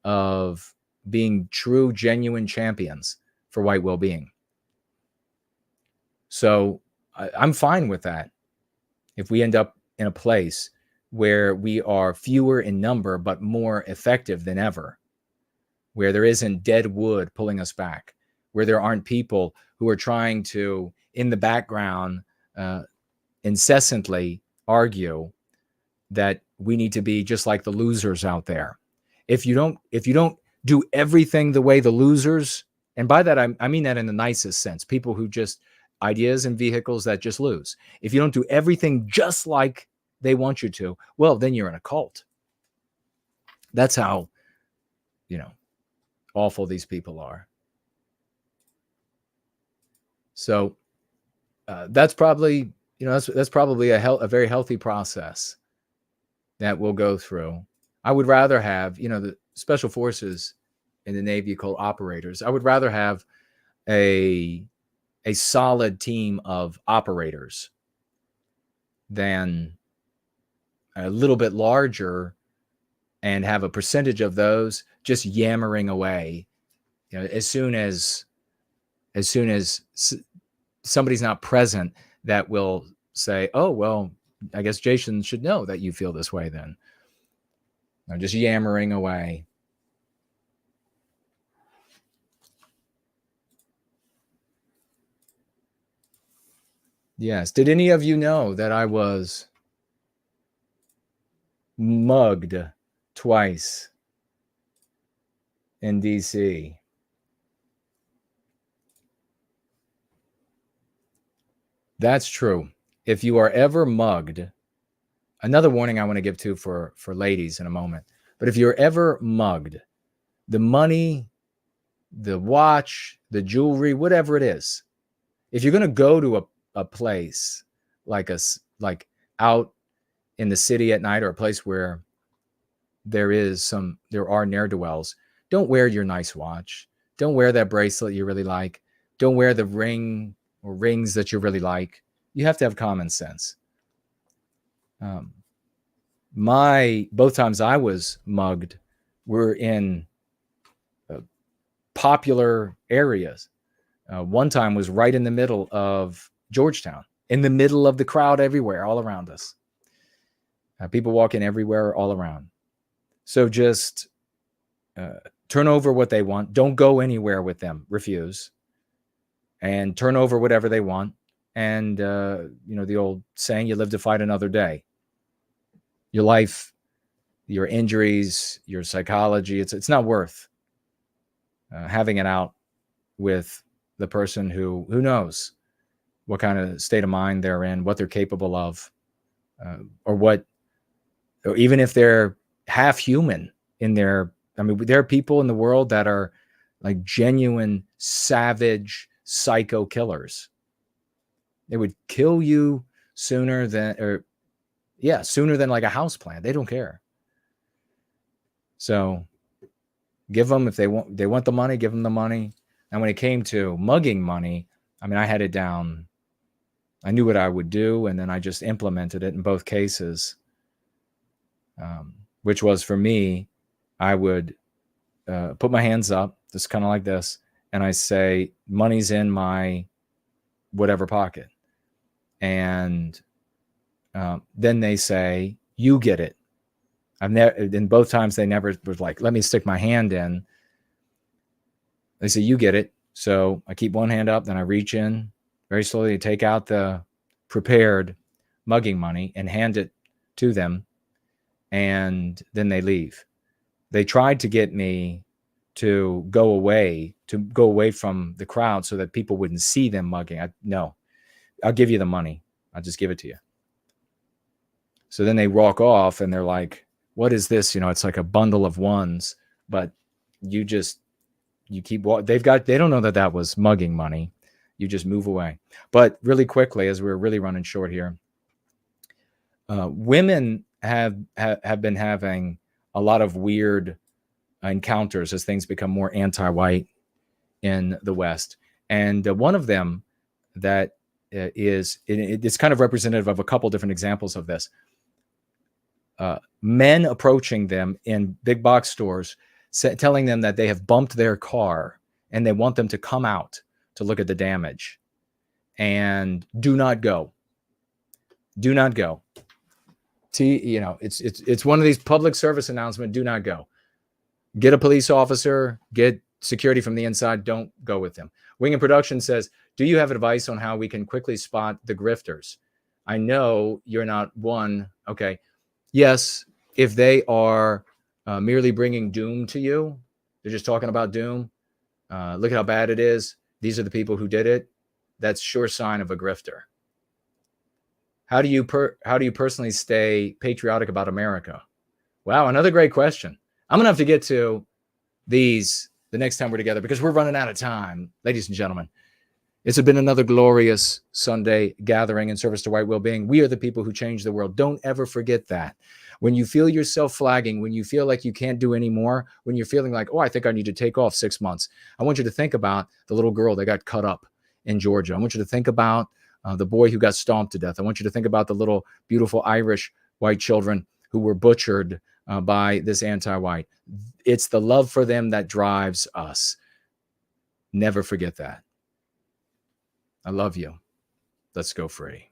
Speaker 4: of being true, genuine champions for white well-being. So I'm fine with that. If we end up in a place where we are fewer in number, but more effective than ever, where there isn't dead wood pulling us back, where there aren't people who are trying to, in the background, incessantly argue that we need to be just like the losers out there. If you don't do everything the way the losers, and by that I mean that in the nicest sense, people who just ideas and vehicles that just lose. If you don't do everything just like they want you to, well, then you're in a cult. That's how, awful these people are. So that's probably, that's probably a very healthy process that we'll go through. I would rather have, the special forces in the Navy called operators. I would rather have a solid team of operators than a little bit larger and have a percentage of those just yammering away. As soon as somebody's not present, that will say, oh, well, I guess Jason should know that you feel this way then. I'm just yammering away. Yes. Did any of you know that I was mugged twice in DC? That's true. If you are ever mugged, another warning I want to give to for ladies in a moment, but if you're ever mugged, the money, the watch, the jewelry, whatever it is, if you're going to go to a place like out in the city at night, or a place where there are ne'er-do-wells, don't wear your nice watch. Don't wear that bracelet you really like. Don't wear the ring or rings that you really like. You have to have common sense. Both times I was mugged were in popular areas. One time was right in the middle of Georgetown, in the middle of the crowd everywhere, all around us. People walking everywhere, all around. So just turn over what they want. Don't go anywhere with them. Refuse. And turn over whatever they want And, the old saying, you live to fight another day. Your life, your injuries, your psychology, it's not worth having it out with the person who knows what kind of state of mind they're in, what they're capable of, or even if they're half human in their, there are people in the world that are like genuine, savage, psycho killers. They would kill you sooner than like a houseplant. They don't care. So give them, if they want the money, give them the money. And when it came to mugging money, I had it down. I knew what I would do, and then I just implemented it in both cases, which was, for me, I would put my hands up, just kind of like this, and I say, money's in my whatever pocket. And then they say, you get it. In both times, they never was like, let me stick my hand in. They say, you get it. So I keep one hand up, then I reach in very slowly, take out the prepared mugging money and hand it to them. And then they leave. They tried to get me to go away from the crowd so that people wouldn't see them mugging. No, I'll give you the money. I'll just give it to you. So then they walk off and they're like, what is this? It's like a bundle of ones, but you keep walking. They don't know that was mugging money. You just move away. But really quickly, as we're really running short here, women have been having a lot of weird encounters as things become more anti-white in the West. And one of them that it's kind of representative of a couple different examples of this. Men approaching them in big box stores, telling them that they have bumped their car and they want them to come out to look at the damage, and do not go. Do not go. It's one of these public service announcements. Do not go. Get a police officer, get security from the inside. Don't go with them. Wing and Production says, do you have advice on how we can quickly spot the grifters? I know you're not one. Okay. Yes. If they are merely bringing doom to you, they're just talking about doom. Look at how bad it is. These are the people who did it. That's sure sign of a grifter. How do you personally stay patriotic about America? Wow, another great question. I'm gonna have to get to these the next time we're together because we're running out of time, ladies and gentlemen. It's been another glorious Sunday gathering in service to white well-being. We are the people who change the world. Don't ever forget that. When you feel yourself flagging, when you feel like you can't do any more, when you're feeling like, oh, I think I need to take off 6 months, I want you to think about the little girl that got cut up in Georgia. I want you to think about the boy who got stomped to death. I want you to think about the little beautiful Irish white children who were butchered by this anti-white. It's the love for them that drives us. Never forget that. I love you. Let's go free.